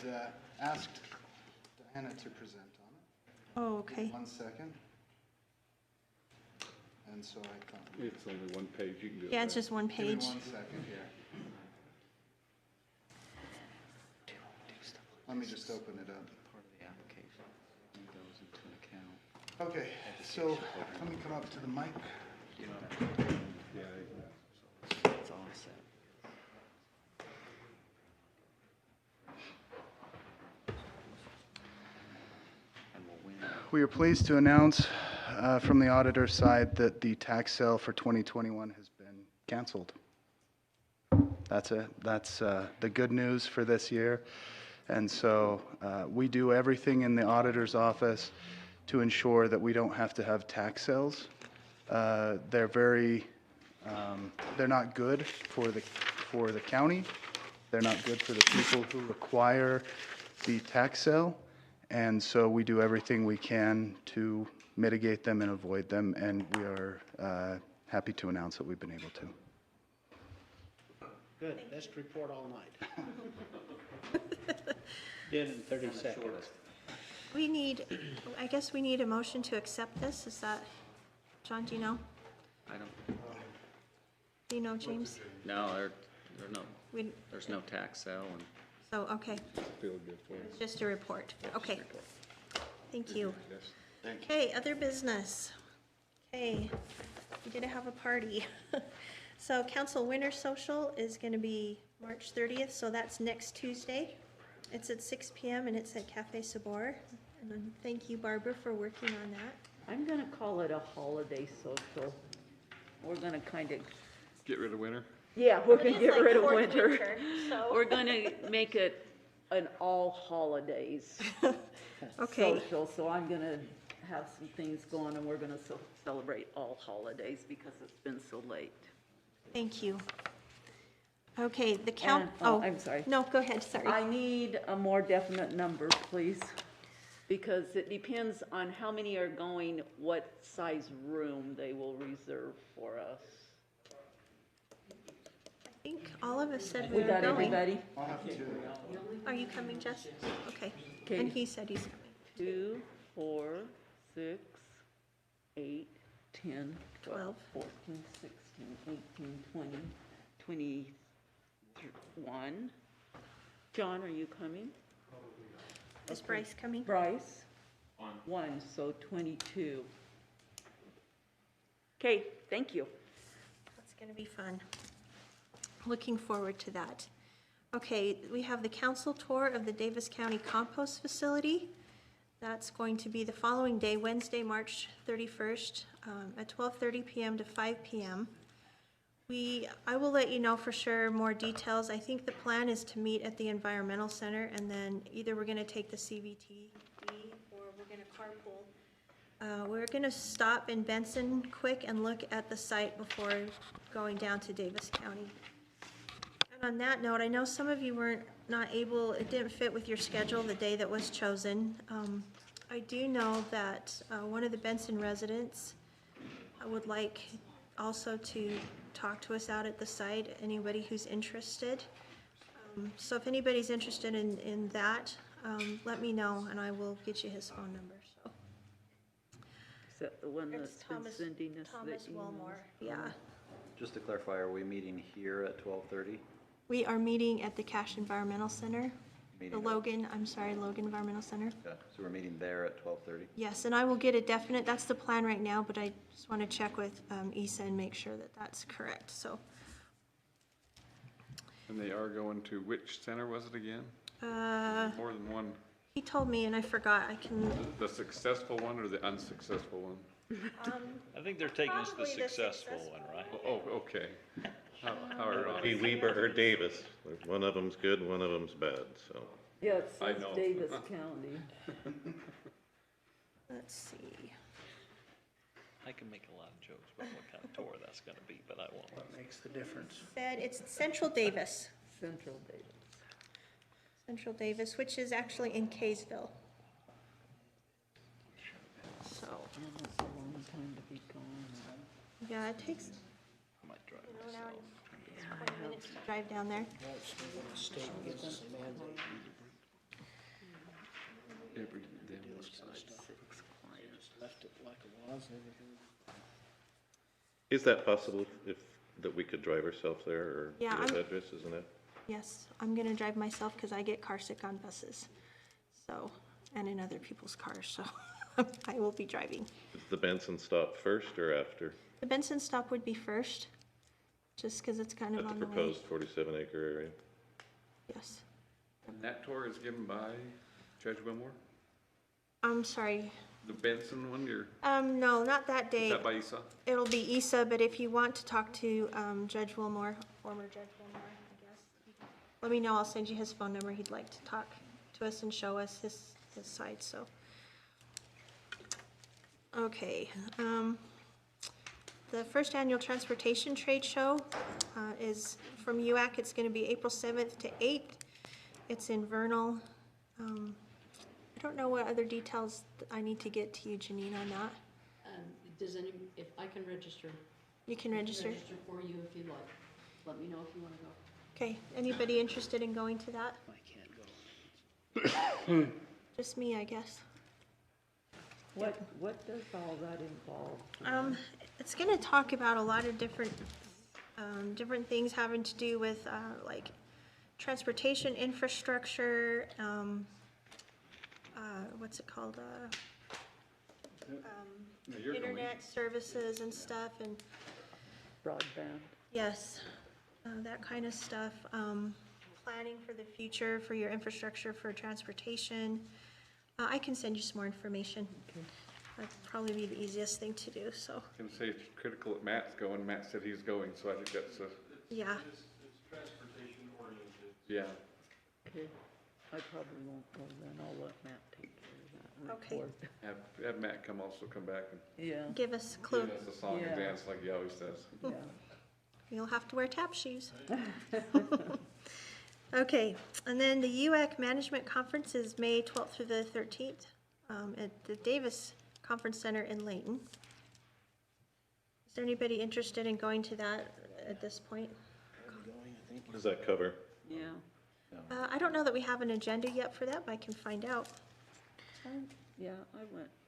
asked Diana to present on it. Oh, okay. 1 second. And so I thought. It's only one page, you can do it. Yeah, it's just one Give me page. 1 second here. Let me just open it up. Part of the application goes into an account. Okay, so let me come up to the mic. It's all set. And we'll win. We are pleased to announce from the auditor's side that the tax sale for 2021 has been canceled. That's the good news for this year. And so we do everything in the auditor's office to ensure that we don't have to have tax sales. They're not good for the county. They're not good for the people who require the tax sale. And so we do everything we can to mitigate them and avoid them. And we are happy to announce that we've been able to. good. Best report all night. Did in 30 seconds. We need, I guess we need a motion to accept this. Is that, John, do you know? I don't, Do you know, James? no, We, there's no tax sale, and so, okay. Feel good for you. It's just a report. Okay. Thank you. Okay, other business. Okay, we didn't have a party. So council winter social is gonna be March 30th, so that's next Tuesday. It's at 6 PM and it's at Cafe Sabor. And then thank you, Barbara, for working on that. I'm gonna call it a holiday social. We're gonna kind of, Get rid of winter? yeah, we're It gonna is get like rid of fourth winter. so. We're gonna make it an all holidays Okay. social, so I'm gonna have some things going and we're gonna celebrate all holidays because it's been so late. Thank you. Okay, the count, And- oh. I'm sorry. No, go ahead, sorry. I need a more definite number, please, because it depends on how many are going, what size room they will reserve for us. I think all of us said we We were got going. everybody? Are you coming, Jess? Okay. Okay. And he said he's coming. 2, 4, 6, 8, 10, 12, 14, 16, 18, 20, 21. John, are you coming? Is Bryce coming? Bryce? 1, so 22. Okay, thank you. That's gonna be fun. Looking forward to that. Okay, we have the council tour of the Davis County Compost Facility. That's going to be the following day, Wednesday, March 31st, at 12:30 PM to 5 PM. I will let you know for sure more details. I think the plan is to meet at the Environmental Center, and then either we're gonna take the CVTV or we're gonna carpool. We're gonna stop in Benson quick and look at the site before going down to Davis County. And on that note, I know some of you weren't not able, it didn't fit with your schedule the day that was chosen. I do know that one of the Benson residents would like also to talk to us out at the site, anybody who's interested. So if anybody's interested in that, let me know and I will get you his phone number, so. Is that the one It's that's been Thomas- sending us the Thomas emails? Wilmore, yeah. Just to clarify, are we meeting here at 12:30? We are meeting at the Cache Environmental Center, Meeting- Logan Environmental Center. Okay, so we're meeting there at 12:30? Yes, and I will get a definite, that's the plan right now, but I just want to check with Issa and make sure that that's correct, so. And they are going to, which center was it again? More than one. He told me and I forgot, I can, The successful one or the unsuccessful one? I think they're taking us to the Probably the successful successful one, right? Oh, okay. How ironic. Be Weber or Davis. One of them's good, one of them's bad, so. Yeah, it I says know. Davis County. let's see. I can make a lot of jokes about what kind of tour that's gonna be, but I won't. What makes the difference? Said it's Central Davis, Central Davis. which is actually in Kaysville. So, Man, that's a long time to be gone. yeah, it takes, I might drive you know, an hour myself. and 20 minutes to drive down there. Well, it's the state gives us a mandate. Every damn Do this kind of website. stuff. Just left it like it was and everything. Is that possible if, that we could drive ourselves there, or Yeah, do you have I'm- address, isn't it? Yes, I'm gonna drive myself because I get car sick on buses, so, and in other people's cars, so I will be driving. Is the Benson stop first or after? The Benson stop would be first, just because it's kind of At the on the way. proposed 47-acre area? Yes. And that tour is given by Judge Wilmore? I'm sorry. The Benson one, you're, No, not that is day. that by Issa? It'll be Issa, but if you want to talk to Judge Wilmore, former Judge Wilmore, I guess, let me know. I'll send you his phone number. He'd like to talk to us and show us his side, so. Okay. The first annual transportation trade show is from UAC. It's going to be April 7th to 8th. It's in Vernal. I don't know what other details I need to get to you, Janine, on that. If I can register. You can register. Register for you if you'd like. Let me know if you want to go. Okay, anybody interested in going to that? I can't go. Just me, I guess. What does all that involve? It's gonna talk about a lot of different things having to do with, like, transportation infrastructure, what's it called? you're going. internet services and stuff, and Broadband. yes, that kind of stuff. Planning for the future, for your infrastructure, for transportation. I can send you some more information. That'd probably be the easiest thing to do, so, I can say it's critical that Matt's going. Matt said he's going, so I think that's yeah. It's transportation oriented. yeah. Okay, I probably won't go then, I'll let Matt take care of that Okay. report. Have Matt come back and Yeah, Give us a clue. give us a song and Yeah. dance like he always does. yeah. You'll have to wear tap shoes. Okay, and then the UAC Management Conference is May 12th through the 13th at the Davis Conference Center in Layton. Is there anybody interested in going to that at this point? What does that cover? Yeah. I don't know that we have an agenda yet for that, but I can find out. Yeah,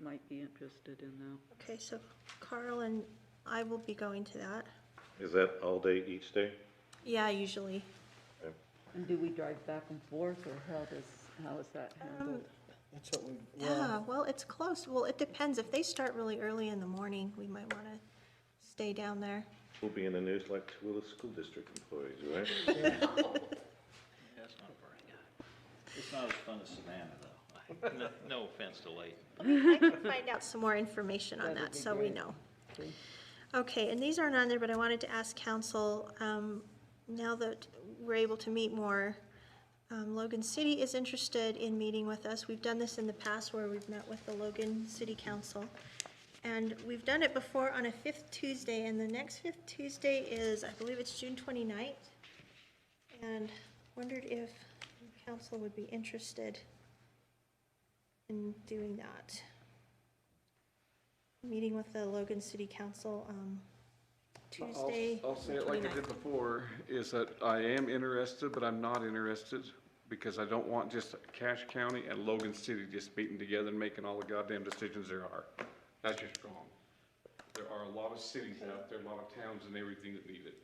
might be interested in that. Okay, so Carl and I will be going to that. Is that all day, each day? Yeah, usually. And do we drive back and forth, or how is that handled? That's what we, Yeah, well, it's close. Well, it depends. If they start really early in the morning, we might want to stay down there. We'll be in the news like two of the school district employees, right? That's not very good. It's not as fun as Savannah, though. No offense to Layton. I can find out some more information on that, so we know. Okay, and these aren't on there, but I wanted to ask council, now that we're able to meet more, Logan City is interested in meeting with us. We've done this in the past where we've met with the Logan City Council. And we've done it before on a 5th Tuesday, and the next 5th Tuesday is, I believe it's June 29th. And wondered if council would be interested in doing that. Meeting with the Logan City Council, Tuesday. I'll say it like I 29th. did before, is that I am interested, but I'm not interested because I don't want just Cache County and Logan City just meeting together and making all the goddamn decisions there are. That's just wrong. There are a lot of cities out there, a lot of towns and everything that need it.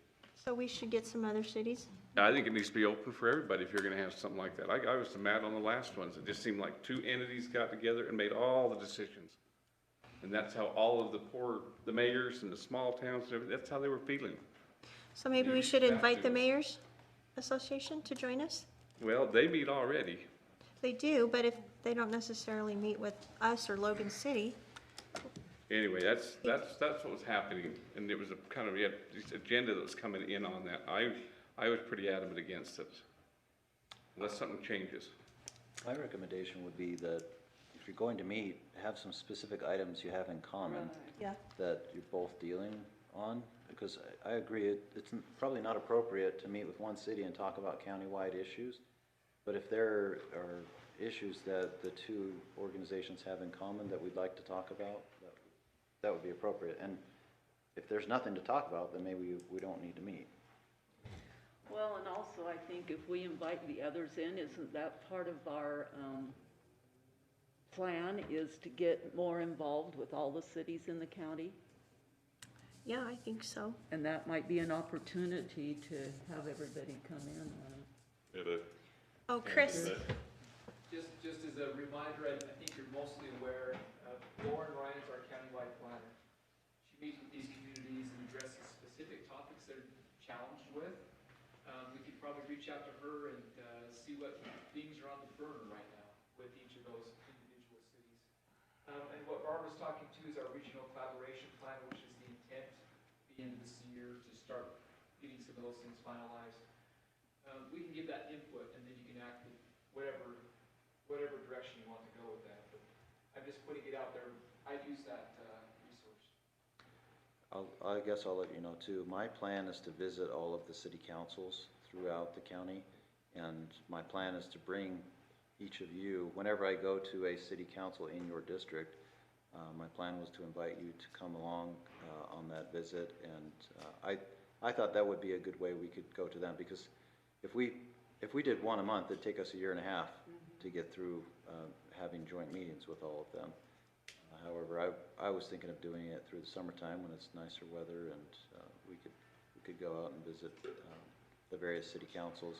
So we should get some other cities? I think it needs to be open for everybody if you're gonna have something like that. I was mad on the last ones. It just seemed like two entities got together and made all the decisions. And that's how all of the mayors and the small towns, and everything, that's how they were feeling. So maybe we Maybe should that invite the too. Mayors Association to join us? Well, they meet already. They do, but if they don't necessarily meet with us or Logan City, Anyway, that's what was happening, and it was a kind of, we had this agenda that was coming in on that. I was pretty adamant against it, unless something changes. My recommendation would be that if you're going to meet, have some specific items you have in common yeah. that you're both dealing on, because I agree, it's probably not appropriate to meet with one city and talk about countywide issues, but if there are issues that the two organizations have in common that we'd like to talk about, that would be appropriate. And if there's nothing to talk about, then maybe we don't need to meet. Well, and also I think if we invite the others in, isn't that part of our plan, is to get more involved with all the cities in the county? Yeah, I think so. And that might be an opportunity to have everybody come in on it. Oh, Chris, Just as a reminder, I think you're mostly aware of Lauren Ryan's our countywide planner. She meets with these communities and addresses specific topics they're challenged with. We could probably reach out to her and see what things are on the burner right now with each of those individual cities. And what Barbara's talking to is our regional collaboration plan, which is the intent at the end of this year to start getting some of those things finalized. We can give that input, and then you can act with whatever direction you want to go with that. But I'm just putting it out there. I'd use that resource. I guess I'll let you know too. My plan is to visit all of the city councils throughout the county, and my plan is to bring each of you, whenever I go to a city council in your district, my plan was to invite you to come along on that visit, and I thought that would be a good way we could go to them, because if we did one a month, it'd take us a year and a half to get through having joint meetings with all of them. However, I was thinking of doing it through the summertime when it's nicer weather, and we could go out and visit the various city councils,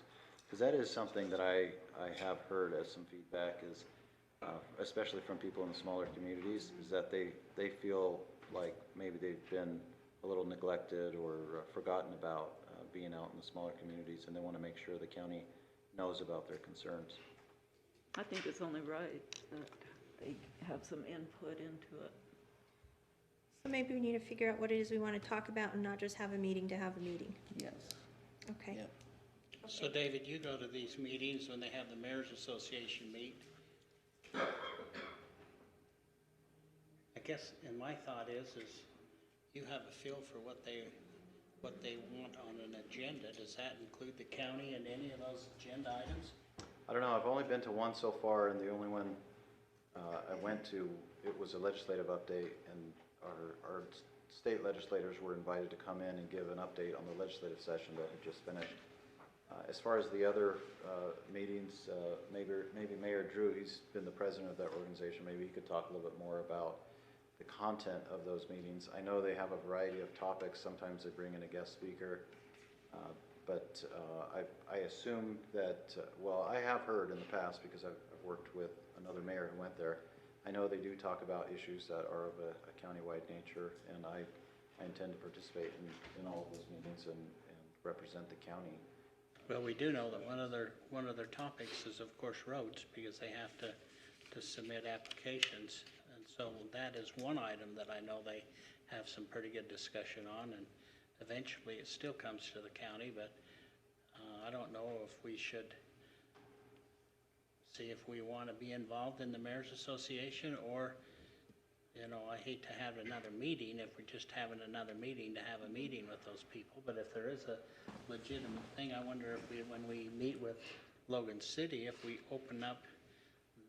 because that is something that I have heard as some feedback is especially from people in the smaller communities, is that they feel like maybe they've been a little neglected or forgotten about being out in the smaller communities, and they want to make sure the county knows about their concerns. I think it's only right that they have some input into it. So maybe we need to figure out what it is we want to talk about and not just have a meeting to have a meeting. Yes. Okay. So David, you go to these meetings when they have the Mayor's Association meet? I guess, and my thought is you have a feel for what they want on an agenda. Does that include the county and any of those agenda items? I don't know, I've only been to one so far, and the only one I went to, it was a legislative update, and our state legislators were invited to come in and give an update on the legislative session that had just finished. As far as the other meetings, maybe Mayor Drew, he's been the president of that organization, maybe he could talk a little bit more about the content of those meetings. I know they have a variety of topics. Sometimes they bring in a guest speaker. But I assume that, well, I have heard in the past, because I've worked with another mayor who went there, I know they do talk about issues that are of a countywide nature, and I intend to participate in all of those meetings and represent the county. Well, we do know that one of their topics is, of course, roads, because they have to submit applications. And so that is one item that I know they have some pretty good discussion on, and eventually it still comes to the county, but I don't know if we should see if we want to be involved in the Mayor's Association, or, you know, I hate to have another meeting if we're just having another meeting to have a meeting with those people. But if there is a legitimate thing, I wonder if we, when we meet with Logan City, if we open up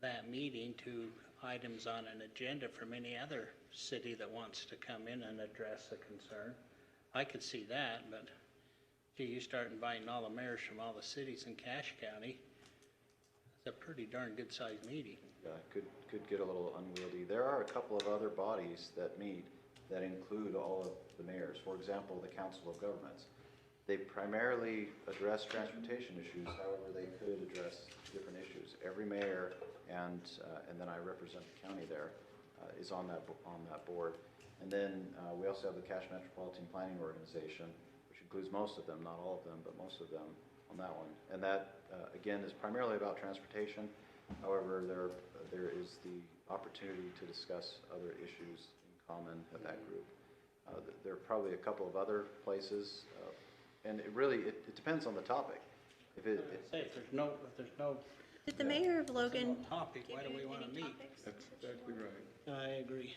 that meeting to items on an agenda from any other city that wants to come in and address a concern. I could see that, but gee, you start inviting all the mayors from all the cities in Cache County, it's a pretty darn good sized meeting. Yeah, it could get a little unwieldy. There are a couple of other bodies that meet that include all of the mayors. For example, the Council of Governments. They primarily address transportation issues, however, they could address different issues. Every mayor and then I represent the county there, is on that board. And then we also have the Cache Metropolitan Planning Organization, which includes most of them, not all of them, but most of them on that one. And that, again, is primarily about transportation. However, there is the opportunity to discuss other issues in common at that group. There are probably a couple of other places, and it really depends on the topic. If there's no Did the mayor of Logan topic, why do we want to meet? That's exactly right. I agree.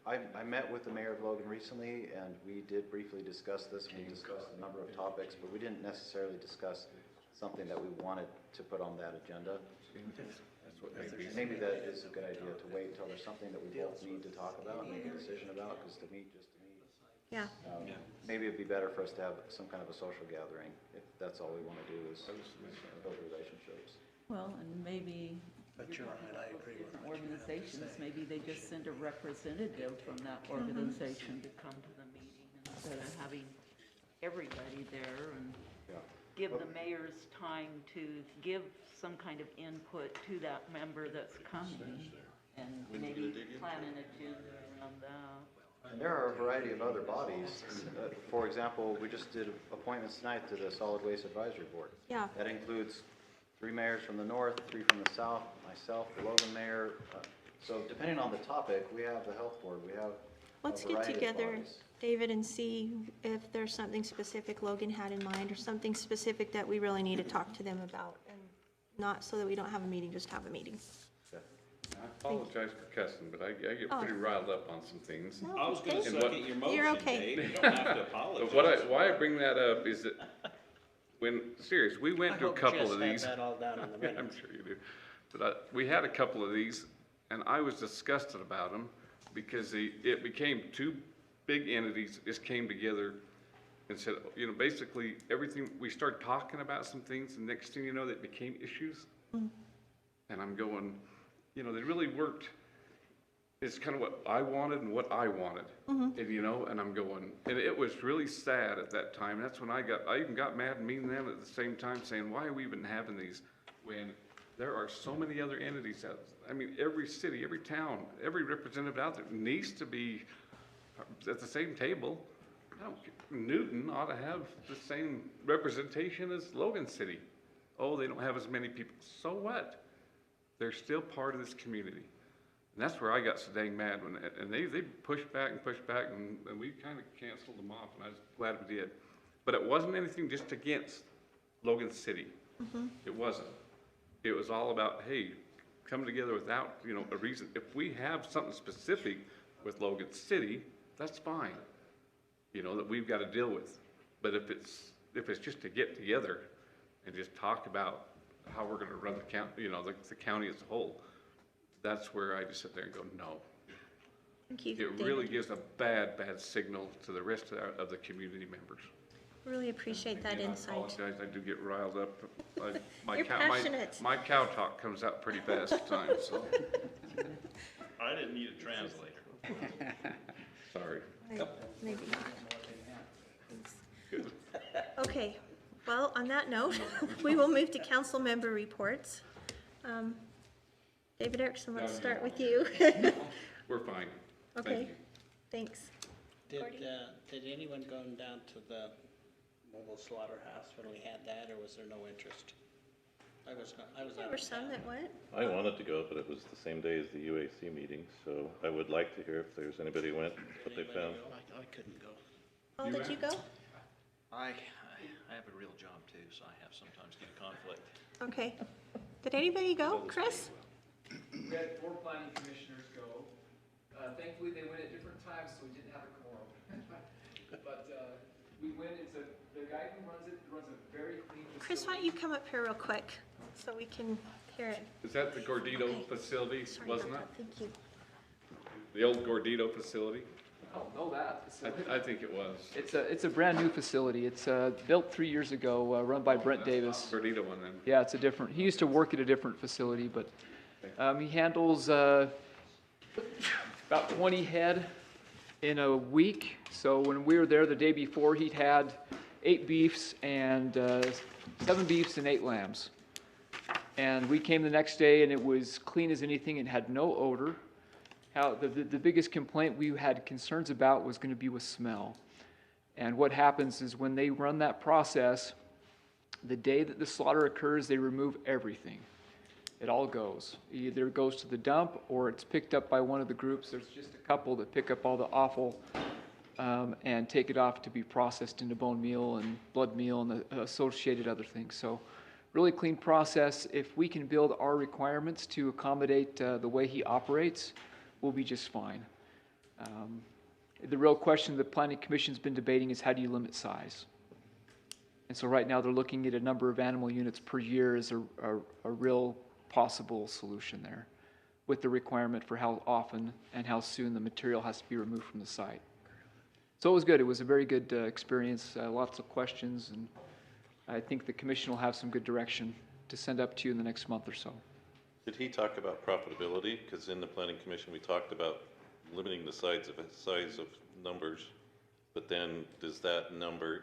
I met with the mayor of Logan recently, and we did briefly discuss this. We discussed a number of topics, but we didn't necessarily discuss something that we wanted to put on that agenda. That's what Maybe that is a good idea, to wait until there's something that we both need to talk about and make a decision about, because to meet, Yeah. maybe it'd be better for us to have some kind of a social gathering, if that's all we want to do is build relationships. Well, and maybe But you're right, I agree with what you have to organizations, say. maybe they just send a representative from that organization to come to the meeting instead of having everybody there, and give the mayors time to give some kind of input to that member that's coming, and maybe plan an agenda around that. And there are a variety of other bodies. For example, we just did appointments tonight to the Solid Waste Advisory Board. Yeah. That includes 3 mayors from the north, 3 from the south, myself, the Logan mayor. So depending on the topic, we have the health board, we have Let's a get variety of together, bodies. David, and see if there's something specific Logan had in mind, or something specific that we really need to talk to them about, and not so that we don't have a meeting, just have a meeting. I apologize for cussing, but I get Oh. pretty riled up on some things. No, I was gonna okay. second your motion, You're okay. Dave. You don't have to apologize. But why I bring that up is that serious, we went I to a hope couple Jess of had these. that all down in the Yeah, I'm minutes. sure you do. But we had a couple of these, and I was disgusted about them, because it became 2 big entities just came together and said, you know, basically everything, we started talking about some things, and next thing you know, they became issues. And I'm going, you know, they really worked. It's kind of what I wanted and what I wanted, and you know, and I'm going, and it was really sad at that time. That's when I even got mad and mean them at the same time, saying, why are we even having these when There are so many other entities out, I mean, every city, every town, every representative out there needs to be at the same table. Newton ought to have the same representation as Logan City. Oh, they don't have as many people. So what? They're still part of this community. And that's where I got so dang mad when, and they pushed back, and we kind of canceled them off, and I was glad we did. But it wasn't anything just against Logan City. It wasn't. It was all about, hey, come together without, a reason. If we have something specific with Logan City, that's fine, that we've got to deal with. But if it's just to get together and just talk about how we're going to run the county, the county as a whole, that's where I just sit there and go, no. Thank you, It David. really gives a bad signal to the rest of the community members. Really appreciate that Again, insight. I apologize, I do get riled up. You're passionate. My cow talk comes out pretty fast at times, so, I didn't need a translator. sorry. Maybe not. Okay, well, on that note, we will move to council member reports. David Erickson, let's start with you. We're fine. Thank Okay, you. thanks. Did anyone go down to the mobile slaughterhouse when we had that, or was there no interest? I was There out were of some town. that went. I wanted to go, but it was the same day as the UAC meeting, so I would like to hear if there's anybody who went, what they found. I couldn't go. Oh, did you go? I have a real job too, so I have sometimes get a conflict. Okay. Did anybody go? Chris? We had 4 planning commissioners go. Thankfully, they went at different times, so we didn't have a quorum. But we went, the guy who runs it runs a very clean facility. Chris, why don't you come up here real quick so we can hear it? Is that the Gordito facility, Sorry wasn't about it? that. Thank you. The old Gordito facility? I don't know that facility. I think it was. It's a brand new facility. It's built 3 years ago, run by Brent Davis. Gordito one then. Yeah, it's a different, he used to work at a different facility, but he handles about 20 head in a week. So when we were there the day before, he'd had 8 beefs and 7 beefs and 8 lambs. And we came the next day and it was clean as anything. It had no odor. The biggest complaint we had concerns about was going to be with smell. And what happens is when they run that process, the day that the slaughter occurs, they remove everything. It all goes. Either it goes to the dump or it's picked up by one of the groups. There's just a couple that pick up all the offal and take it off to be processed into bone meal and blood meal and the associated other things. So really clean process. If we can build our requirements to accommodate the way he operates, we'll be just fine. The real question the Planning Commission's been debating is how do you limit size? And so right now they're looking at a number of animal units per year as a real possible solution there, with the requirement for how often and how soon the material has to be removed from the site. So it was good. It was a very good experience, lots of questions, and I think the commission will have some good direction to send up to you in the next month or so. Did he talk about profitability? Because in the planning commission, we talked about limiting the size of numbers, but then does that number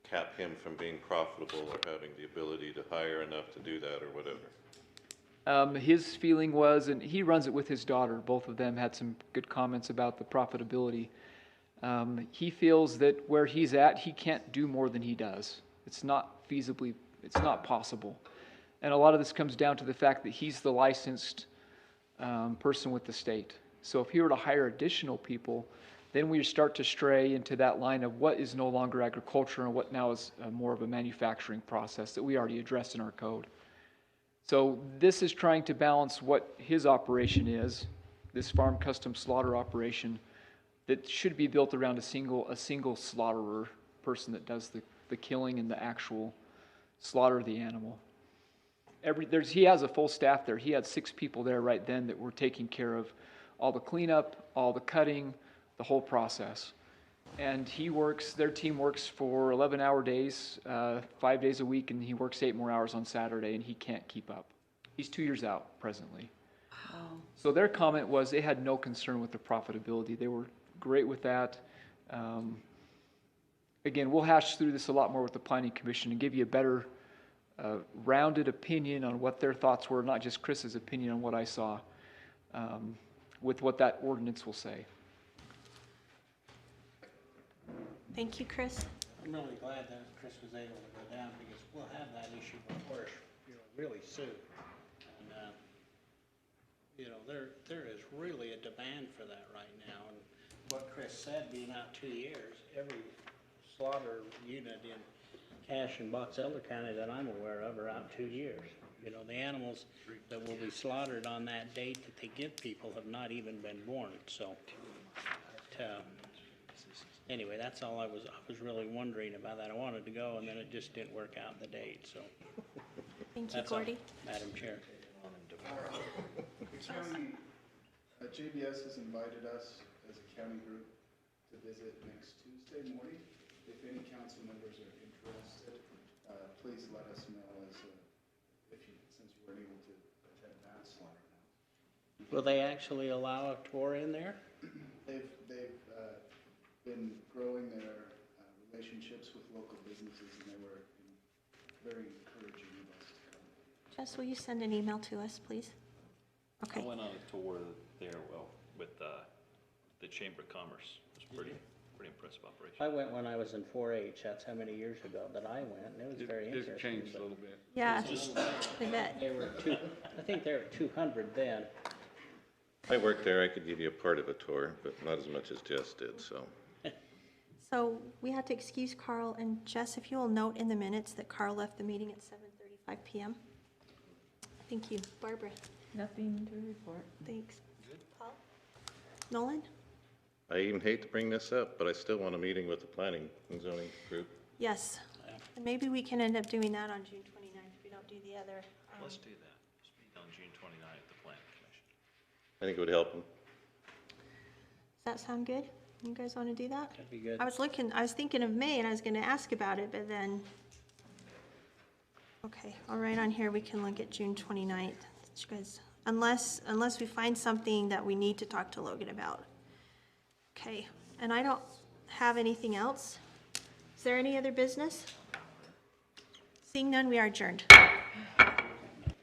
cap him from being profitable or having the ability to hire enough to do that or whatever? His feeling was, and he runs it with his daughter, both of them had some good comments about the profitability. He feels that where he's at, he can't do more than he does. It's not possible. And a lot of this comes down to the fact that he's the licensed person with the state. So if he were to hire additional people, then we start to stray into that line of what is no longer agriculture and what now is more of a manufacturing process that we already addressed in our code. So this is trying to balance what his operation is, this farm custom slaughter operation that should be built around a single slaughterer, person that does the killing and the actual slaughter of the animal. He has a full staff there. He had 6 people there right then that were taking care of all the cleanup, all the cutting, the whole process. And their team works for 11-hour days, 5 days a week, and he works 8 more hours on Saturday, and he can't keep up. He's 2 years out presently. So their comment was they had no concern with the profitability. They were great with that. Again, we'll hash through this a lot more with the Planning Commission and give you a better rounded opinion on what their thoughts were, not just Chris's opinion on what I saw, with what that ordinance will say. Thank you, Chris. I'm really glad that Chris was able to go down, because we'll have that issue before us, really soon. And, there is really a demand for that right now. And what Chris said, being out 2 years, every slaughter unit in Cache and Box Elder County that I'm aware of are out 2 years. The animals that will be slaughtered on that date that they give people have not even been born, so. Anyway, that's all I was really wondering about that. I wanted to go, and then it just didn't work out the date, so. Thank you, That's all, Gordy. Madam Chair. The county, JBS has invited us as a county group to visit next Tuesday morning. If any council members are interested, please let us know since you weren't able to attend that slaughter. Will they actually allow a tour in there? They've been growing their relationships with local businesses, and they were very encouraging of us to come. Jess, will you send an email to us, please? Okay. I went on a tour there, with the Chamber of Commerce. It was pretty impressive operation. I went when I was in 4-H. That's how many years ago that I went, and it was very interesting. It's changed a little bit. Yeah, I bet. I think they were 200 then. I worked there, I could give you a part of a tour, but not as much as Jess did, so. So we have to excuse Carl, and Jess, if you will note in the minutes that Carl left the meeting at 7:35 p.m. Thank you. Barbara? Nothing to report. Thanks. Paul? Nolan? I even hate to bring this up, but I still want a meeting with the planning and zoning group. Yes. And maybe we can end up doing that on June 29th if we don't do the other. Let's do that. Let's meet on June 29th at the Planning Commission. I think it would help them. Does that sound good? You guys want to do that? That'd be good. I was thinking of May, and I was going to ask about it, but then, okay, I'll write on here, we can look at June 29th. You guys, unless we find something that we need to talk to Logan about. Okay, and I don't have anything else. Is there any other business? Seeing none, we are adjourned.